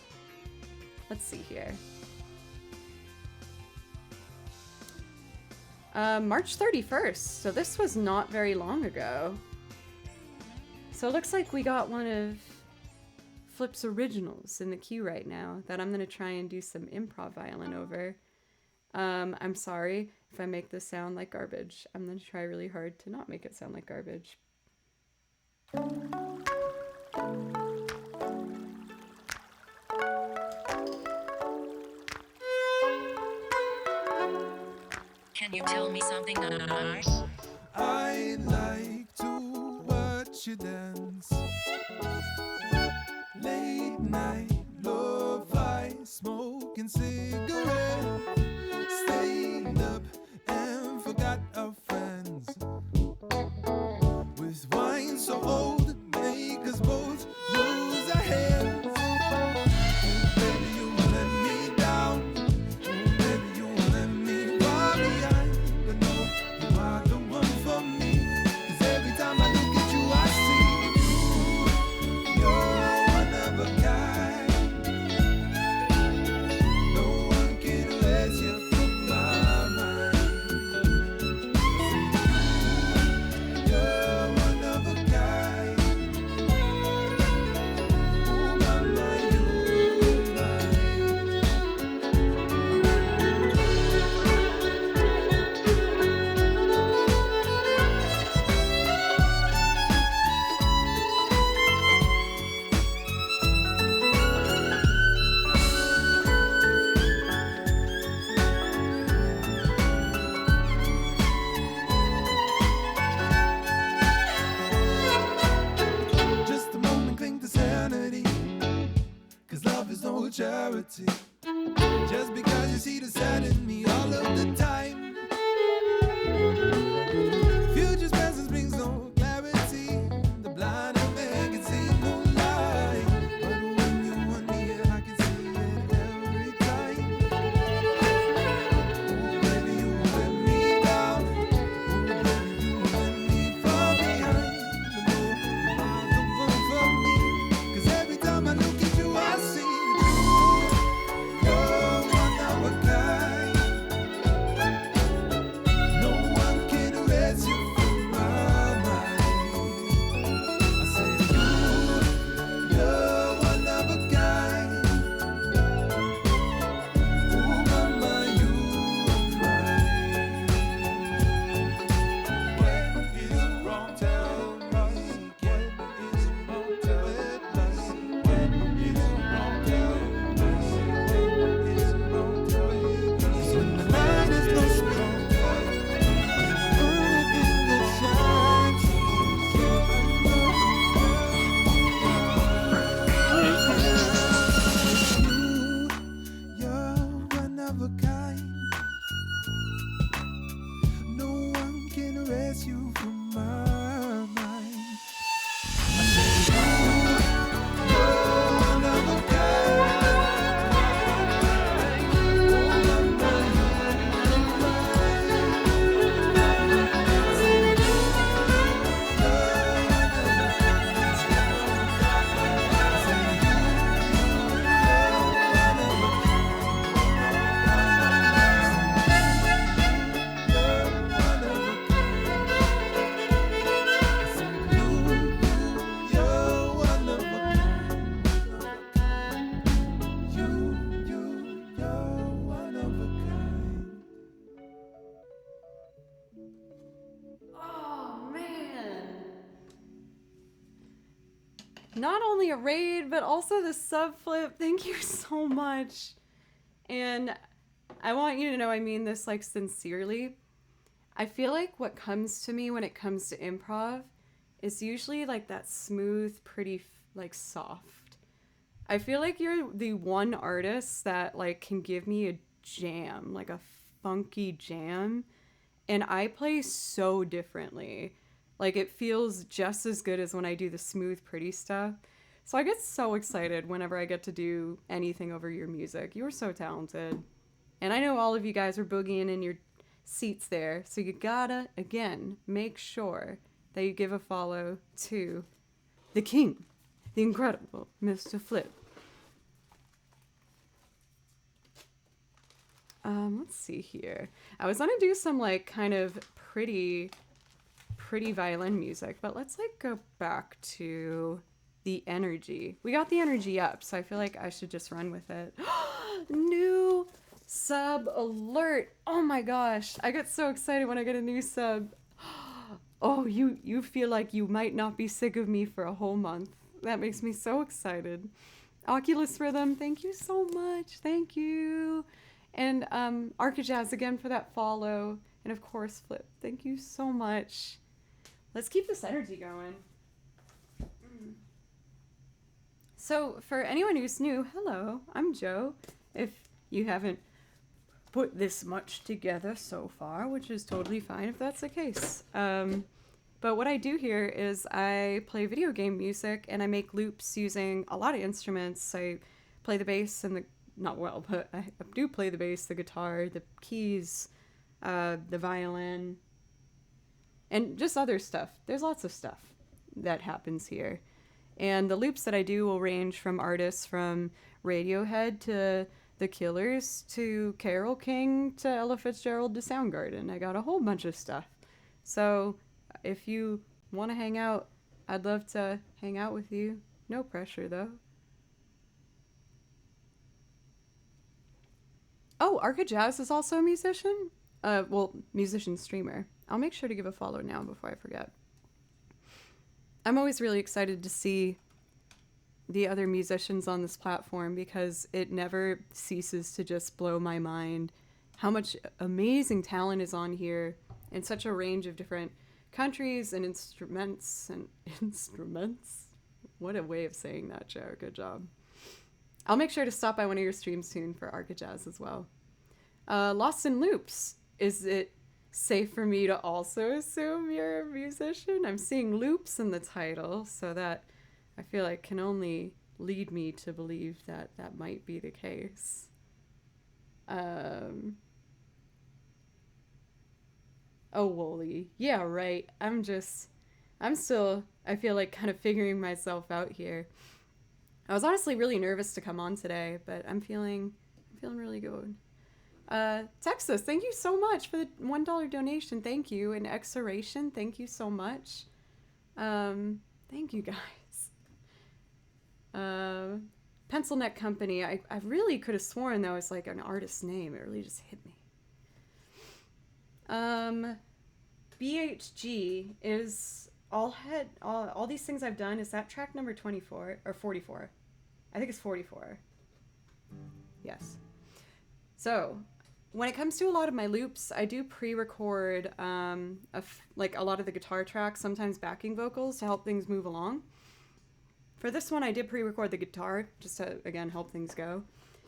Speaker 1: Let's see here. March 31st, so this was not very long ago. So it looks like we got one of Flip's originals in the queue right now that I'm gonna try and do some improv violin over. I'm sorry if I make this sound like garbage. I'm gonna try really hard to not make it sound like garbage.
Speaker 5: Can you tell me something nice?
Speaker 6: I like to watch you dance. Late night, lo-fi, smoking cigarette. Stayed up and forgot our friends. With wine so old, it make us both lose our heads. Baby, you let me down. Baby, you let me far behind. But no, you are the one for me. 'Cause every time I look at you, I see you. You're one of a kind. No one can erase you from my mind. You're one of a kind. Oh, mama, you're mine. Just a moment, cling to sanity. 'Cause love is no charity. Just because you see the sad in me all of the time. Future's presence brings no clarity. The blind man can see no light. But when you are near, I can see it every time. Oh, baby, you let me down. Oh, baby, you let me fall behind. But no, you are the one for me. 'Cause every time I look at you, I see you. You're one of a kind. a kind. No one can erase you from my mind. I said you're one of a kind.
Speaker 1: Oh man. Not only a raid, but also the sub flip. Thank you so much. And I want you to know I mean this like sincerely. I feel like what comes to me when it comes to improv is usually like that smooth, pretty, like soft. I feel like you're the one artist that like can give me a jam, like a funky jam. And I play so differently. Like it feels just as good as when I do the smooth, pretty stuff. So I get so excited whenever I get to do anything over your music. You're so talented. And I know all of you guys are boogieing in your seats there. So you gotta, again, make sure that you give a follow to the king, the incredible Mr. Flip. Let's see here. I was gonna do some like kind of pretty violin music, but let's like go back to the energy. We got the energy up, so I feel like I should just run with it. New sub alert. Oh my gosh. I get so excited when I get a new sub. Oh, you feel like you might not be sick of me for a whole month. That makes me so excited. Oculus Rhythm, thank you so much. Thank you. And Arcajazz again for that follow. And of course, Flip, thank you so much. Let's keep this energy going. So for anyone who's new, hello, I'm Joe. If you haven't put this much together so far, which is totally fine if that's the case. But what I do here is I play video game music and I make loops using a lot of instruments. I play the bass and not well, but I do play the bass, the guitar, the keys, the violin, and just other stuff. There's lots of stuff that happens here. And the loops that I do will range from artists from Radiohead to The Killers to Carole King to Ella Fitzgerald to Soundgarden. I got a whole bunch of stuff. So if you want to hang out, I'd love to hang out with you. No pressure though. Oh, Arcajazz is also a musician? Musician streamer. I'll make sure to give a follow now before I forget. I'm always really excited to see the other musicians on this platform because it never ceases to just blow my mind how much amazing talent is on here in such a range of different countries and instruments. What a way of saying that, Joe. Good job. I'll make sure to stop by one of your streams soon for Arcajazz as well. Lost in Loops. Is it safe for me to also assume you're a musician? I'm seeing loops in the title, so that I feel like can only lead me to believe that that might be the case. Oh, Wooly. Yeah, right. I'm still, I feel like kind of figuring myself out here. I was honestly really nervous to come on today, but I'm feeling really good. Texas, thank you so much for the $1 donation. Thank you. And Exoration, thank you so much. Thank you guys. Pencil Neck Company, I really could have sworn that was like an artist's name. It really just hit me. BHG is all these things I've done. Is that track number 24 or 44? I think it's 44. Yes. So when it comes to a lot of my loops, I do pre-record like a lot of the guitar tracks, sometimes backing vocals to help things move along. For this one, I did pre-record the guitar just to, again, help things go.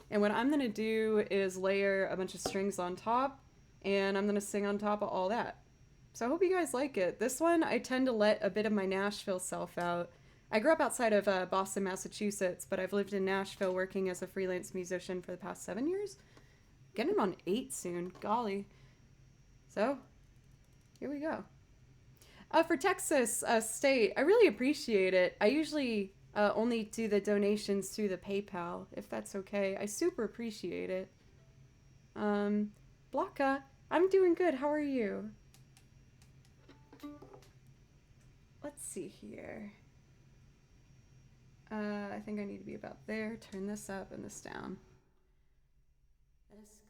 Speaker 1: And what I'm gonna do is layer a bunch of strings on top, and I'm gonna sing on top of all that. So I hope you guys like it. This one, I tend to let a bit of my Nashville self out. I grew up outside of Boston, Massachusetts, but I've lived in Nashville working as a freelance musician for the past 7 years. Getting on 8 soon, golly. So, here we go. For Texas State, I really appreciate it. I usually only do the donations through the PayPal, if that's okay. I super appreciate it. Blanca, I'm doing good. How are you? Let's see here. I think I need to be about there. Turn this up and this down. Let's go.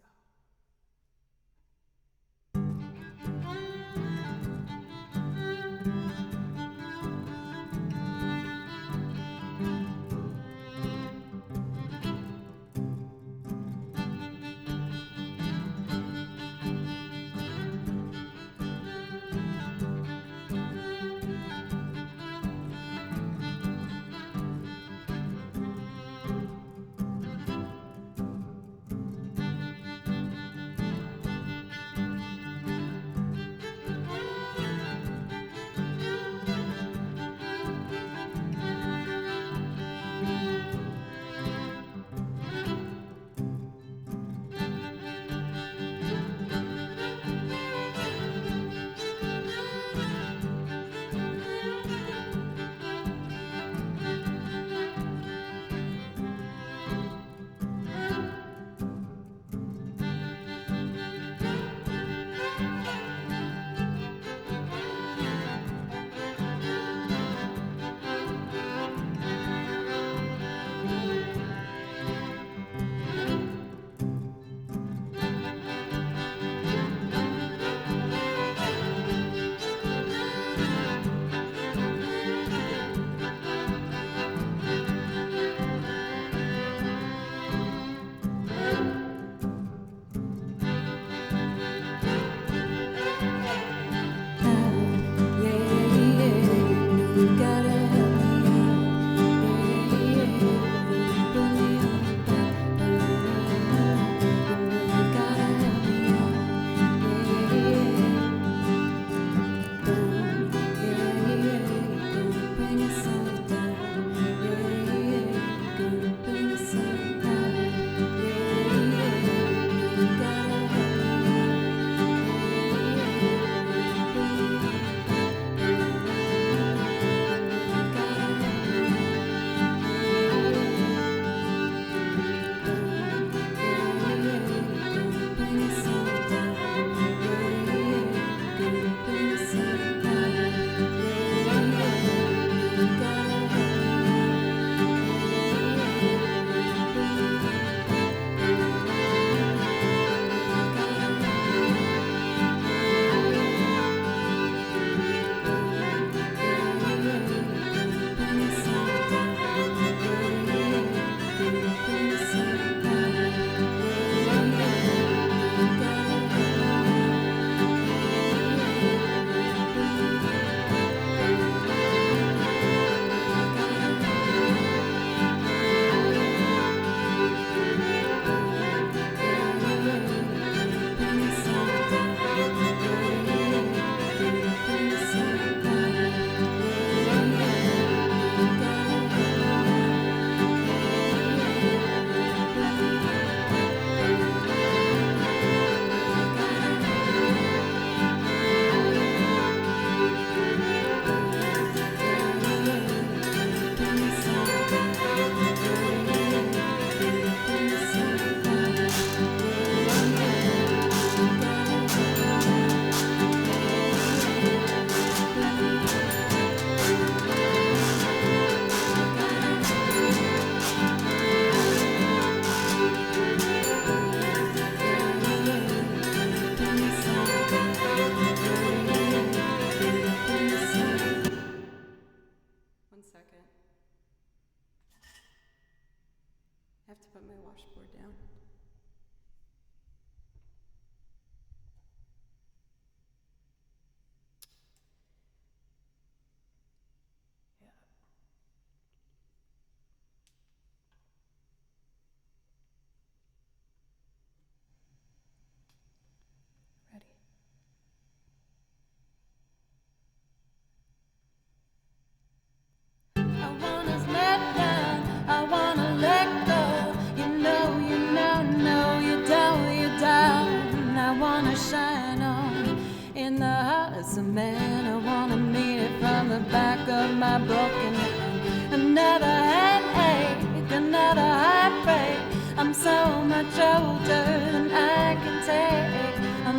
Speaker 2: man who wanted me from the back of my broken hand. Another headache, another heartbreak. I'm so much older than I can take.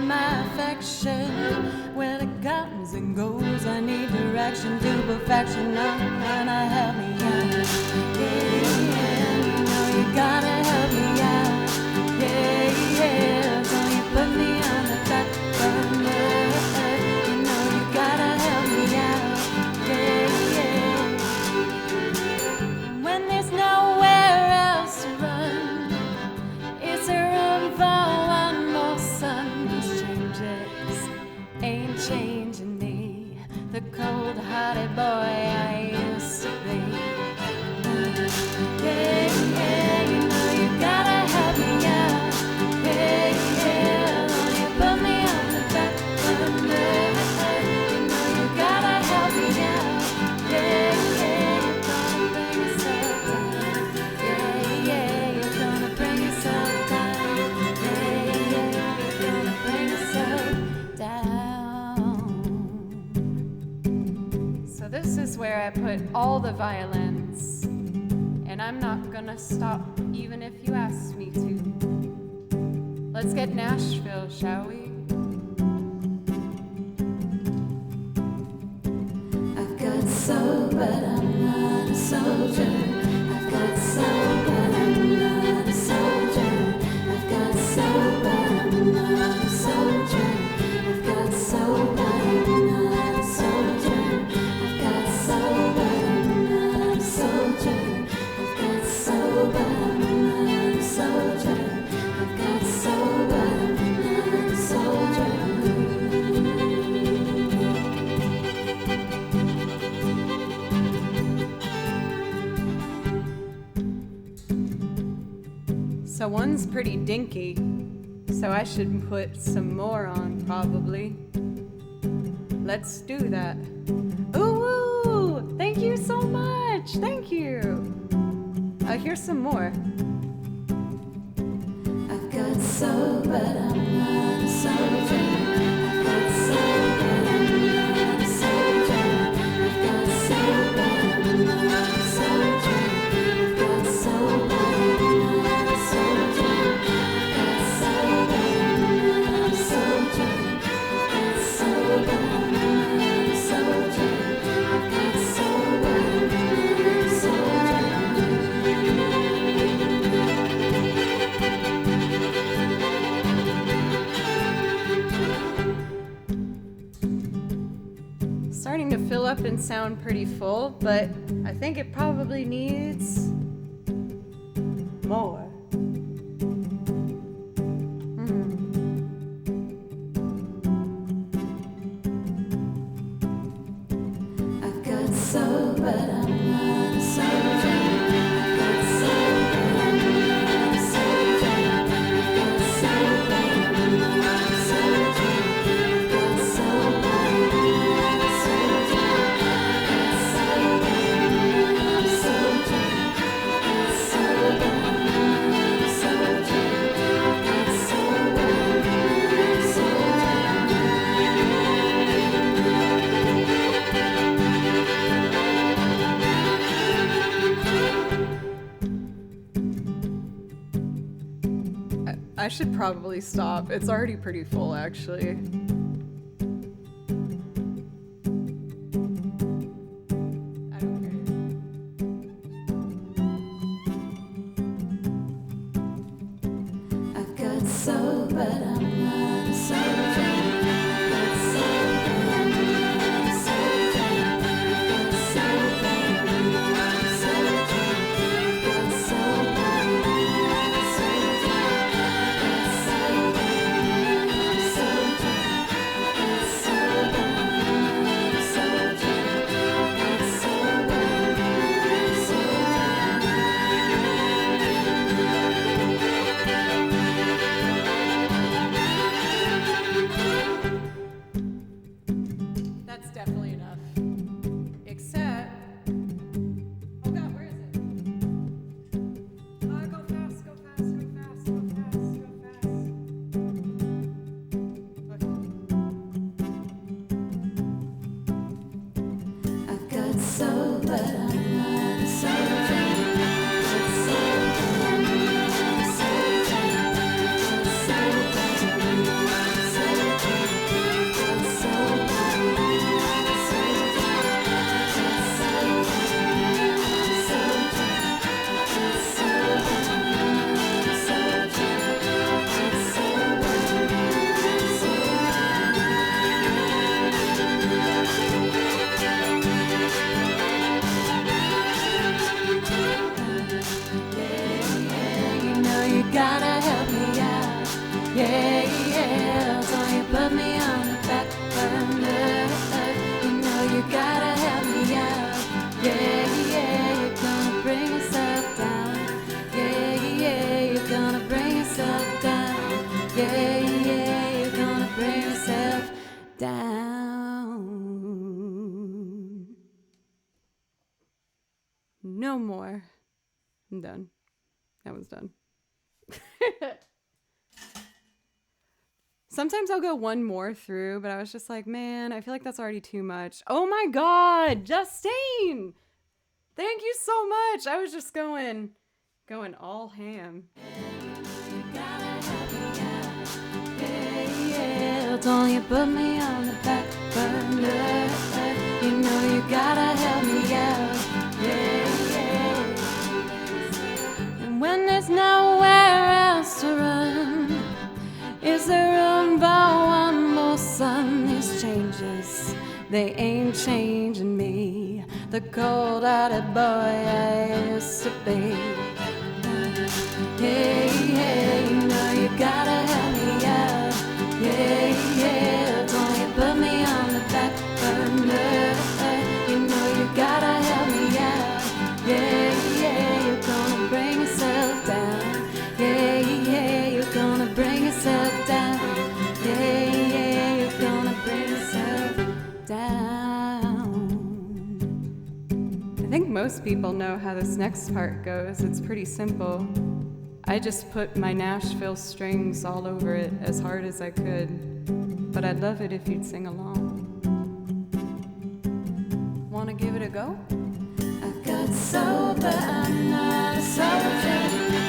Speaker 2: My affection, when it comes and goes, I need direction to perfection. And I help me out. Yeah, you know you gotta help me out. Yeah, so you put me on the back burner. You know you gotta help me out. Yeah. When there's nowhere else to run, it's a room for one more sun. These changes ain't changing me, the cold-hearted boy I used to be. Yeah, you know you gotta help me out. Yeah, you put me on the back burner. You know you gotta help me out. Yeah, you're gonna bring yourself down. Yeah, you're gonna bring yourself down. Yeah, you're gonna bring yourself down. So this is where I put all the violins, and I'm not gonna stop even if you ask me to. Let's get Nashville, shall we? I've got soul, but I'm not a soldier. I've got soul, but I'm not a soldier. I've got soul, but I'm not a soldier. I've got soul, but I'm not a soldier. I've got soul, but I'm not a soldier. I've got soul, but I'm not a soldier. I've got soul, but I'm not a soldier.
Speaker 1: So one's pretty dinky, so I should put some more on probably. Let's do that. Ooh, thank you so much. Thank you. Here's some more.
Speaker 2: I've got soul, but I'm not a soldier. I've got soul, but I'm not a soldier. I've got soul, but I'm not a soldier. I've got soul, but I'm not a soldier. I've got soul, but I'm not a soldier. I've got soul, but I'm not a soldier. I've got soul, but I'm not a soldier.
Speaker 1: Starting to fill up and sound pretty full, but I think it probably needs more.
Speaker 2: I've got soul, but I'm not a soldier. I've got soul, but I'm not a soldier. I've got soul, but I'm not a soldier. I've got soul, but I'm not a soldier. I've got soul, but I'm not a soldier. I've got soul, but I'm not a soldier. I've got soul, but I'm not a soldier.
Speaker 1: I should probably stop. It's already pretty full, actually. I don't care.
Speaker 2: I've got soul, but I'm not a soldier. I've got soul, but I'm not a soldier. I've got soul, but I'm not a soldier. I've got soul, but I'm not a soldier. I've got soul, but I'm not a soldier. I've got soul, but I'm not a soldier. I've got soul, but I'm not a soldier.
Speaker 1: No more. I'm done. That one's done. Sometimes I'll go one more through, but I was just like, man, I feel like that's already too much. Oh my God, Justine! Thank you so much. I was just going all ham.
Speaker 2: Yeah, don't you put me on the back burner. You know you gotta help me out. Yeah, yeah. And when there's nowhere else to run, is there room for one more sun? These changes, they ain't changing me, the cold-hearted boy I used to be. Hey, hey, you know you gotta help me out. Yeah, yeah, don't you put me on the back burner. You know you gotta help me out. Yeah, yeah, you're gonna bring yourself down. Yeah, yeah, you're gonna bring yourself down. Yeah, yeah, you're gonna bring yourself down.
Speaker 1: I think most people know how this next part goes. It's pretty simple. I just put my Nashville strings all over it as hard as I could, but I'd love it if you'd sing along. Wanna give it a go?
Speaker 2: I got soul, but I'm not a soldier.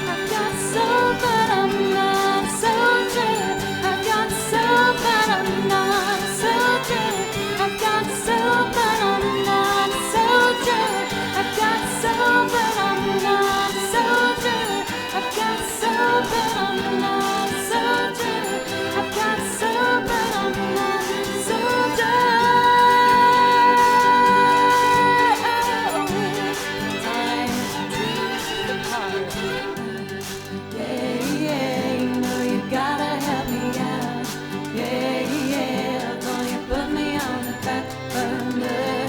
Speaker 2: I got soul, but I'm not a soldier. I got soul, but I'm not a soldier. I got soul, but I'm not a soldier. I got soul, but I'm not a soldier. I got soul, but I'm not a soldier. I got soul, but I'm not a soldier. Time to depart. Yeah, yeah, you know you gotta help me out. Yeah, yeah, don't you put me on the back burner.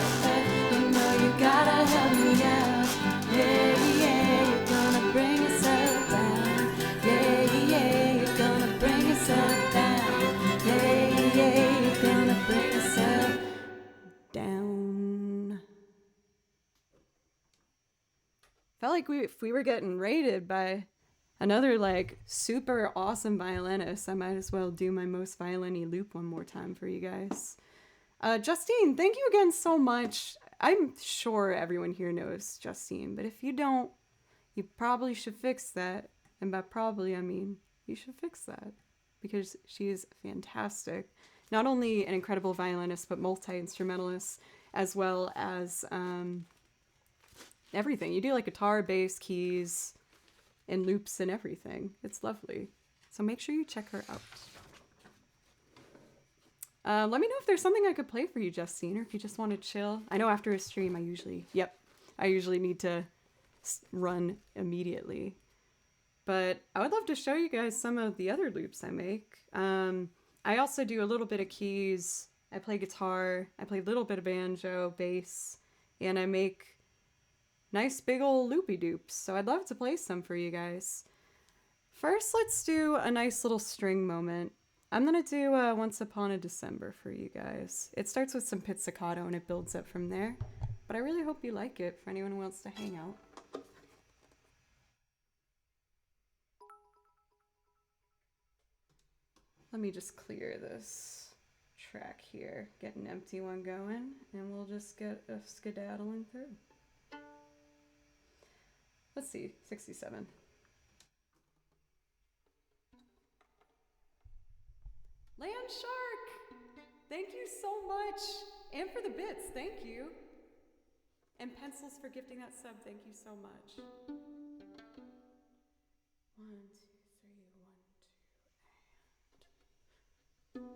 Speaker 2: You know you gotta help me out. Yeah, yeah, you're gonna bring yourself down. Yeah, yeah, you're gonna bring yourself down. Yeah, yeah, you're gonna bring yourself
Speaker 1: Down. Felt like if we were getting rated by another like super awesome violinist, I might as well do my most violin-y loop one more time for you guys. Justine, thank you again so much. I'm sure everyone here knows Justine, but if you don't, you probably should fix that. And by probably, I mean you should fix that because she is fantastic. Not only an incredible violinist, but multi-instrumentalist, as well as everything. You do like guitar, bass, keys, and loops and everything. It's lovely. So make sure you check her out. Let me know if there's something I could play for you, Justine, or if you just want to chill. I know after a stream, I usually need to run immediately. But I would love to show you guys some of the other loops I make. I also do a little bit of keys. I play guitar. I play a little bit of banjo, bass, and I make nice big old loopy doops. So I'd love to play some for you guys. First, let's do a nice little string moment. I'm gonna do Once Upon a December for you guys. It starts with some pizzicato and it builds up from there. But I really hope you like it for anyone who wants to hang out. Let me just clear this track here, get an empty one going, and we'll just get a skedaddling through. Let's see, 67. Land Shark! Thank you so much! And for the bits, thank you. And Pencils for gifting that sub, thank you so much. 1, 2, 3, 1, 2, and...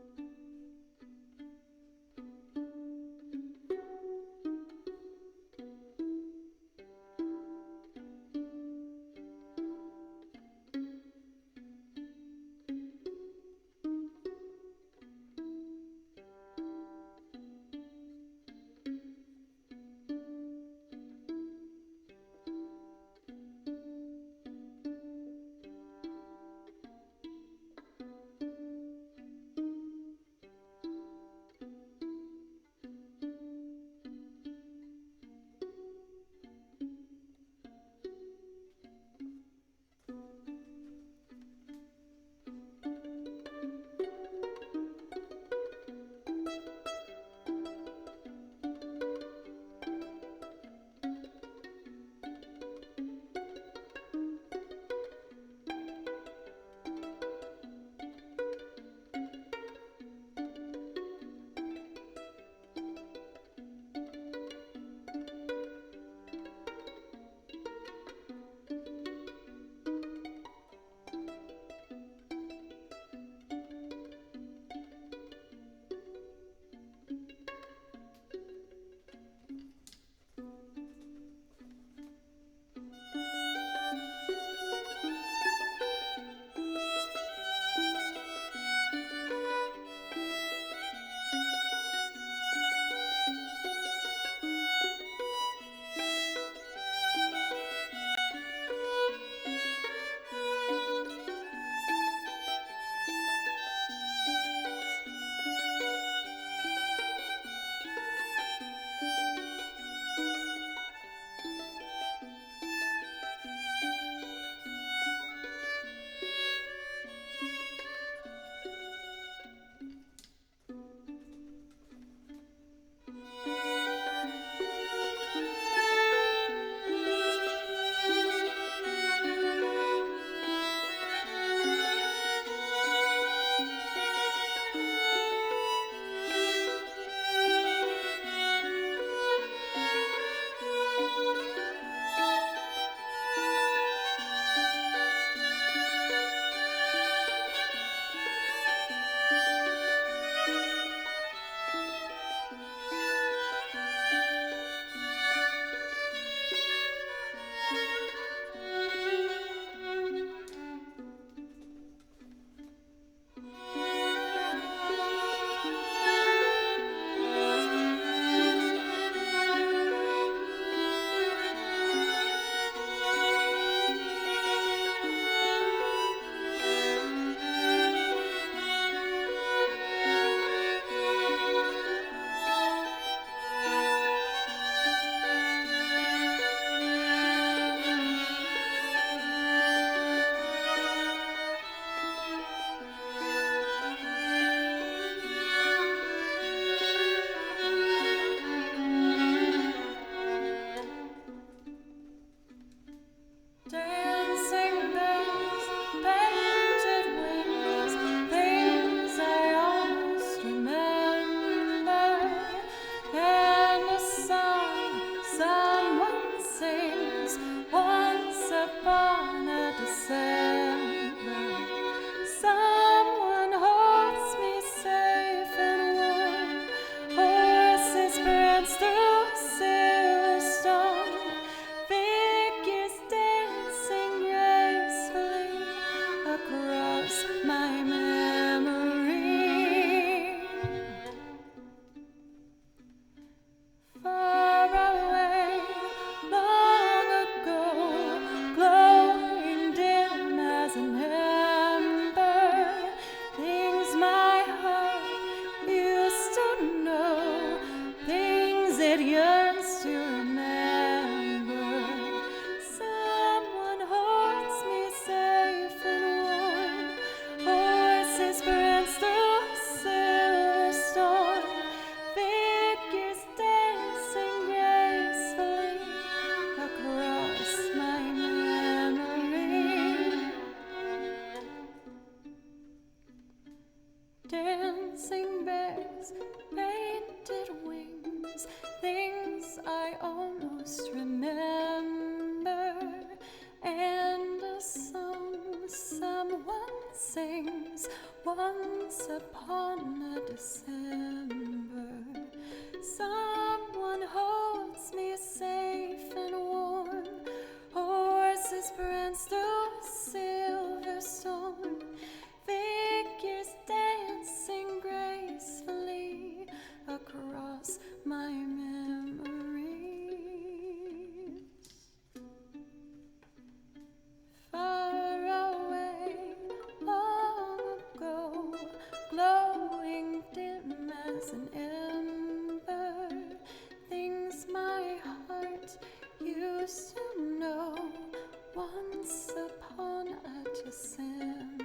Speaker 2: dancing bears, painted wings, things I almost remember, and a song someone sings once upon a December. Someone holds me safe and warm, horses prance through Silverstone, figures dancing gracefully across my memories. Far away, long ago, glowing dim as an ember, things my heart used to know once upon a December.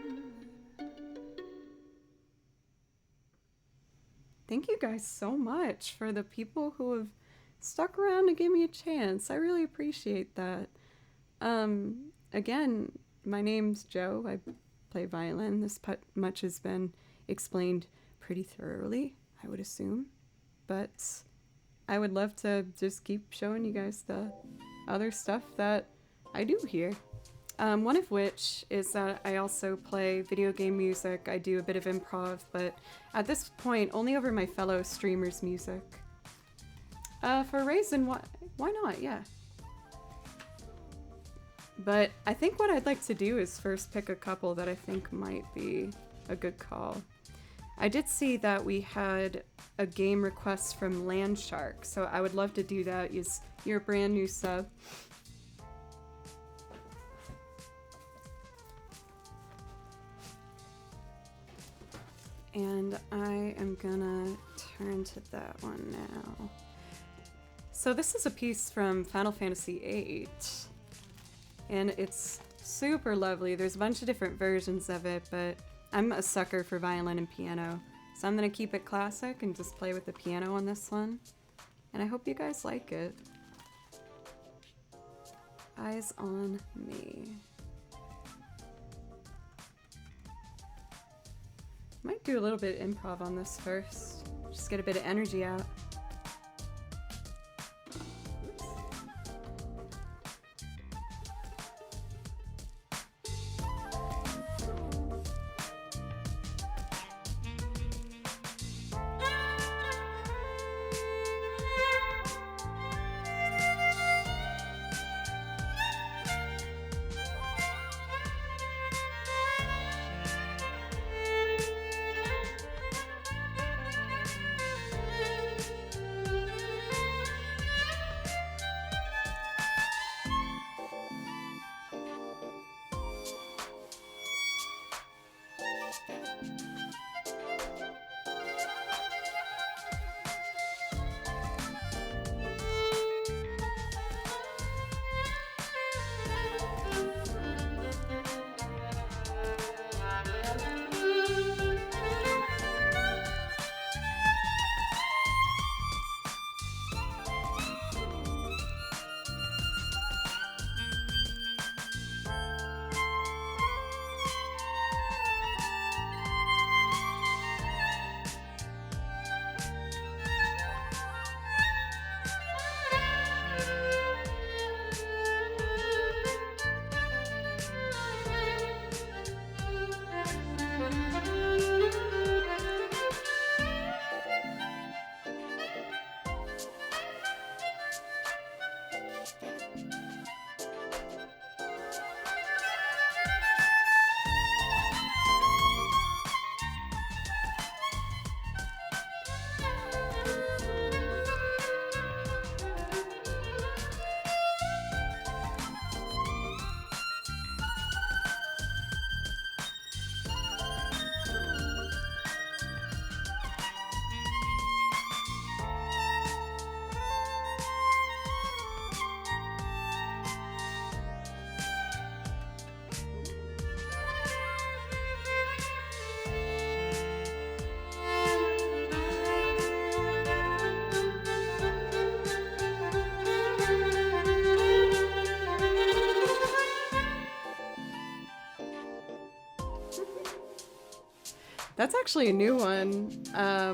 Speaker 1: Thank you guys so much for the people who have stuck around to give me a chance. I really appreciate that. Again, my name's Joe. I play violin. This much has been explained pretty thoroughly, I would assume. But I would love to just keep showing you guys the other stuff that I do here. One of which is that I also play video game music. I do a bit of improv, but at this point, only over my fellow streamers' music. For a reason, why not? Yeah. But I think what I'd like to do is first pick a couple that I think might be a good call. I did see that we had a game request from Landshark, so I would love to do that. You're a brand new sub. And I am gonna turn to that one now. So this is a piece from Final Fantasy VIII, and it's super lovely. There's a bunch of different versions of it, but I'm a sucker for violin and piano, so I'm gonna keep it classic and just play with the piano on this one. And I hope you guys like it. Eyes on Me. Might do a little bit of improv on this first. Just get a bit of energy out. That's actually a new one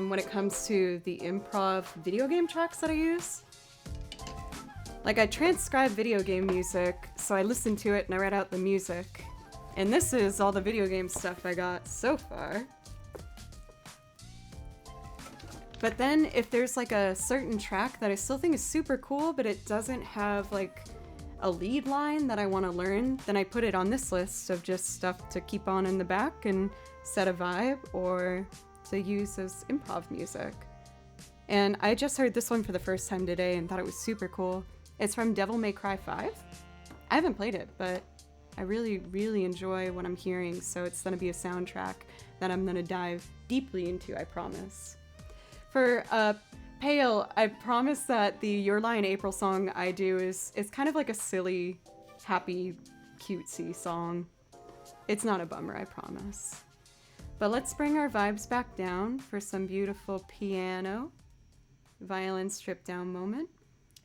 Speaker 1: when it comes to the improv video game tracks that I use. Like, I transcribe video game music, so I listen to it and I write out the music. And this is all the video game stuff I got so far. But then if there's like a certain track that I still think is super cool, but it doesn't have like a lead line that I want to learn, then I put it on this list of just stuff to keep on in the back and set a vibe, or to use as improv music. And I just heard this one for the first time today and thought it was super cool. It's from Devil May Cry 5. I haven't played it, but I really, really enjoy what I'm hearing, so it's gonna be a soundtrack that I'm gonna dive deeply into, I promise. For Pale, I promise that the Your Lie in April song I do is kind of like a silly, happy, cutesy song. It's not a bummer, I promise. But let's bring our vibes back down for some beautiful piano, violin stripped down moment.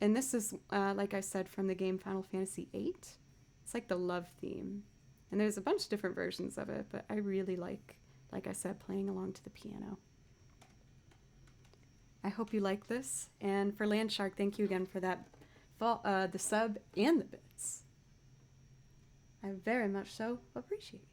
Speaker 1: And this is, like I said, from the game Final Fantasy VIII. It's like the love theme. And there's a bunch of different versions of it, but I really like I said, playing along to the piano. I hope you like this. And for Landshark, thank you again for that, the sub and the bits. I very much so appreciate it.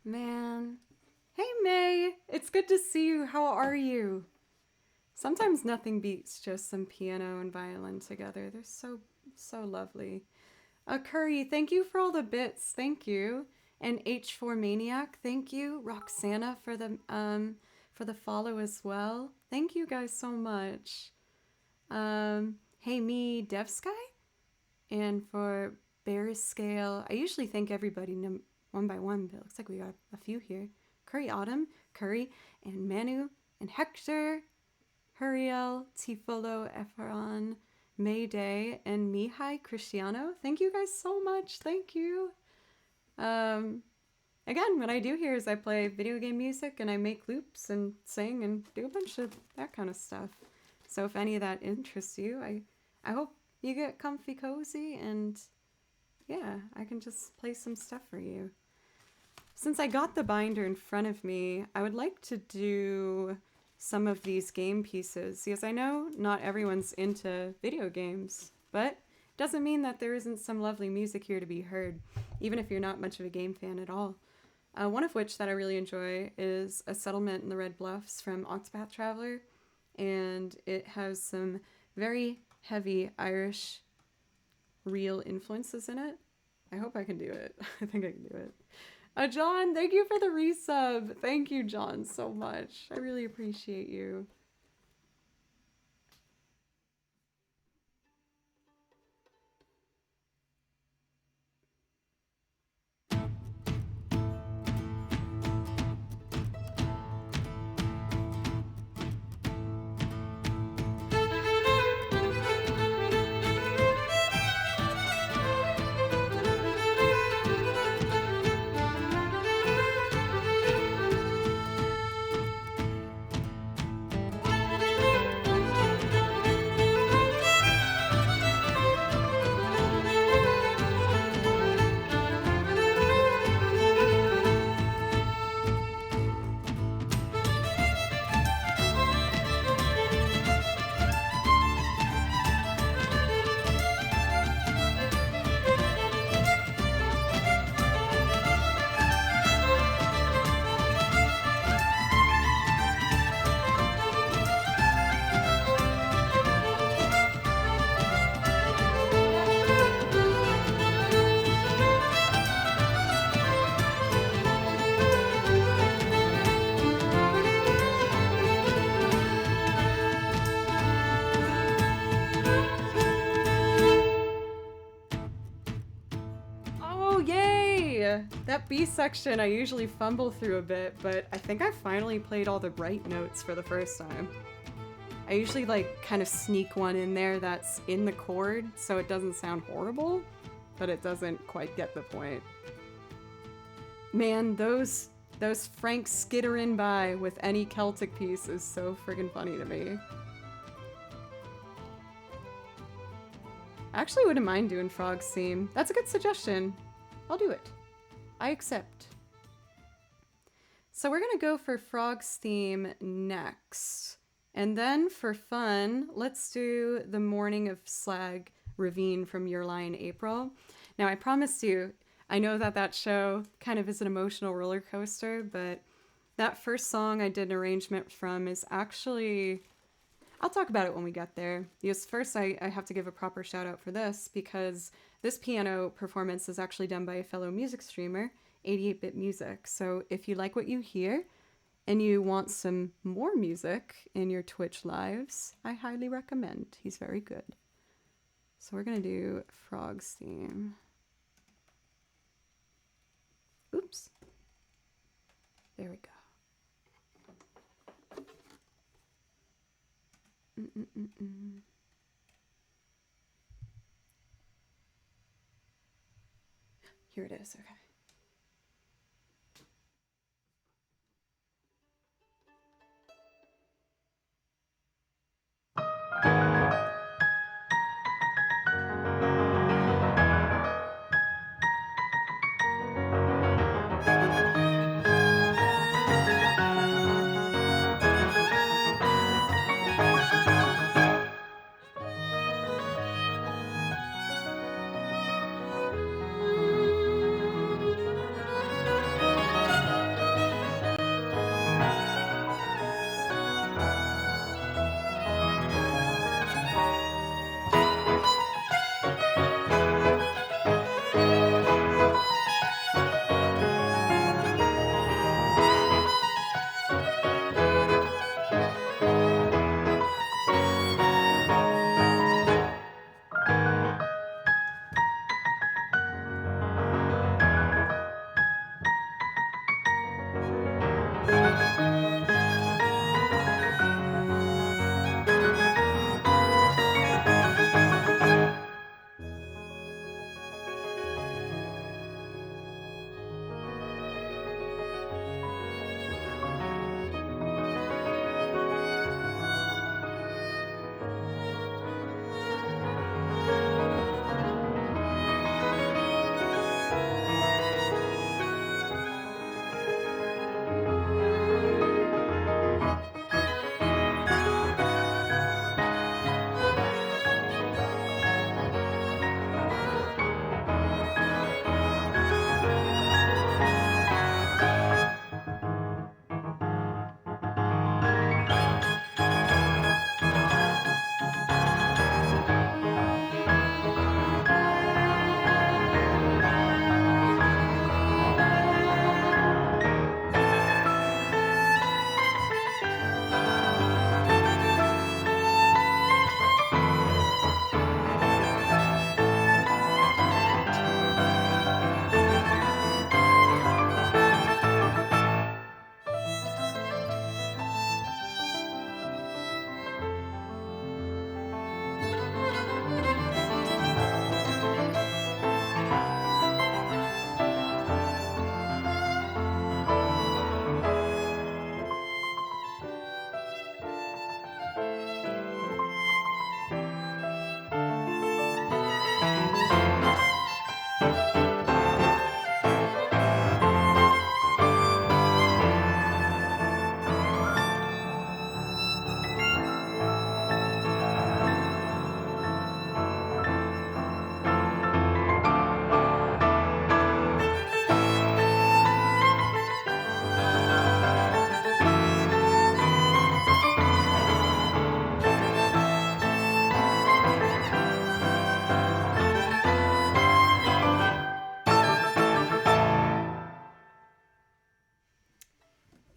Speaker 1: Man. Hey, May. It's good to see you. How are you? Sometimes nothing beats just some piano and violin together. They're so lovely. Curry, thank you for all the bits. Thank you. And H4 Maniac, thank you. Roxana for the follow as well. Thank you guys so much. Hey me, DevSky, and for Bear Scale. I usually thank everybody one by one, but it looks like we got a few here. Curry Autumn, Curry, and Manu, and Hector, Huriel, Tifolo, Efron, Mayday, and Mihai Cristiano. Thank you guys so much. Thank you. Again, what I do here is I play video game music and I make loops and sing and do a bunch of that kind of stuff. So if any of that interests you, I hope you get comfy cozy and yeah, I can just play some stuff for you. Since I got the binder in front of me, I would like to do some of these game pieces because I know not everyone's into video games, but it doesn't mean that there isn't some lovely music here to be heard, even if you're not much of a game fan at all. One of which that I really enjoy is A Settlement in the Red Bluffs from Octopath Traveler, and it has some very heavy Irish real influences in it. I hope I can do it. I think I can do it. John, thank you for the resub. Thank you, John, so much. I really appreciate you. That B section I usually fumble through a bit, but I think I finally played all the right notes for the first time. I usually like kind of sneak one in there that's in the chord so it doesn't sound horrible, but it doesn't quite get the point. Man, those Franks skittering by with any Celtic piece is so friggin' funny to me. I actually wouldn't mind doing Frog's theme. That's a good suggestion. I'll do it. I accept. So we're gonna go for Frog's theme next. And then for fun, let's do The Morning of Slag Ravine from Your Lie in April. Now I promised you, I know that show kind of is an emotional roller coaster, but that first song I did an arrangement from is actually, I'll talk about it when we get there. Because first I have to give a proper shout out for this because this piano performance is actually done by a fellow music streamer, 88-Bit Music. So if you like what you hear and you want some more music in your Twitch lives, I highly recommend. He's very good. So we're gonna do Frog's theme. Oops. There we go. Here it is, okay.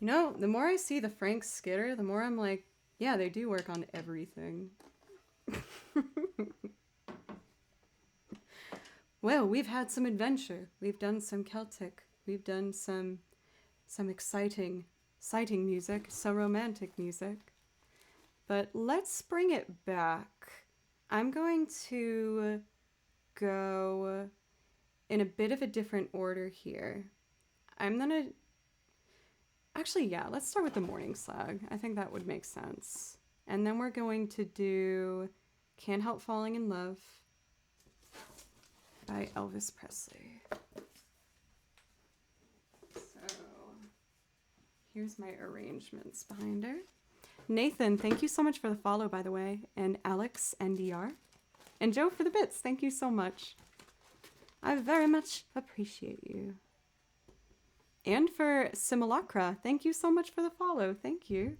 Speaker 1: You know, the more I see the Frank Skitter, the more I'm like, yeah, they do work on everything. Well, we've had some adventure. We've done some Celtic. We've done some exciting music, some romantic music. But let's bring it back. I'm going to go in a bit of a different order here. Actually, yeah, let's start with the Morning Slag. I think that would make sense. And then we're going to do Can't Help Falling in Love by Elvis Presley. So, here's my arrangements behind her. Nathan, thank you so much for the follow, by the way. And Alex, NDR. And Joe for the bits, thank you so much. I very much appreciate you. And for Simulacra, thank you so much for the follow. Thank you.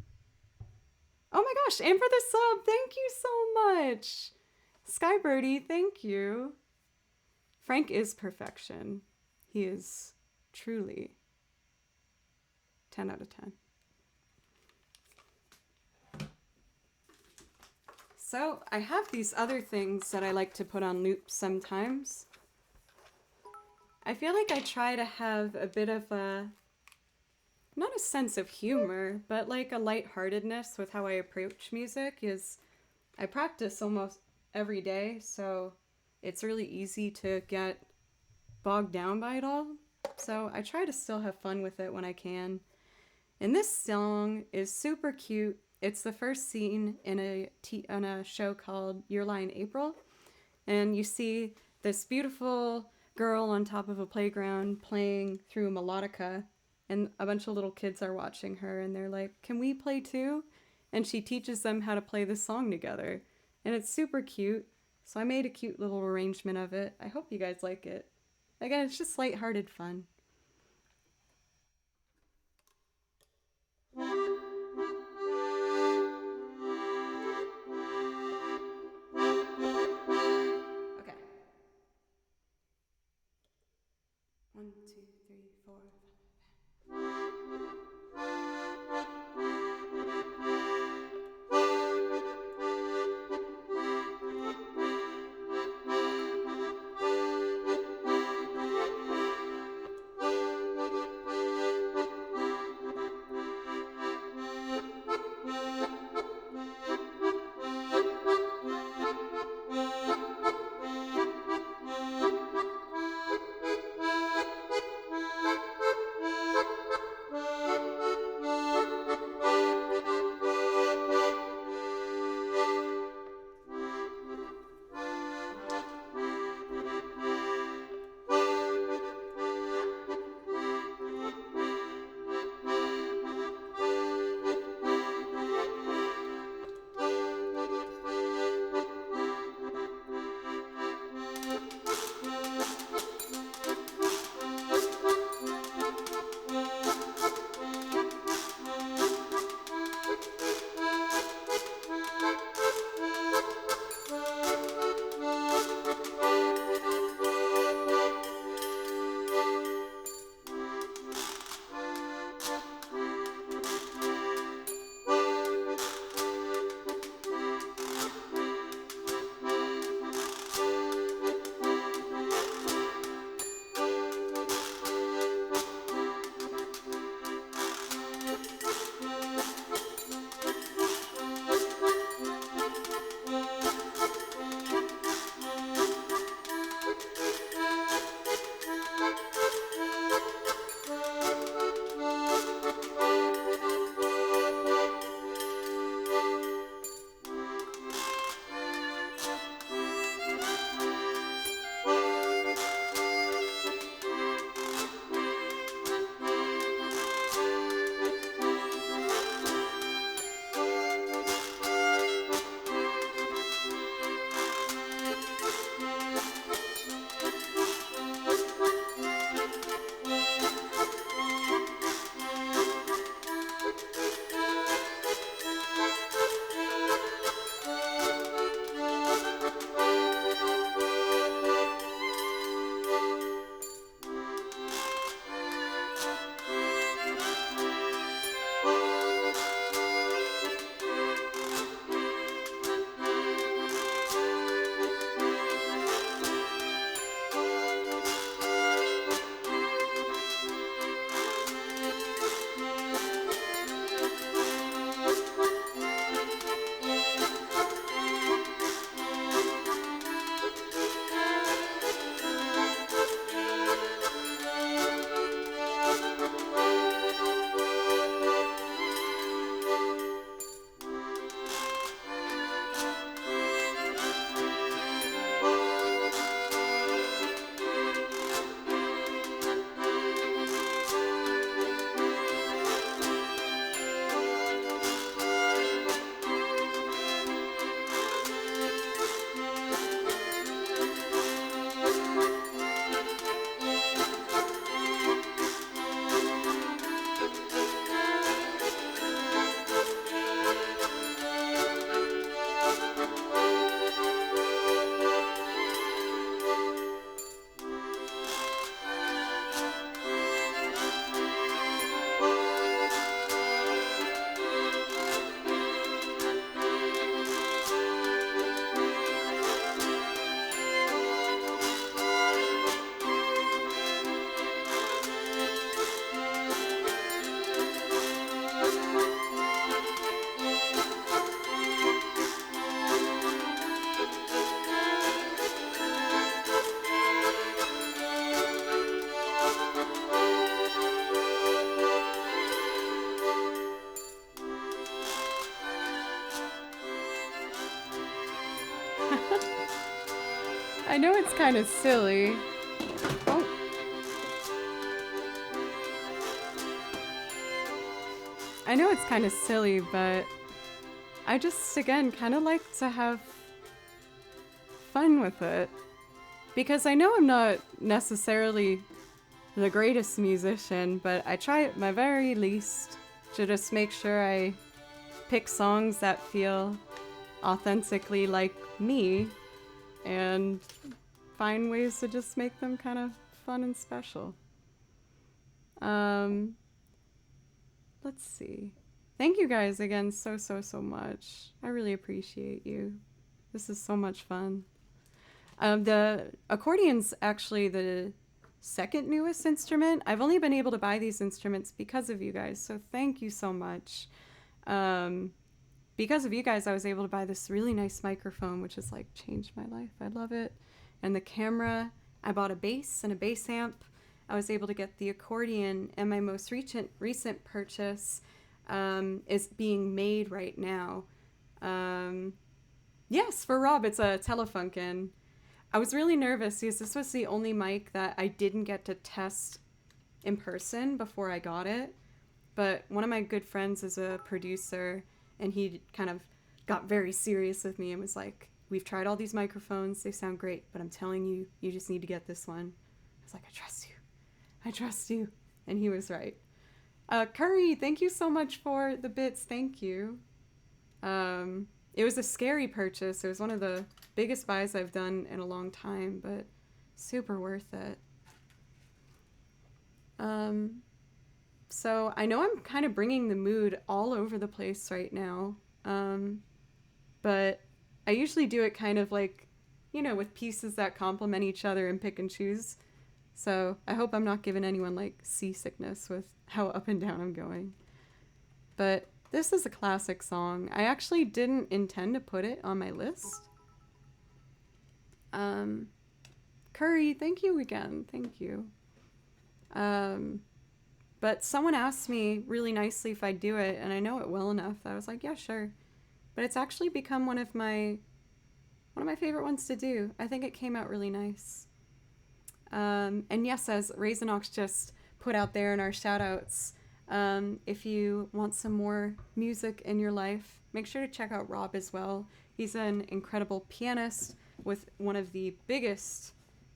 Speaker 1: Oh my gosh, and for the sub, thank you so much. Skybirdie, thank you. Frank is perfection. He is truly 10 out of 10. So I have these other things that I like to put on loop sometimes. I feel like I try to have a bit of a, not a sense of humor, but like a lightheartedness with how I approach music. Is I practice almost every day, so it's really easy to get bogged down by it all. So I try to still have fun with it when I can. And this song is super cute. It's the first scene in a show called Your Lie in April. And you see this beautiful girl on top of a playground playing through a melodica, and a bunch of little kids are watching her, and they're like, can we play too? And she teaches them how to play this song together, and it's super cute. So I made a cute little arrangement of it. I hope you guys like it. Again, it's just lighthearted fun. Okay. 1, 2, 3, 4. I know it's kind of silly. Oh. I know it's kind of silly, but I just, again, kind of like to have fun with it. Because I know I'm not necessarily the greatest musician, but I try at my very least to just make sure I pick songs that feel authentically like me and find ways to just make them kind of fun and special. Let's see. Thank you guys again so much. I really appreciate you. This is so much fun. The accordion's actually the second newest instrument. I've only been able to buy these instruments because of you guys, so thank you so much. Because of you guys, I was able to buy this really nice microphone, which has like changed my life. I love it. And the camera, I bought a bass and a bass amp. I was able to get the accordion, and my most recent purchase is being made right now. Yes, for Rob, it's a Telefunken. I was really nervous because this was the only mic that I didn't get to test in person before I got it. But one of my good friends is a producer, and he kind of got very serious with me and was like, we've tried all these microphones, they sound great, but I'm telling you, you just need to get this one. I was like, I trust you. I trust you. And he was right. Curry, thank you so much for the bits. Thank you. It was a scary purchase. It was one of the biggest buys I've done in a long time, but super worth it. So I know I'm kind of bringing the mood all over the place right now. But I usually do it kind of like, you know, with pieces that complement each other and pick and choose. So I hope I'm not giving anyone like seasickness with how up and down I'm going. But this is a classic song. I actually didn't intend to put it on my list. Curry, thank you again. Thank you. But someone asked me really nicely if I'd do it, and I know it well enough that I was like, yeah, sure. But it's actually become one of my favorite ones to do. I think it came out really nice. And yes, as Raisinox just put out there in our shout-outs, if you want some more music in your life, make sure to check out Rob as well. He's an incredible pianist with one of the biggest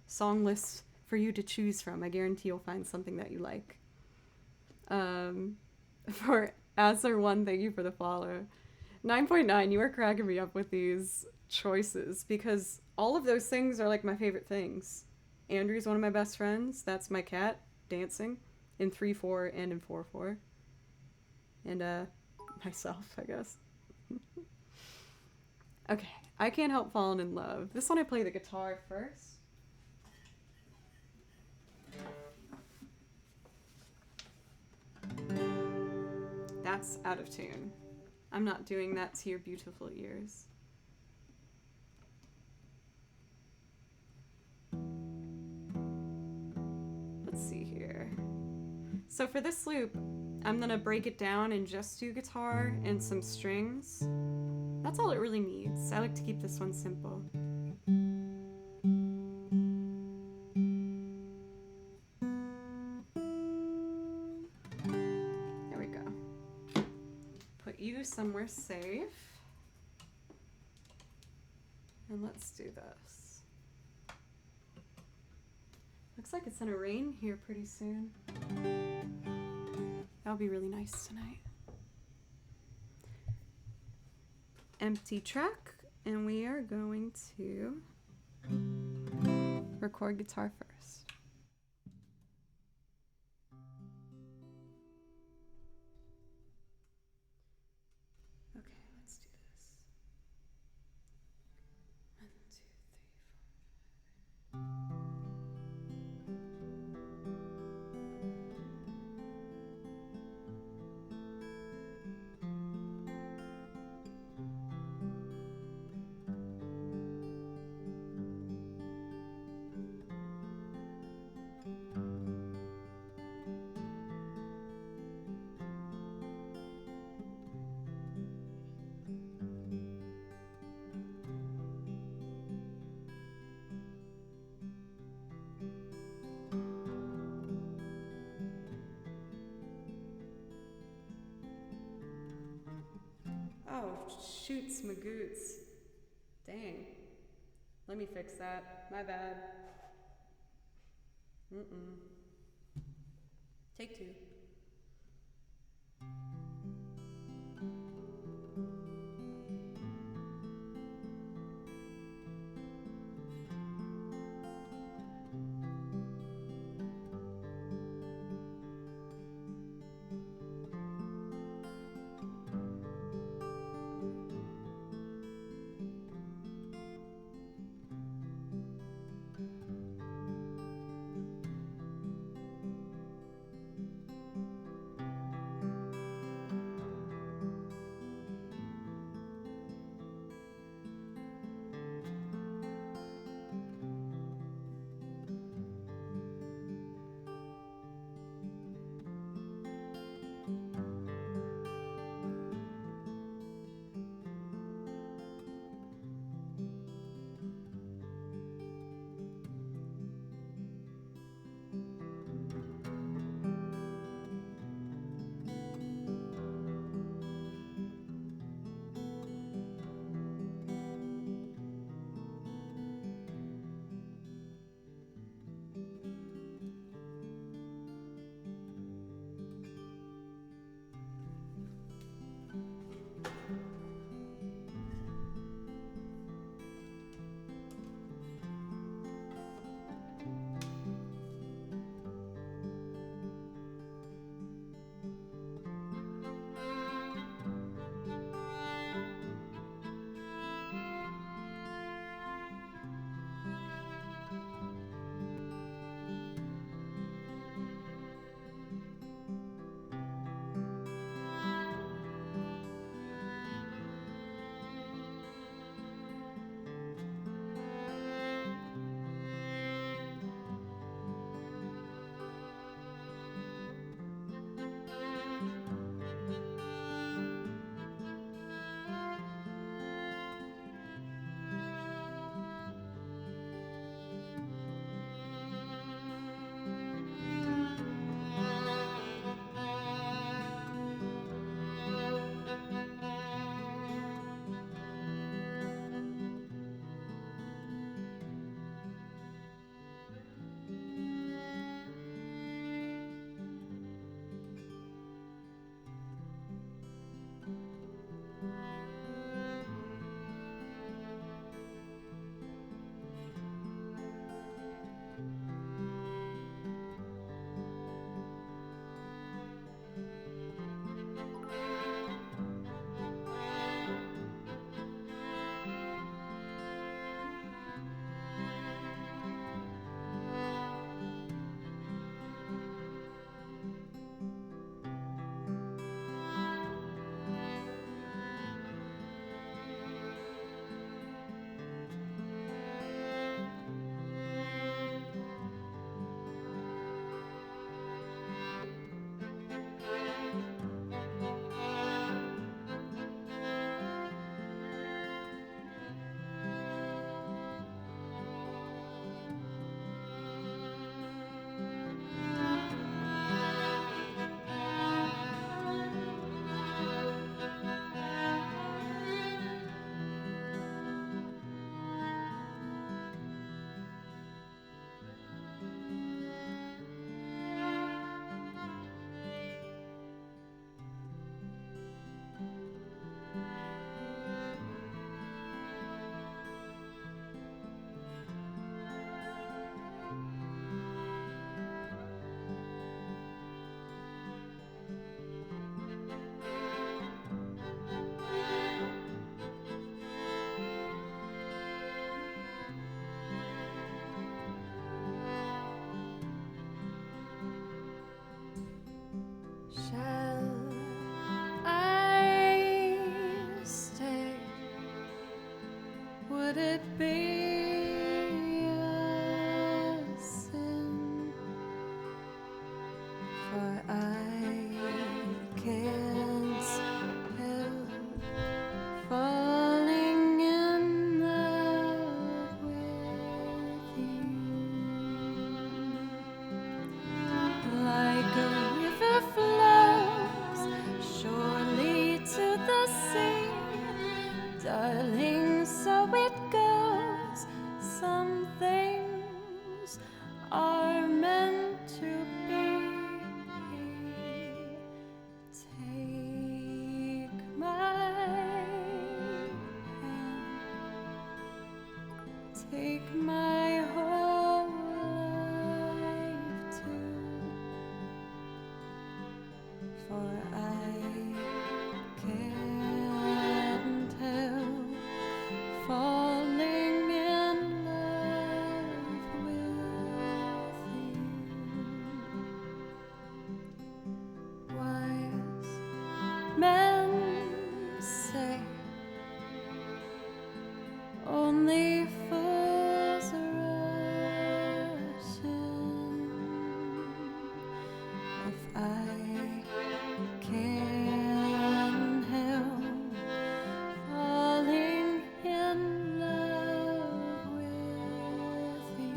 Speaker 1: song lists for you to choose from. I guarantee you'll find something that you like. For Azar1, thank you for the follow. 9.9, you are cracking me up with these choices because all of those things are like my favorite things. Andrew's one of my best friends. That's my cat dancing in 3/4 and in 4/4. And myself, I guess. Okay, I Can't Help Falling in Love. This one I play the guitar first. That's out of tune. I'm not doing that to your beautiful ears. Let's see here. So for this loop, I'm gonna break it down and just do guitar and some strings. That's all it really needs. I like to keep this one simple. There we go. Put you somewhere safe. And let's do this. Looks like it's gonna rain here pretty soon. That'll be really nice tonight. Empty track, and we are going to record guitar first. Okay, let's do this. 1, 2, 3, 4. Oh, shoots magoots. Dang. Let me fix that. My bad. Take 2.
Speaker 2: Would it be a sin? For I can't help falling in love with you. Like a river flows surely to the sea, take my whole life too, for I can't help falling in love with you. Wise men say only fools rush in. If I can help falling in love with you.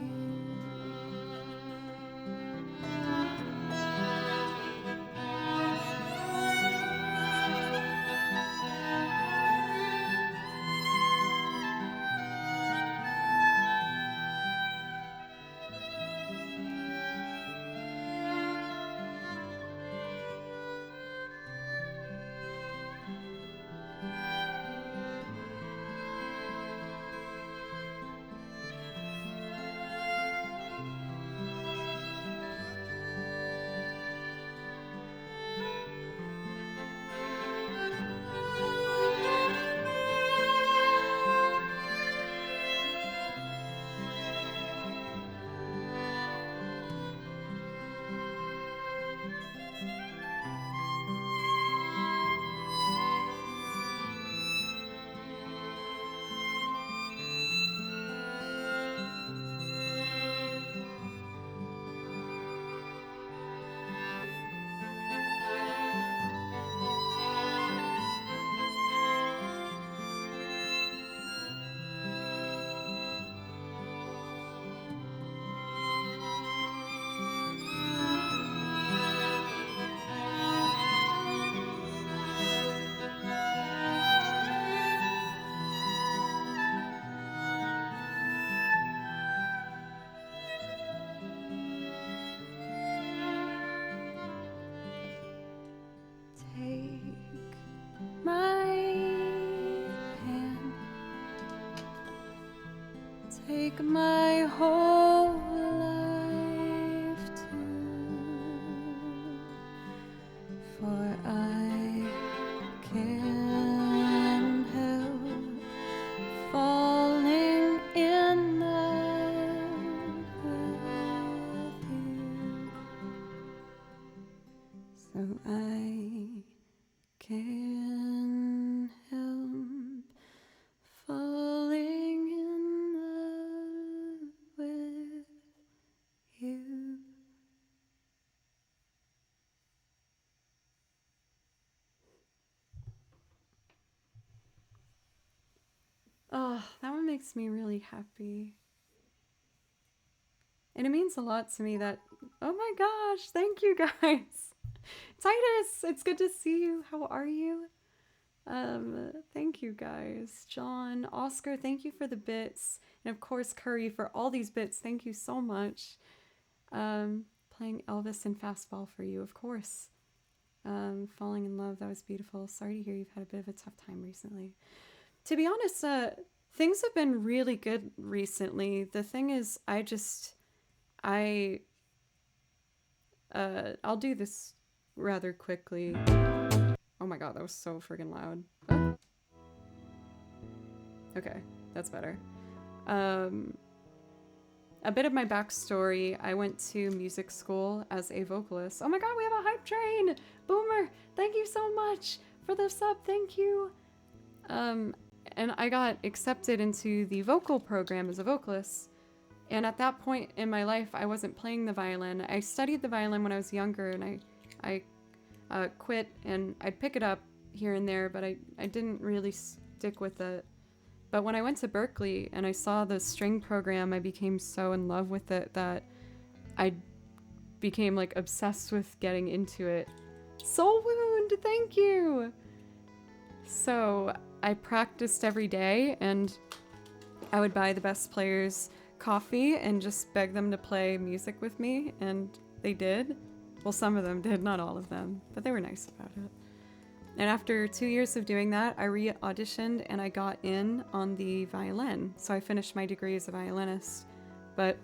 Speaker 2: Take my hand, take my whole life too, for I can't help falling in love with you. So I can't help falling in love with you. Oh, that one makes me really happy. And it means a lot to me that, oh my gosh, thank you guys. Titus, it's good to see you. How are you? Thank you guys. John, Oscar, thank you for the bits. And of course, Curry for all these bits. Thank you so much. Playing Elvis and Fastball for you, of course. Falling in Love, that was beautiful. Sorry to hear you've had a bit of a tough time recently. To be honest, things have been really good recently. The thing is, I'll do this rather quickly. Oh my god, that was so friggin' loud. Oh. Okay, that's better. A bit of my backstory, I went to music school as a vocalist. Oh my god, we have a hype train! Boomer, thank you so much for the sub, thank you! And I got accepted into the vocal program as a vocalist. And at that point in my life, I wasn't playing the violin. I studied the violin when I was younger, and I quit, and I'd pick it up here and there, but I didn't really stick with it. But when I went to Berklee and I saw the string program, I became so in love with it that I became like obsessed with getting into it. Soul Wound, thank you! So I practiced every day, and I would buy the best players coffee and just beg them to play music with me, and they did. Well, some of them did, not all of them, but they were nice about it.
Speaker 1: And after 2 years of doing that, I re-auditioned and I got in on the violin. So I finished my degree as a violinist. But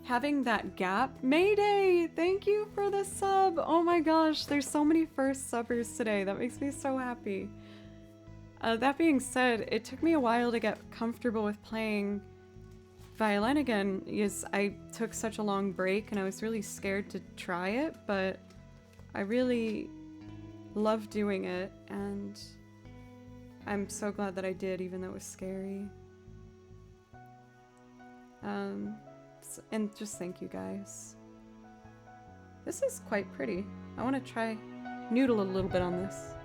Speaker 1: having that gap, Mayday, thank you for the sub. Oh my gosh, there's so many first subbers today. That makes me so happy. That being said, it took me a while to get comfortable with playing violin again because I took such a long break and I was really scared to try it, but I really love doing it and I'm so glad that I did, even though it was scary. And just thank you guys. This is quite pretty. I want to try noodle a little bit on this.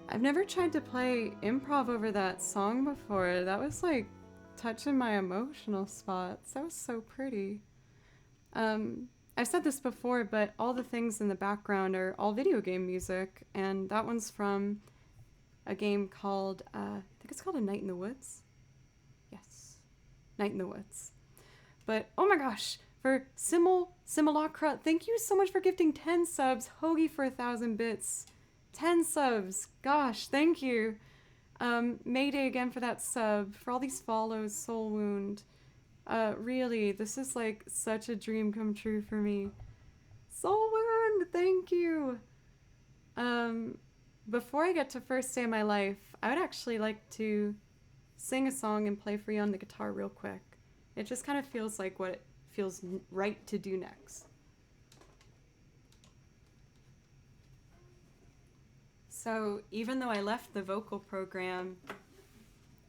Speaker 1: I've never tried to play improv over that song before. That was like touching my emotional spots. That was so pretty. I've said this before, but all the things in the background are all video game music, and that one's from a game called, I think it's called A Night in the Woods? Yes, Night in the Woods. But, oh my gosh, for Simulacra, thank you so much for gifting 10 subs. Hoagie for 1,000 bits. 10 subs. Gosh, thank you. Mayday again for that sub. For all these follows, Soul Wound. Really, this is like such a dream come true for me. Soul Wound, thank you. Before I get to First Day of My Life, I would actually like to sing a song and play for you on the guitar real quick. It just kind of feels like what it feels right to do next. So even though I left the vocal program,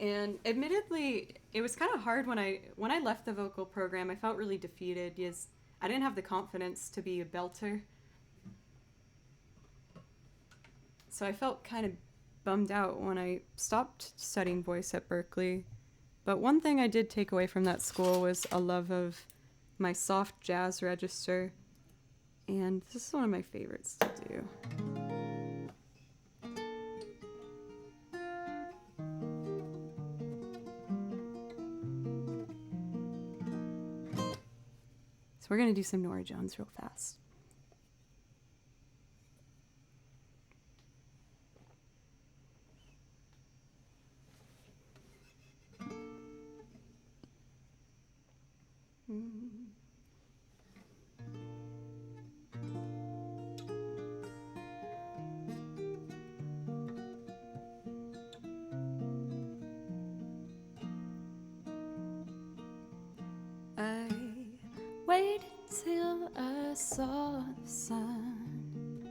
Speaker 1: and admittedly, it was kind of hard when I left the vocal program. I felt really defeated because I didn't have the confidence to be a belter. So I felt kind of bummed out when I stopped studying voice at Berklee. But one thing I did take away from that school was a love of my soft jazz register. And this is one of my favorites to do. So we're going to do some Norah Jones real fast.
Speaker 2: I saw the sun.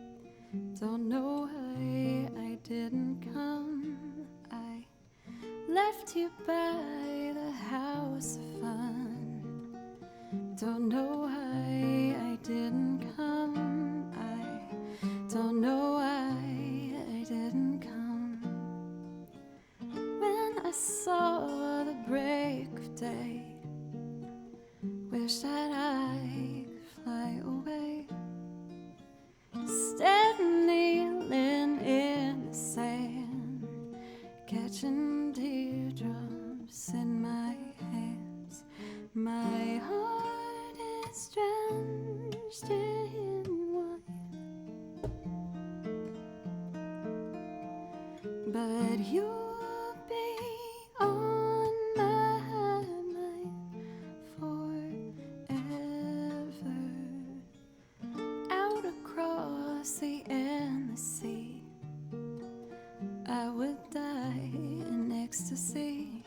Speaker 2: Don't know why I didn't come. I left you by the house of fun. Don't know why I didn't come. I don't know why I didn't come. When I saw the break of day, wish that I could fly away. Instead, kneeling in the sand, catching teardrops in my hands. My heart is drenched in wine, but you'll be on my mind forever. Out across the endless sea, I would die in ecstasy,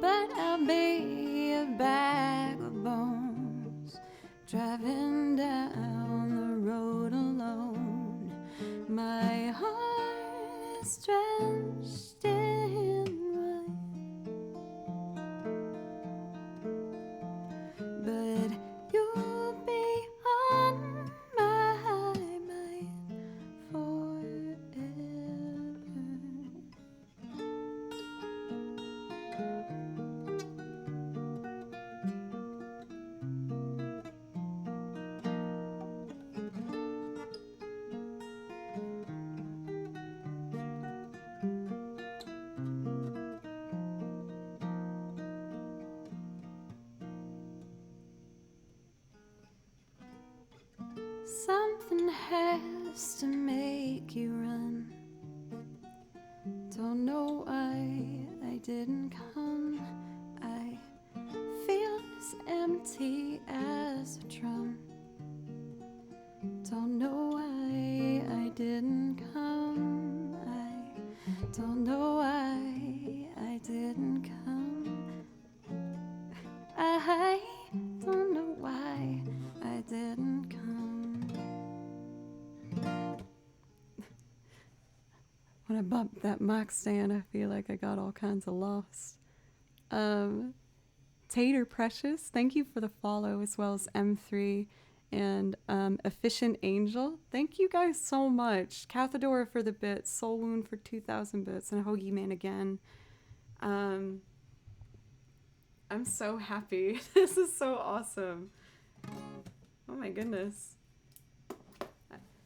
Speaker 2: but I'll be a bag of bones driving down the road alone. My heart is drenched in wine, but you'll be on my mind forever. Something has to make you run. Don't know why I didn't come. I feel as empty as a drum. Don't know why I didn't come. I don't know why I didn't come. I don't know why I didn't come. When I bumped that mic stand, I feel like I got all kinds of lost. Tater Precious, thank you for the follow, as well as M3 and Efficient Angel. Thank you guys so much. Cathedora for the bits, Soul Wound for 2,000 bits, and Hoagie Man again. I'm so happy. This is so awesome. Oh my goodness.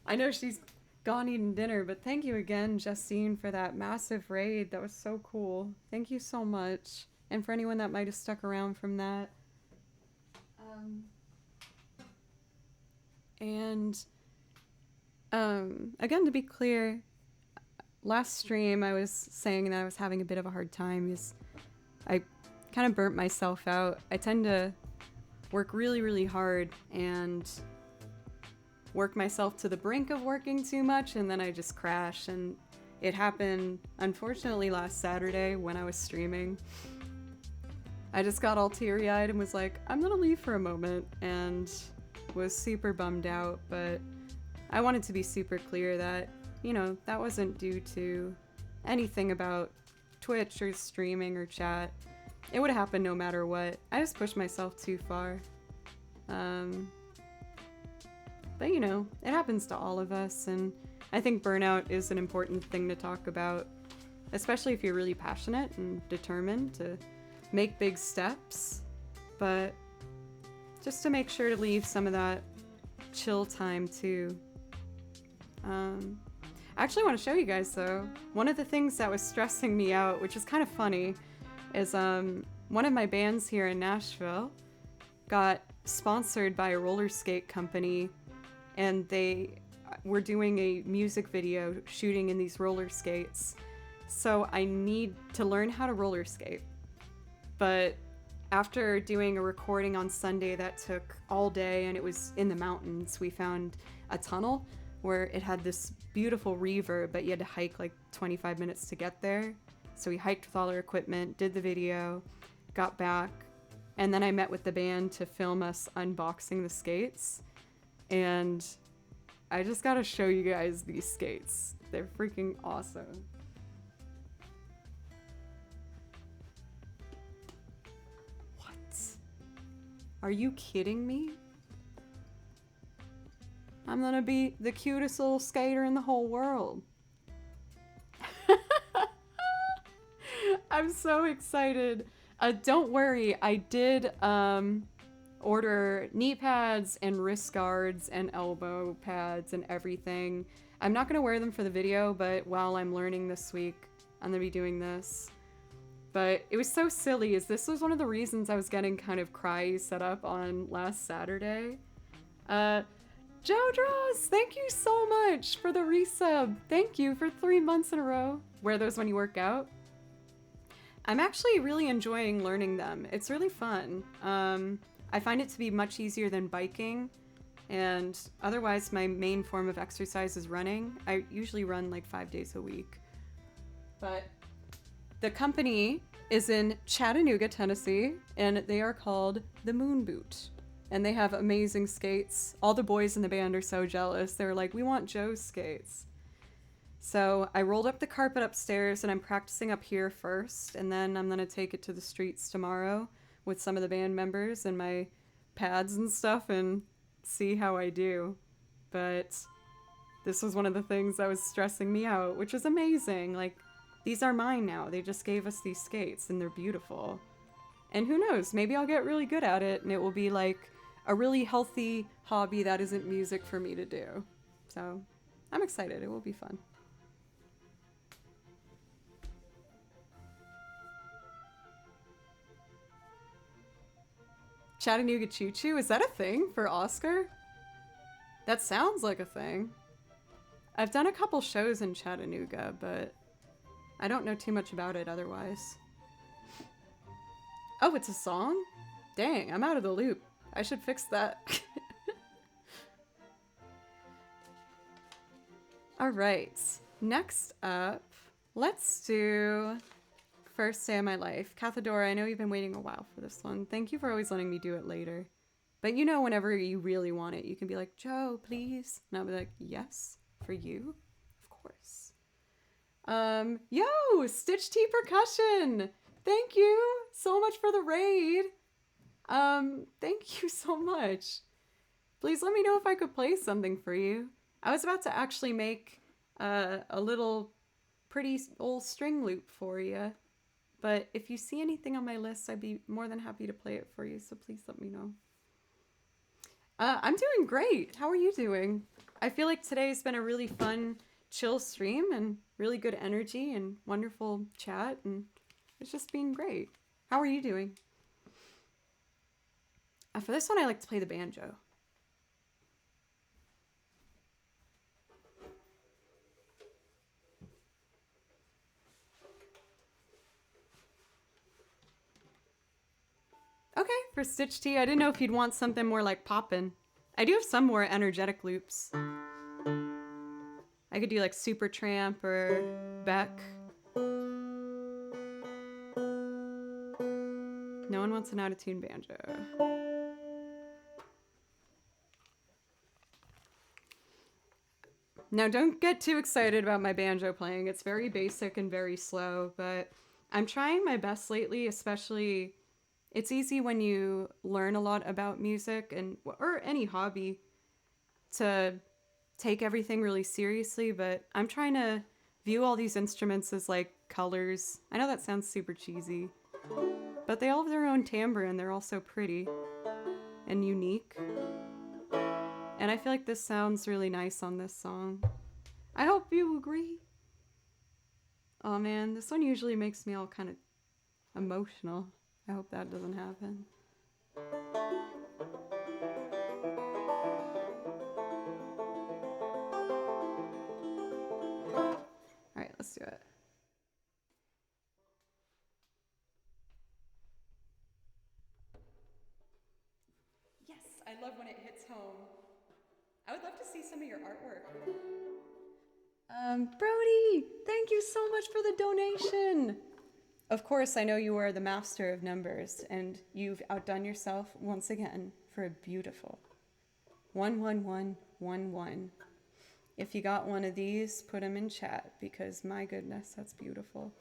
Speaker 2: I know she's gone eating dinner, but thank you again, Justine, for that massive raid. That was so cool. Thank you so much. And for anyone that might have stuck around from that. Again, to be clear, last stream I was saying that I was having a bit of a hard time because I kind of burnt myself out. I tend to work really, really hard and work myself to the brink of working too much, and then I just crash. And it happened, unfortunately, last Saturday when I was streaming. I just got all teary-eyed and was like, I'm gonna leave for a moment, and was super bummed out. But I wanted to be super clear that, you know, that wasn't due to anything about Twitch or streaming or chat. It would have happened no matter what. I just pushed myself too far. But you know, it happens to all of us, and I think burnout is an important thing to talk about, especially if you're really passionate and determined to make big steps, but just to make sure to leave some of that chill time too. I actually want to show you guys though, one of the things that was stressing me out, which is kind of funny, is one of my bands here in Nashville got sponsored by a roller skate company, and they were doing a music video shooting in these roller skates. So I need to learn how to roller skate. But after doing a recording on Sunday that took all day, and it was in the mountains, we found a tunnel where it had this beautiful reverb, but you had to hike like 25 minutes to get there. So we hiked with all our equipment, did the video, got back,
Speaker 1: And then I met with the band to film us unboxing the skates. And I just gotta show you guys these skates. They're freaking awesome. What? Are you kidding me? I'm gonna be the cutest little skater in the whole world. I'm so excited. Don't worry, I did order knee pads and wrist guards and elbow pads and everything. I'm not going to wear them for the video, but while I'm learning this week, I'm going to be doing this. But it was so silly, as this was one of the reasons I was getting kind of cry set up on last Saturday. Jodros, thank you so much for the resub. Thank you for 3 months in a row. Wear those when you work out. I'm actually really enjoying learning them. It's really fun. I find it to be much easier than biking, and otherwise my main form of exercise is running. I usually run like 5 days a week. But the company is in Chattanooga, Tennessee, and they are called the Moon Boot. And they have amazing skates. All the boys in the band are so jealous. They're like, we want Joe's skates. So I rolled up the carpet upstairs and I'm practicing up here first, and then I'm gonna take it to the streets tomorrow with some of the band members and my pads and stuff and see how I do. But this was one of the things that was stressing me out, which is amazing. Like, these are mine now. They just gave us these skates and they're beautiful. And who knows, maybe I'll get really good at it and it will be like a really healthy hobby that isn't music for me to do. So I'm excited, it will be fun. Chattanooga Choo Choo, is that a thing for Oscar? That sounds like a thing. I've done a couple shows in Chattanooga, but I don't know too much about it otherwise. Oh, it's a song? Dang, I'm out of the loop. I should fix that. Alright, next up, let's do First Day of My Life. Cathadora, I know you've been waiting a while for this one. Thank you for always letting me do it later. But you know, whenever you really want it, you can be like, Joe, please. And I'll be like, yes, for you, of course. Yo, Stitch T Percussion. Thank you so much for the raid. Thank you so much. Please let me know if I could play something for you. I was about to actually make a little pretty old string loop for you. But if you see anything on my list, I'd be more than happy to play it for you, so please let me know. I'm doing great. How are you doing? I feel like today's been a really fun, chill stream and really good energy and wonderful chat, and it's just been great. How are you doing? For this one, I like to play the banjo. Okay, for Stitch T, I didn't know if you'd want something more like poppin'. I do have some more energetic loops. I could do like Supertramp or Beck. No one wants an out-of-tune banjo. Now don't get too excited about my banjo playing. It's very basic and very slow, but I'm trying my best lately, especially... It's easy when you learn a lot about music and or any hobby to take everything really seriously, but I'm trying to view all these instruments as like colors. I know that sounds super cheesy, but they all have their own timbre and they're all so pretty and unique. And I feel like this sounds really nice on this song. I hope you agree. Oh man, this one usually makes me all kind of emotional. I hope that doesn't happen. Alright, let's do it. Yes, I love when it hits home. I would love to see some of your artwork. Brody, thank you so much for the donation. Of course, I know you are the master of numbers, and you've outdone yourself once again for a beautiful 11111. If you got one of these, put them in chat, because my goodness, that's beautiful.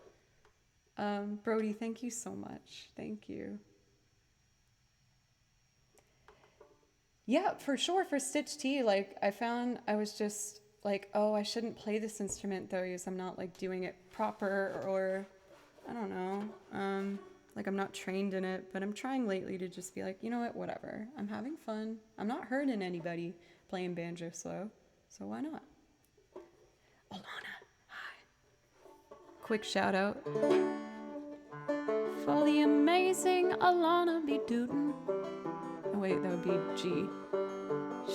Speaker 1: Brody, thank you so much. Thank you. Yeah, for sure, for Stitch T, like, I was just like, oh, I shouldn't play this instrument though, because I'm not like doing it proper, or I don't know, like I'm not trained in it, but I'm trying lately to just be like, you know what, whatever. I'm having fun. I'm not hurting anybody playing banjo slow, so why not? Alana, hi. Quick shout out
Speaker 2: For the amazing Alana B. Duden.
Speaker 1: Oh wait, that would be G.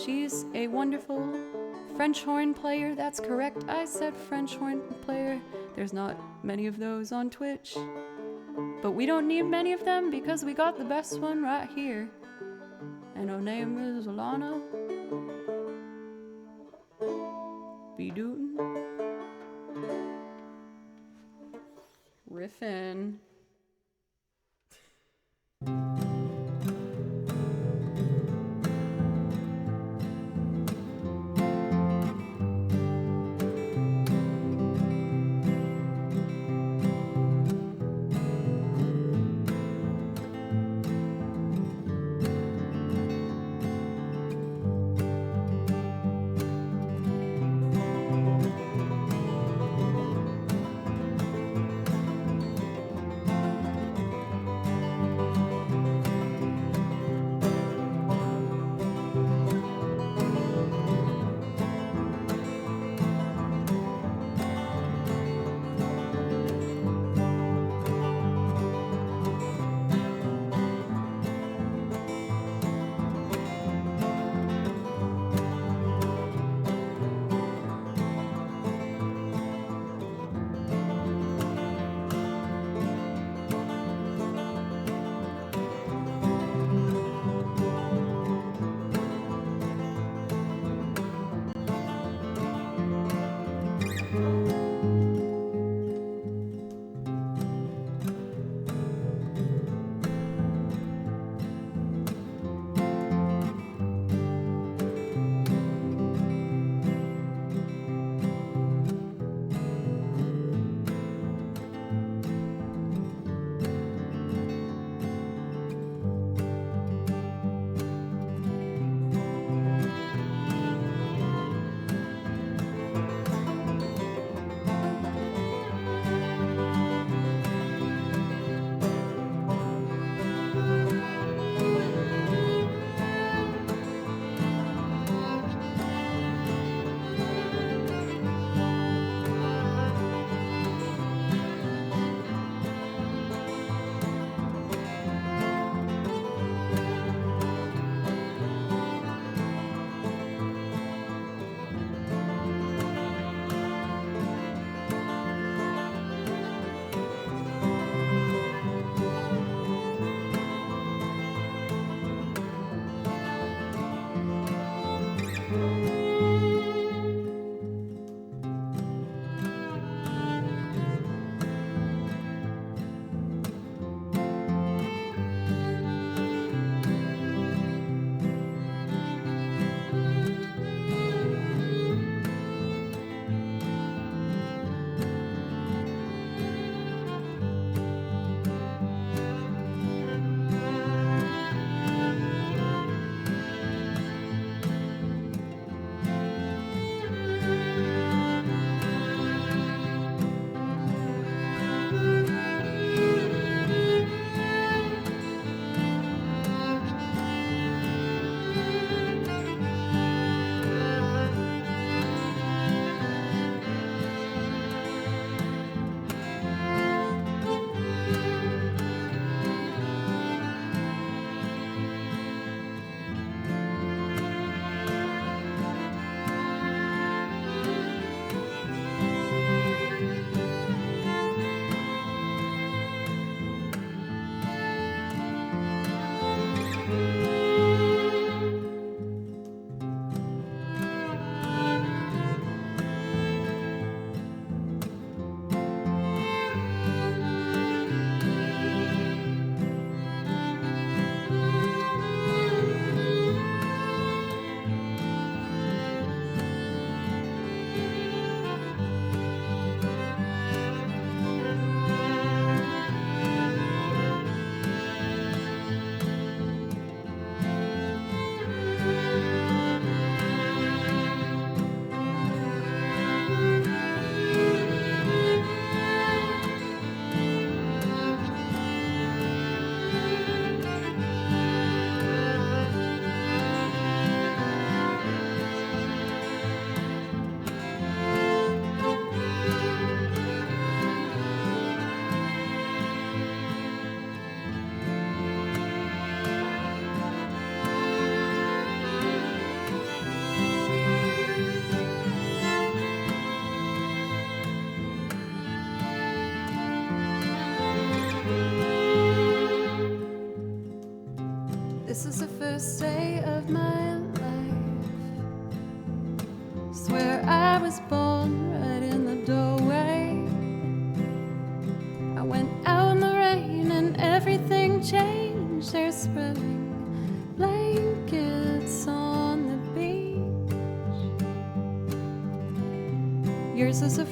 Speaker 2: She's a wonderful French horn player. That's correct. I said French horn player.
Speaker 1: There's not many of those on Twitch.
Speaker 2: But we don't need many of them because we got the best one right here. And her name is Alana B. Duden.
Speaker 1: Riffin'.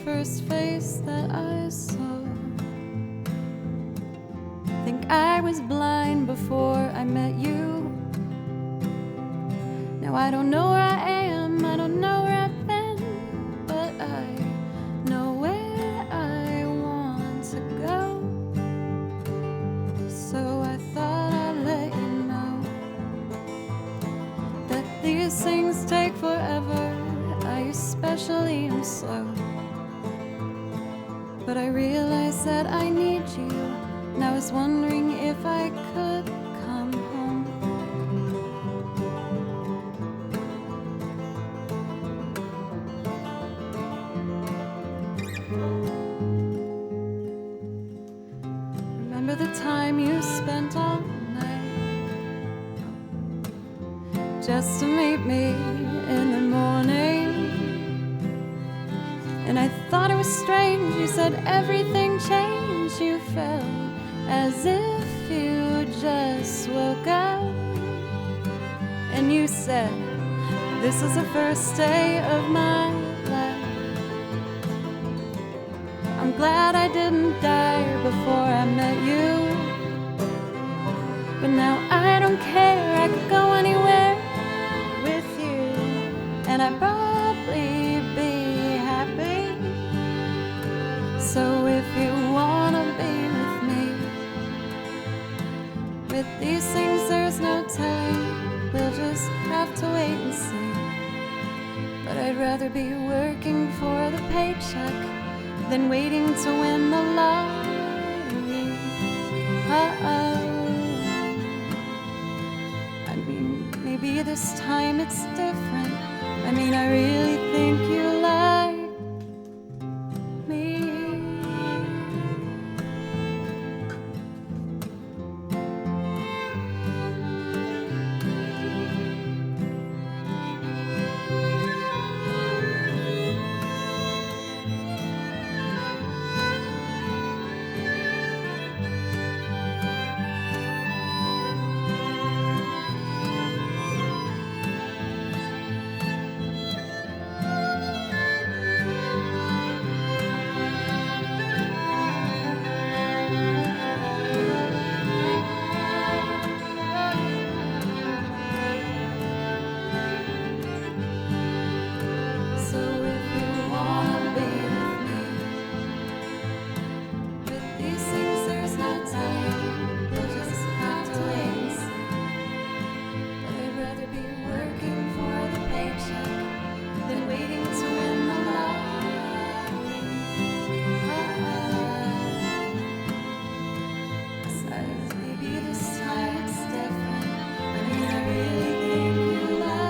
Speaker 2: first face that I saw. Think I was blind before I met you. Now I don't know where I am, I don't know where I've been, but I know where I want to go. So I thought I'd let you know that these things take forever. I especially am slow, but I realized that I need you, and I was wondering if I could come home. Remember the time you spent all night just to meet me in the morning? And I thought it was strange, you said everything changed. You felt as if you just woke up. And you said, this is the first day of my life. I'm glad I didn't die before I met you. But now I don't care, I could go anywhere with you, and I'd probably be happy. So if you wanna be with me, with these things there's no telling, we'll just have to wait and see. But I'd rather be working for the paycheck than waiting to win the lottery. I mean, maybe this time it's different. I mean, I really think you like me. So if you wanna be with me, with these things there's no time, we'll just have to wait and see. But I'd rather be working for the paycheck than waiting to win the lottery. Besides, maybe this time it's different. I mean, I really think you like.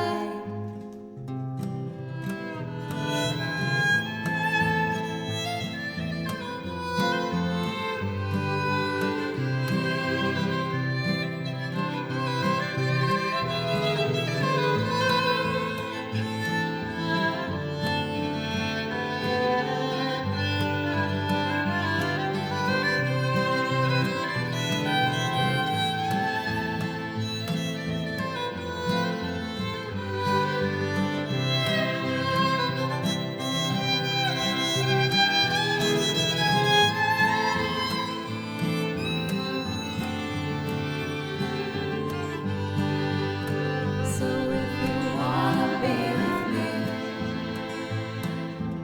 Speaker 2: So if you wanna be with me,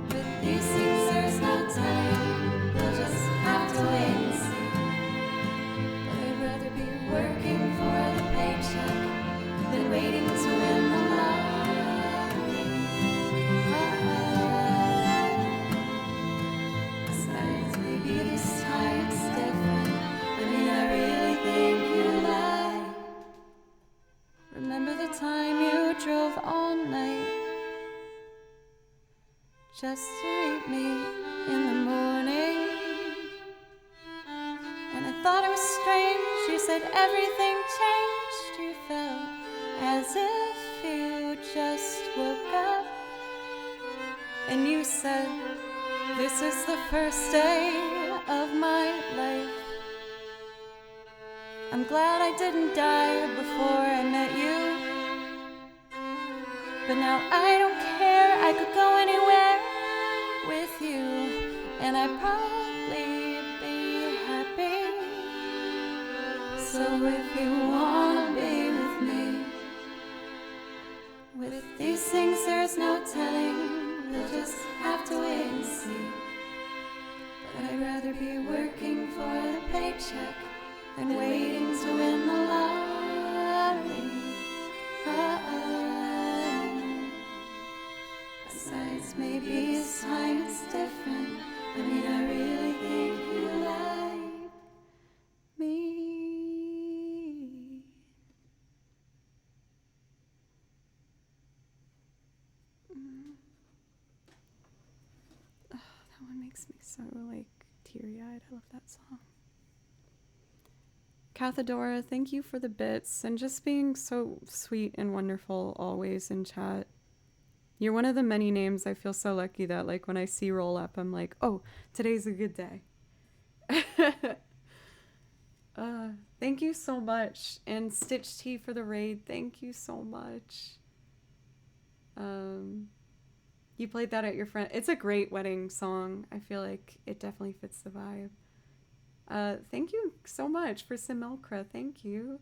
Speaker 2: with these things there's no time, we'll just have to wait and see. But I'd rather be working for the paycheck than waiting to win the lottery. Besides, maybe this time it's different. I mean, I really think you like. Remember the time you drove all night just to meet me in the morning? And I thought it was strange, you said everything changed. You felt as if you just woke up. And you said, this is the first day of my life. I'm glad I didn't die before I met you. But now I don't care, I could go anywhere with you, and I'd probably be happy. So if you wanna be with me, with these things there's no telling, we'll just have to wait and see. But I'd rather be working for the paycheck than waiting to win the lottery. Besides, maybe this time it's different. I mean, I really think you like me. Oh, that one makes me so, like, teary-eyed. I love that song. Cathadora, thank you for the bits and just being so sweet and wonderful always in chat. You're one of the many names I feel so lucky that, like, when I see roll up, I'm like, oh, today's a good day. Thank you so much. And Stitch T for the raid, thank you so much. You played that at your friend. It's a great wedding song. I feel like it definitely fits the vibe. Thank you so much for Simelkra. Thank you.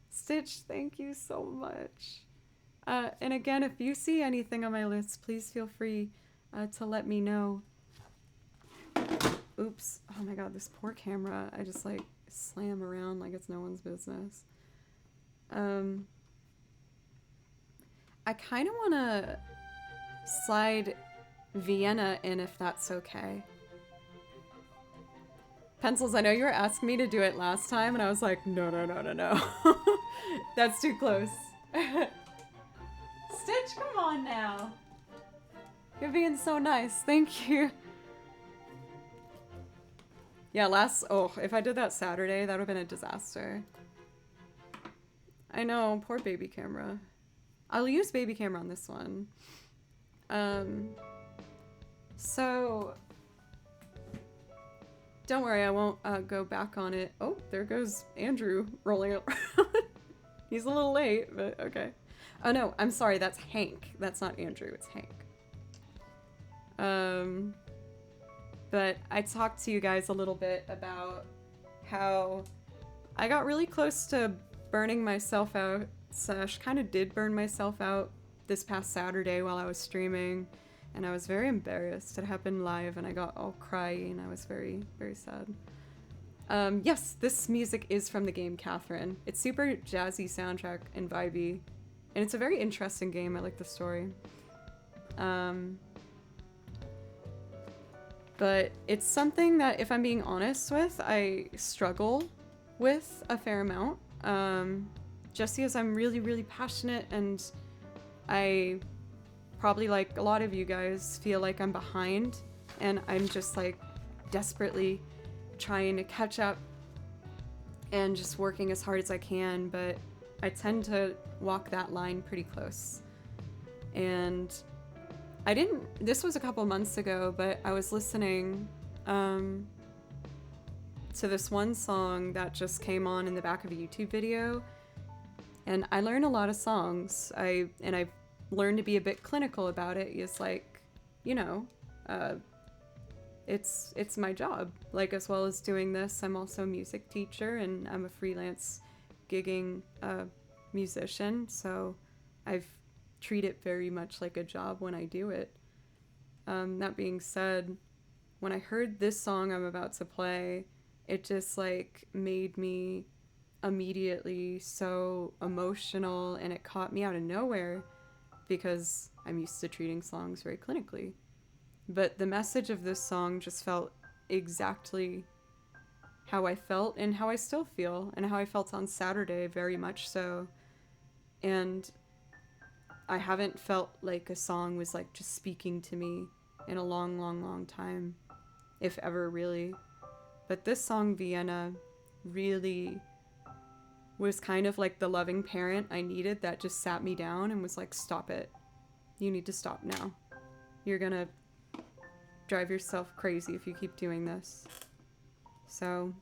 Speaker 2: Stitch, thank you so much. And again, if you see anything on my list, please feel free to let me know. Oops. Oh my god, this poor camera. I just like slam around like it's no one's business. I kind of want to slide Vienna in if that's okay. Pencils, I know you were asking me to do it last time, and I was like, no. That's too close. Stitch, come on now. You're being so nice. Thank you. Yeah, if I did that Saturday, that would have been a disaster. I know, poor baby camera. I'll use baby camera on this one. So... Don't worry, I won't go back on it. Oh, there goes Andrew rolling around. He's a little late, but okay. Oh no, I'm sorry, that's Hank. That's not Andrew, it's Hank. But I talked to you guys a little bit about how I got really close to burning myself out. Slash, kind of did burn myself out this past Saturday while I was streaming. And I was very embarrassed. It happened live and I got all cryy and I was very, very sad. Yes, this music is from the game Catherine. It's super jazzy soundtrack and vibey. And it's a very interesting game. I like the story. But it's something that, if I'm being honest with, I struggle with a fair amount. Just because I'm really, really passionate and I... probably like a lot of you guys feel like I'm behind and I'm just like desperately trying to catch up and just working as hard as I can, but I tend to walk that line pretty close. And this was a couple months ago, but I was listening to this one song that just came on in the back of a YouTube video, and I learned a lot of songs. I've learned to be a bit clinical about it. It's like, you know, it's my job. Like, as well as doing this, I'm also a music teacher and I'm a freelance gigging musician, so I've treat it very much like a job when I do it. That being said, when I heard this song I'm about to play, it just like made me immediately so emotional, and it caught me out of nowhere because I'm used to treating songs very clinically. But the message of this song just felt exactly how I felt and how I still feel and how I felt on Saturday, very much so. And I haven't felt like a song was like just speaking to me in a long, long, long time, if ever, really. But this song, Vienna, really was kind of like the loving parent I needed that just sat me down and was like, stop it. You need to stop now. You're gonna drive yourself crazy if you keep doing this. So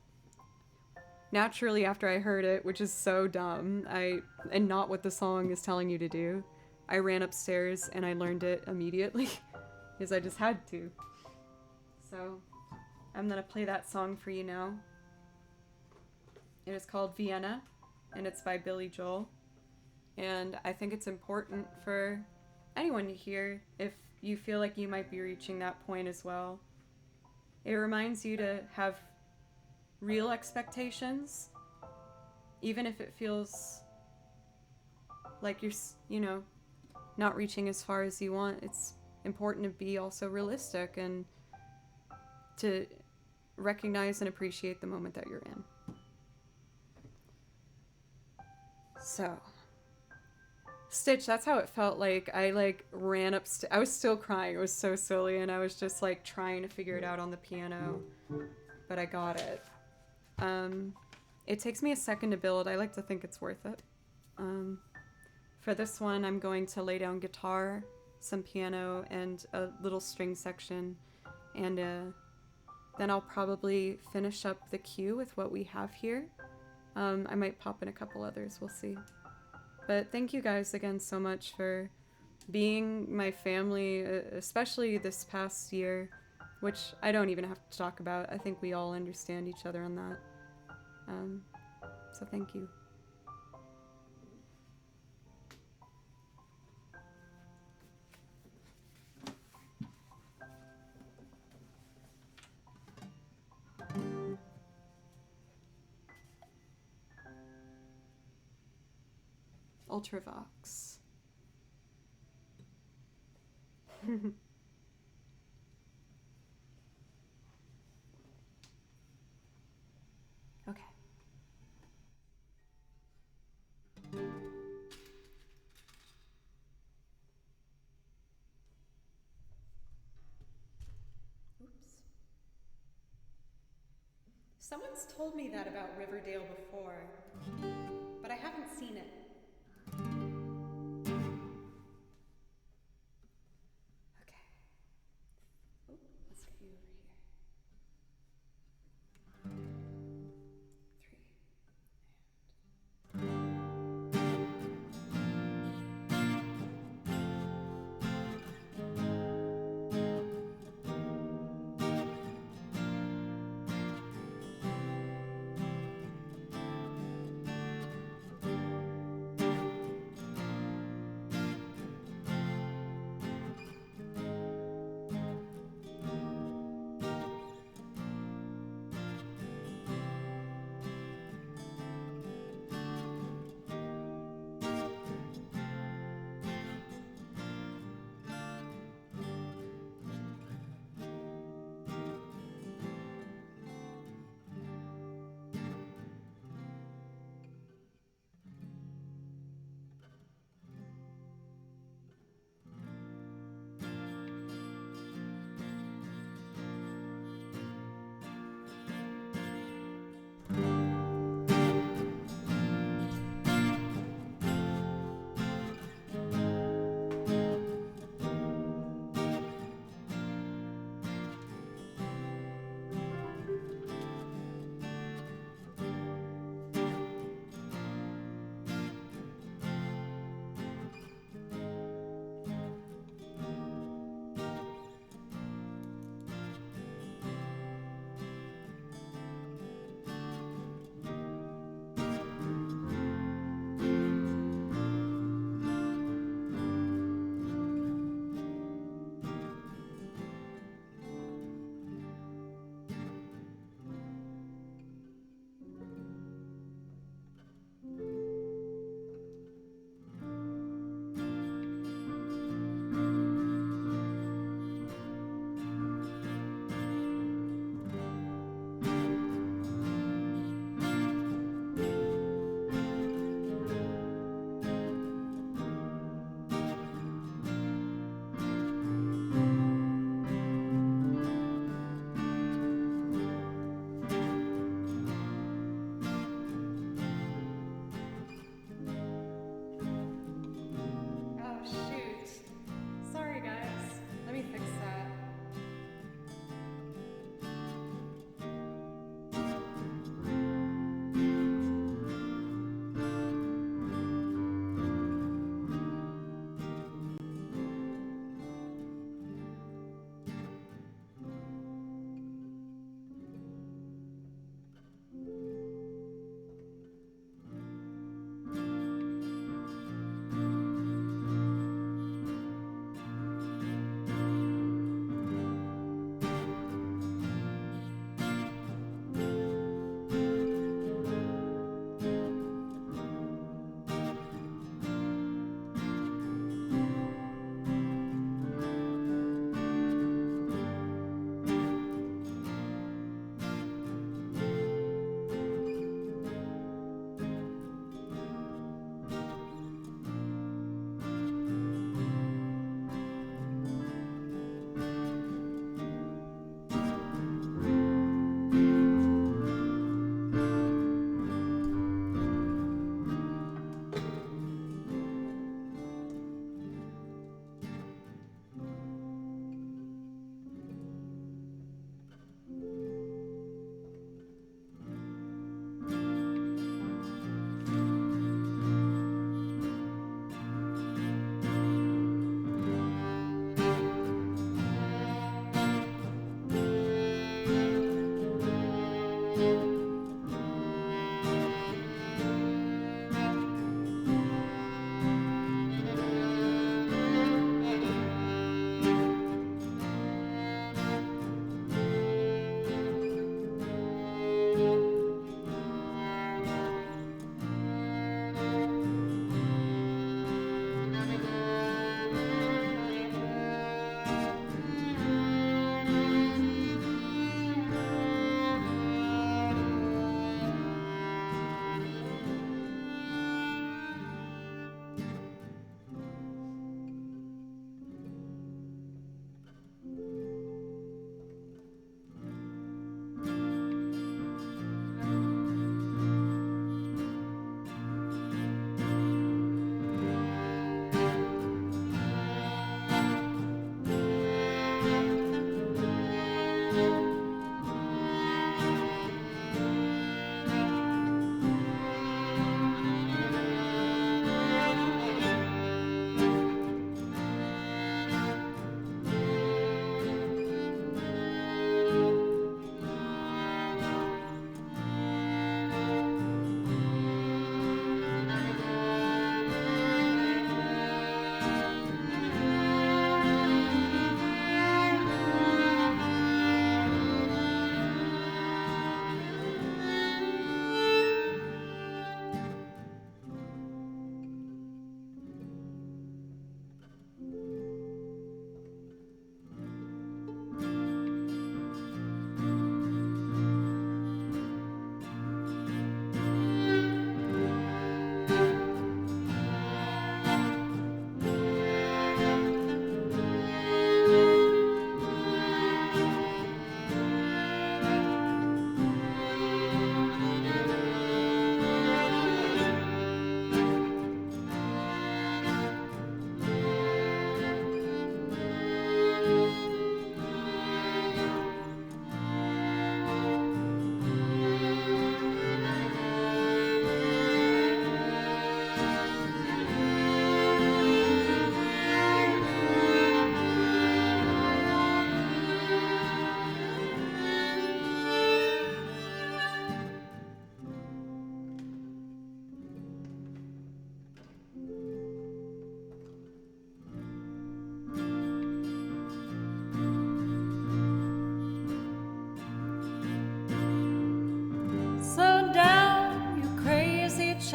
Speaker 2: naturally, after I heard it, which is so dumb, and not what the song is telling you to do, I ran upstairs and I learned it immediately.
Speaker 1: because I just had to. So I'm gonna play that song for you now. It is called Vienna, and it's by Billy Joel. And I think it's important for anyone to hear if you feel like you might be reaching that point as well. It reminds you to have real expectations, even if it feels like you're, not reaching as far as you want. It's important to be also realistic and to recognize and appreciate the moment that you're in. So, Stitch, that's how it felt like. I ran up, I was still crying. It was so silly, and I was just trying to figure it out on the piano, but I got it. It takes me a second to build. I like to think it's worth it. For this one, I'm going to lay down guitar, some piano, and a little string section, and then I'll probably finish up the cue with what we have here. I might pop in a couple others, we'll see. But thank you guys again so much for being my family, especially this past year, which I don't even have to talk about. I think we all understand each other on that. So thank you. Ultravox. Okay. Oops. Someone's told me that about Riverdale before, but I haven't seen it. Okay. Oh, let's get you over here. 3.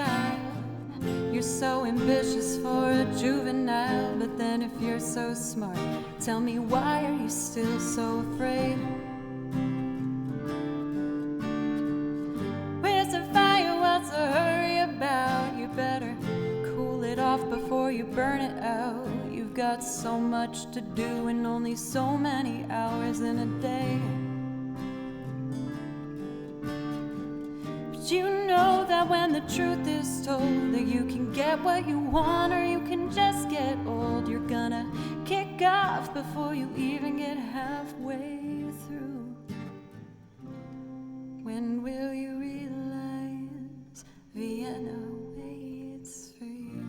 Speaker 2: child. You're so ambitious for a juvenile, but then if you're so smart, tell me why are you still so afraid? Where's the fire? What's the hurry about? You better cool it off before you burn it out. You've got so much to do and only so many hours in a day. But you know that when the truth is told, that you can get what you want or you can just get old. You're gonna kick off before you even get halfway through. When will you realize Vienna waits for you?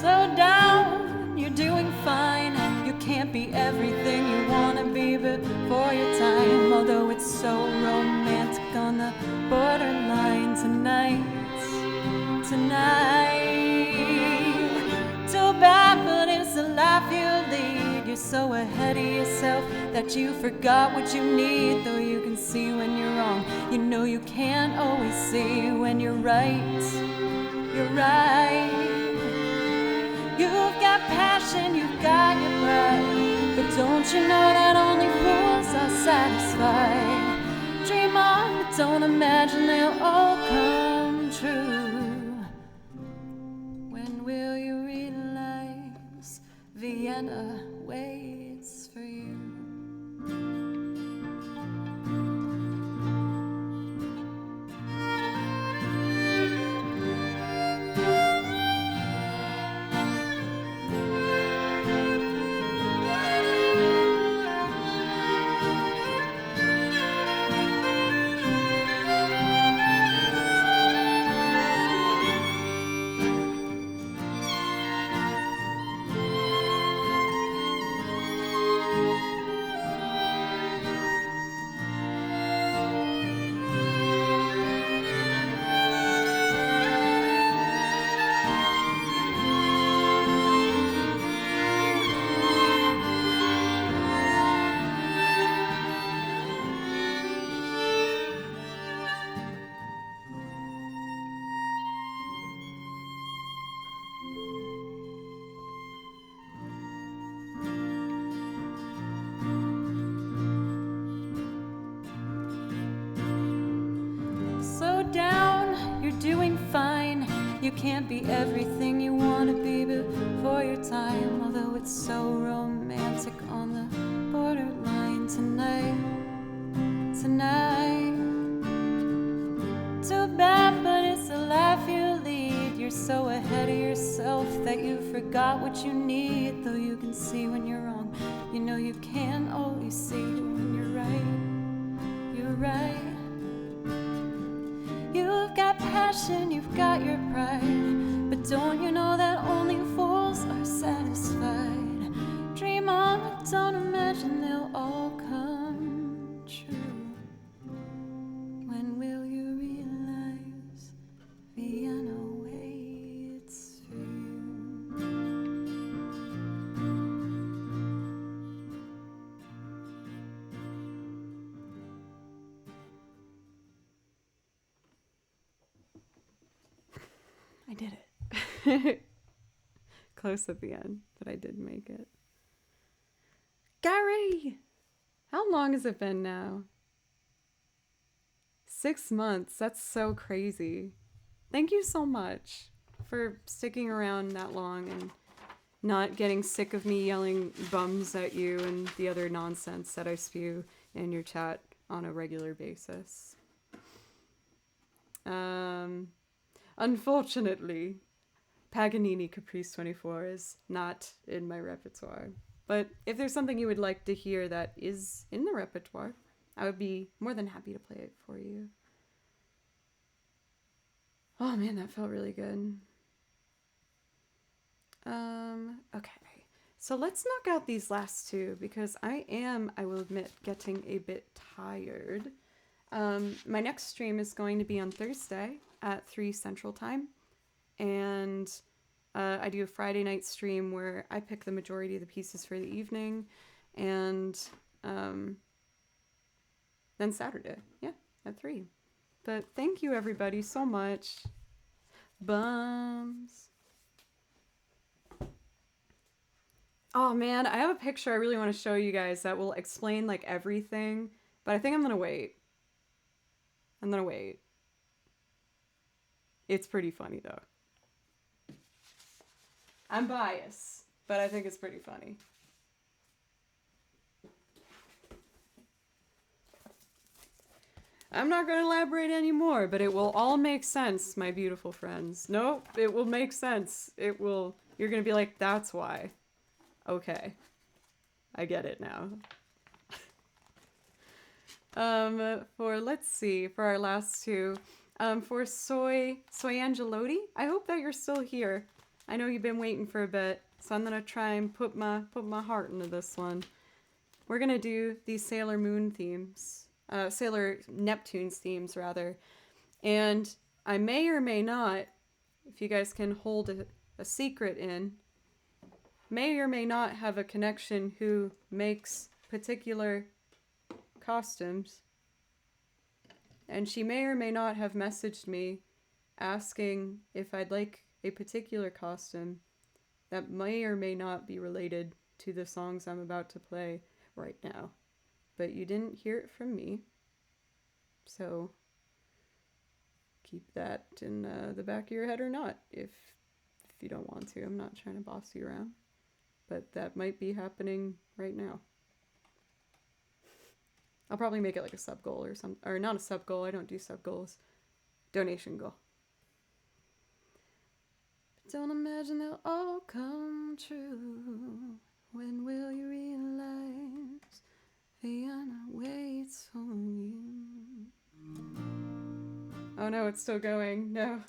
Speaker 2: Slow down, you're doing fine. You can't be everything you wanna be before your time. Although it's so romantic on the borderline tonight. Too bad, but it's the life you lead. You're so ahead of yourself that you forgot what you need. Though you can see when you're wrong, you know you can't always see when you're right. You're right. You've got passion, you've got your pride, but don't you know that only fools are satisfied? Dream on, but don't imagine they'll all come true. When will you realize Vienna waits for you? Doing fine. You can't be everything you want to be before your time. Although it's so romantic on the borderline tonight. Too bad, but it's the life you lead. You're so ahead of yourself that you forgot what you need. Though you can see when you're wrong, you know you can't always see when you're right. You're right. You've got passion, you've got your pride, but don't you know that only fools are satisfied? Dream on, but don't imagine they'll all come true. When will you realize Vienna waits for you?
Speaker 1: I did it. Close at the end, but I did make it. Gary! How long has it been now? 6 months. That's so crazy. Thank you so much for sticking around that long and not getting sick of me yelling bums at you and the other nonsense that I spew in your chat on a regular basis. Unfortunately, Paganini Caprice 24 is not in my repertoire. But if there's something you would like to hear that is in the repertoire, I would be more than happy to play it for you. Oh man, that felt really good. Okay. So let's knock out these last two because I will admit, getting a bit tired. My next stream is going to be on Thursday at 3 Central Time. And I do a Friday night stream where I pick the majority of the pieces for the evening. And then Saturday. Yeah, at 3. But thank you everybody so much. Bums. Oh man, I have a picture I really want to show you guys that will explain like everything, but I think I'm gonna wait. It's pretty funny though. I'm biased, but I think it's pretty funny. I'm not going to elaborate anymore, but it will all make sense, my beautiful friends. Nope, it will make sense. It will. You're going to be like, that's why. Okay. I get it now. Let's see, for our last two, for Soy Angelotti, I hope that you're still here. I know you've been waiting for a bit, so I'm gonna try and put my heart into this one. We're gonna do these Sailor Moon themes, Sailor Neptune's themes rather, and I may or may not, if you guys can hold a secret in, may or may not have a connection who makes particular costumes, and she may or may not have messaged me asking if I'd like a particular costume that may or may not be related to the songs I'm about to play right now. But you didn't hear it from me, so keep that in the back of your head or not if you don't want to. I'm not trying to boss you around, but that might be happening right now. I'll probably make it like a sub goal or something, or not a sub goal. I don't do sub goals. Donation goal. Don't imagine they'll all come true. When will you realize Vienna waits on you? Oh no, it's still going. No.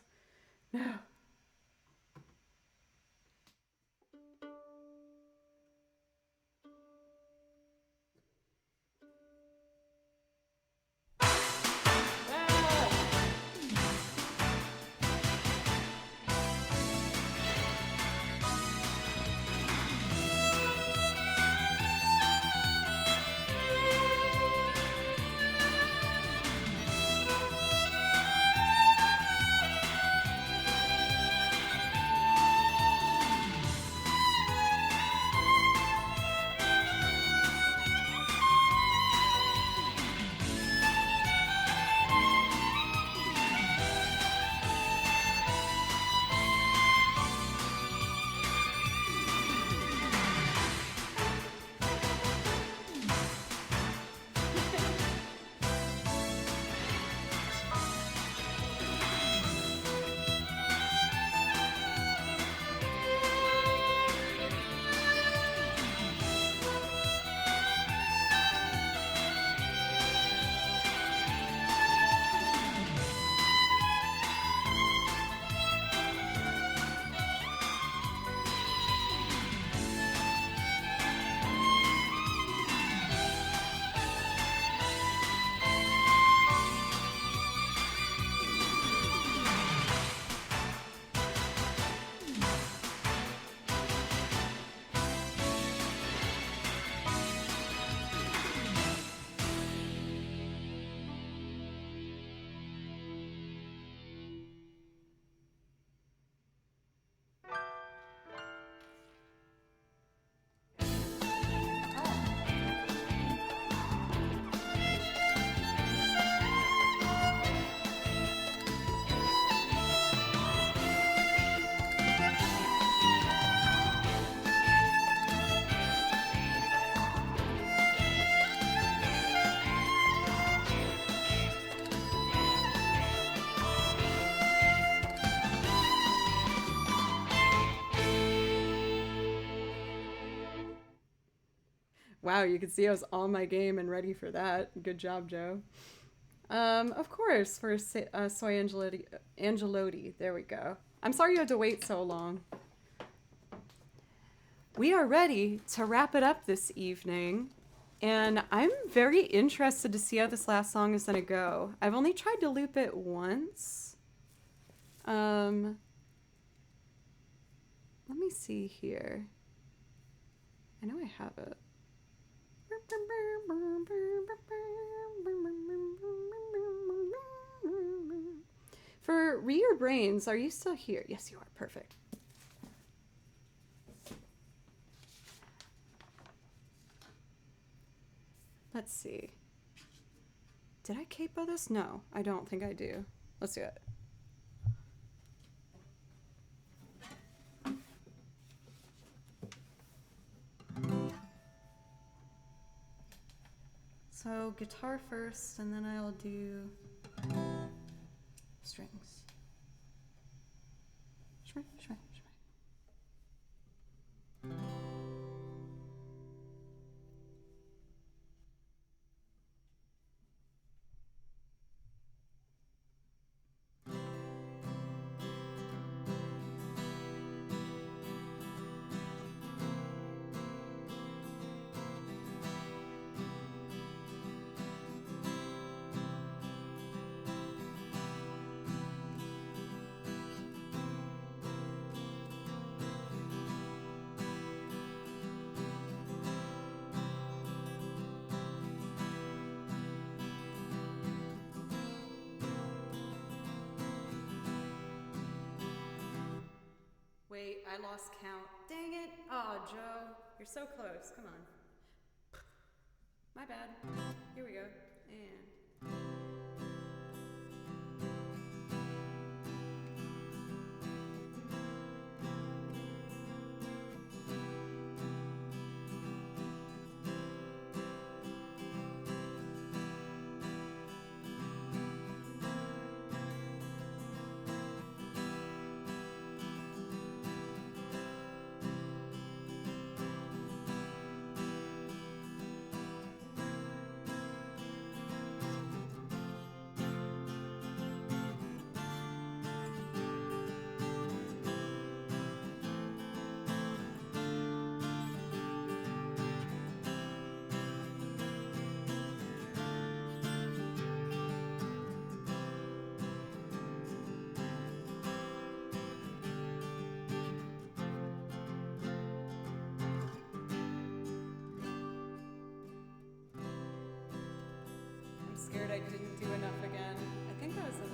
Speaker 1: Wow, you can see I was on my game and ready for that. Good job, Joe. Of course, for Soy Angelotti. There we go. I'm sorry you had to wait so long. We are ready to wrap it up this evening, and I'm very interested to see how this last song is gonna go. I've only tried to loop it once. Let me see here. I know I have it. For Reader Brains, are you still here? Yes, you are. Perfect. Let's see. Did I capo this? No, I don't think I do. Let's do it. So guitar first, and then I'll do strings. Shmee, shmee, shmee. Wait, I lost count. Dang it. Oh, Joe, you're so close. Come on. My bad. Here we go. And... scared I didn't do enough again. I think that was enough.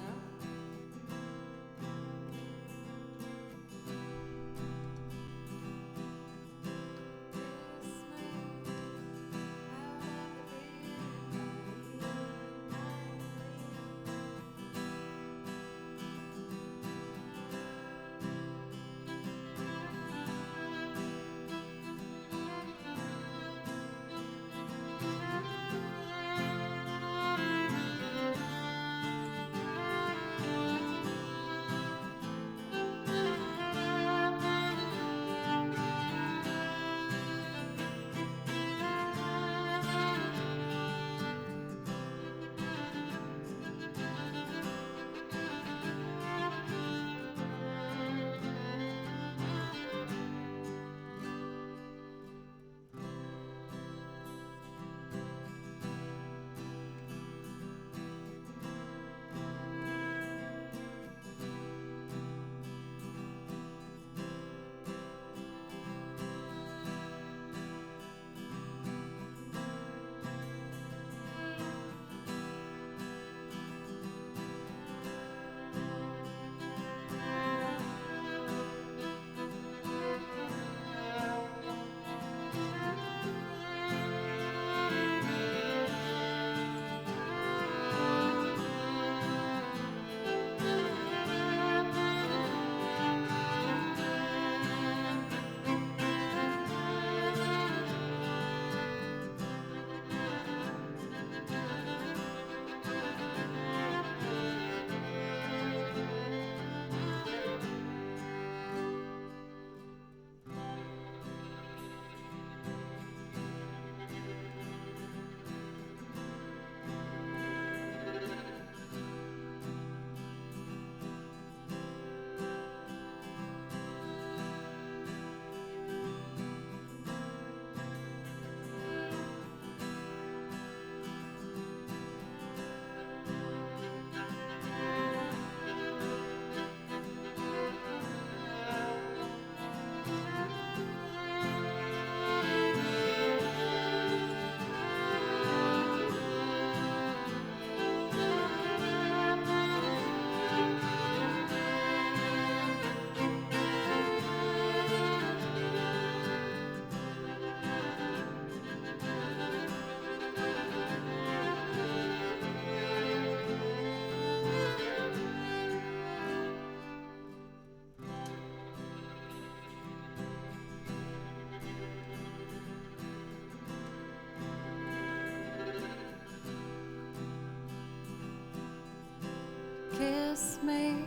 Speaker 2: me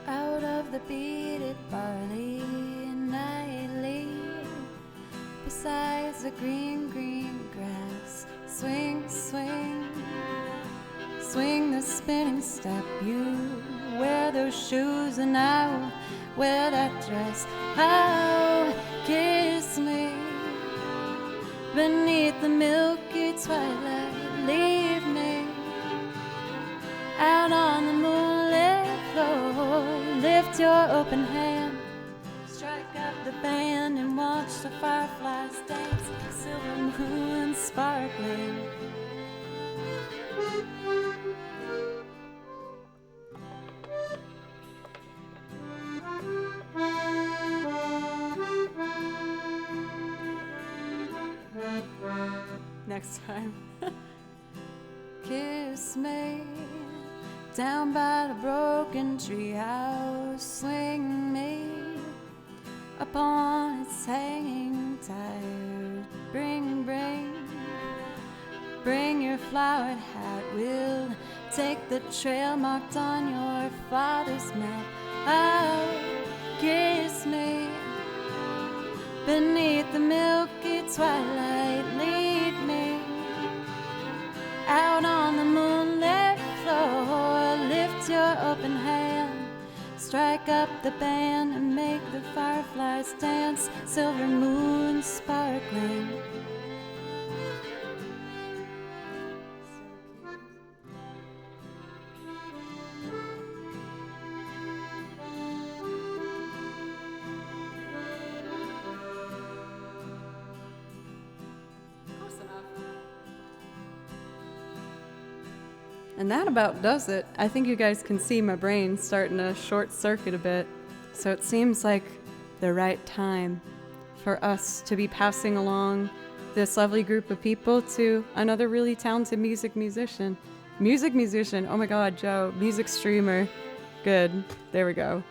Speaker 2: out of the beaded barley, and I leave beside the green, green grass. Swing, swing, swing the spinning step. You wear those shoes and I will wear that dress. Oh, kiss me beneath the milky twilight. Leave me out on the moonlit floor. Lift your open hand, strike up the band, and watch the fireflies dance. Silver moon sparkling.
Speaker 1: Next time.
Speaker 2: Kiss me down by the broken treehouse. Swing me upon its hanging tire. Bring, bring your flowered hat. We'll take the trail marked on your father's map. Oh, kiss me beneath the milky twilight. Lead me out on the moonlit floor. Lift your open hand, strike up the band, and make the fireflies dance. Silver moon sparkling.
Speaker 1: And that about does it. I think you guys can see my brain starting to short circuit a bit. So it seems like the right time for us to be passing along this lovely group of people to another really talented music musician. Oh my god, Joe. Music streamer. Good. There we go.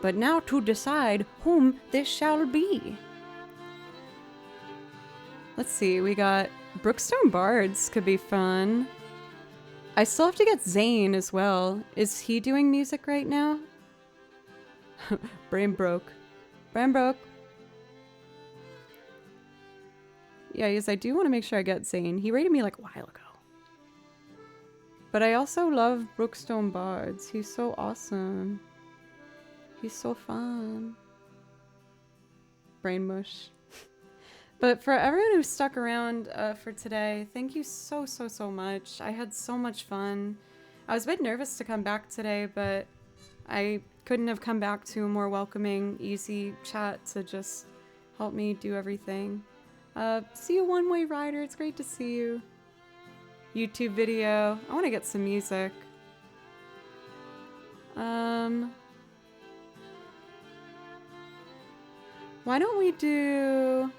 Speaker 1: But now to decide whom this shall be. Let's see, we got Brookstone Bards could be fun. I still have to get Zane as well. Is he doing music right now? Brain broke. Yeah, yes, I do want to make sure I get Zane. He rated me like a while ago. But I also love Brookstone Bards. He's so awesome. He's so fun. Brain mush. But for everyone who stuck around for today, thank you so much. I had so much fun. I was a bit nervous to come back today, but I couldn't have come back to a more welcoming, easy chat to just help me do everything. See you, One Way Rider. It's great to see you. YouTube video. I want to get some music. Why don't we do...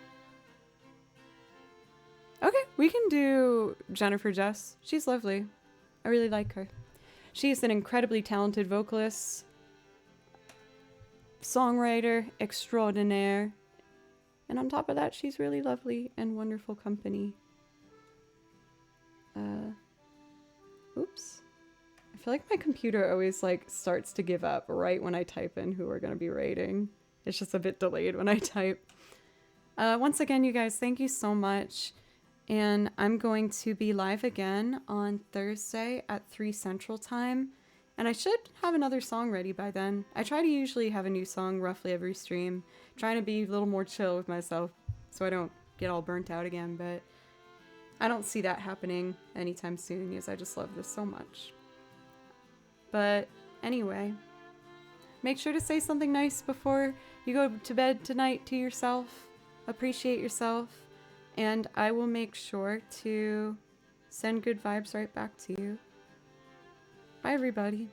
Speaker 1: Okay, we can do Jennifer Jess. She's lovely. I really like her. She's an incredibly talented vocalist, songwriter extraordinaire, and on top of that, she's really lovely and wonderful company. Oops. I feel like my computer always like starts to give up right when I type in who we're going to be rating. It's just a bit delayed when I type. Once again, you guys, thank you so much. And I'm going to be live again on Thursday at 3 Central Time. And I should have another song ready by then. I try to usually have a new song roughly every stream. Trying to be a little more chill with myself so I don't get all burnt out again. But I don't see that happening anytime soon because I just love this so much. But anyway, make sure to say something nice before you go to bed tonight to yourself. Appreciate yourself. And I will make sure to send good vibes right back to you. Bye, everybody.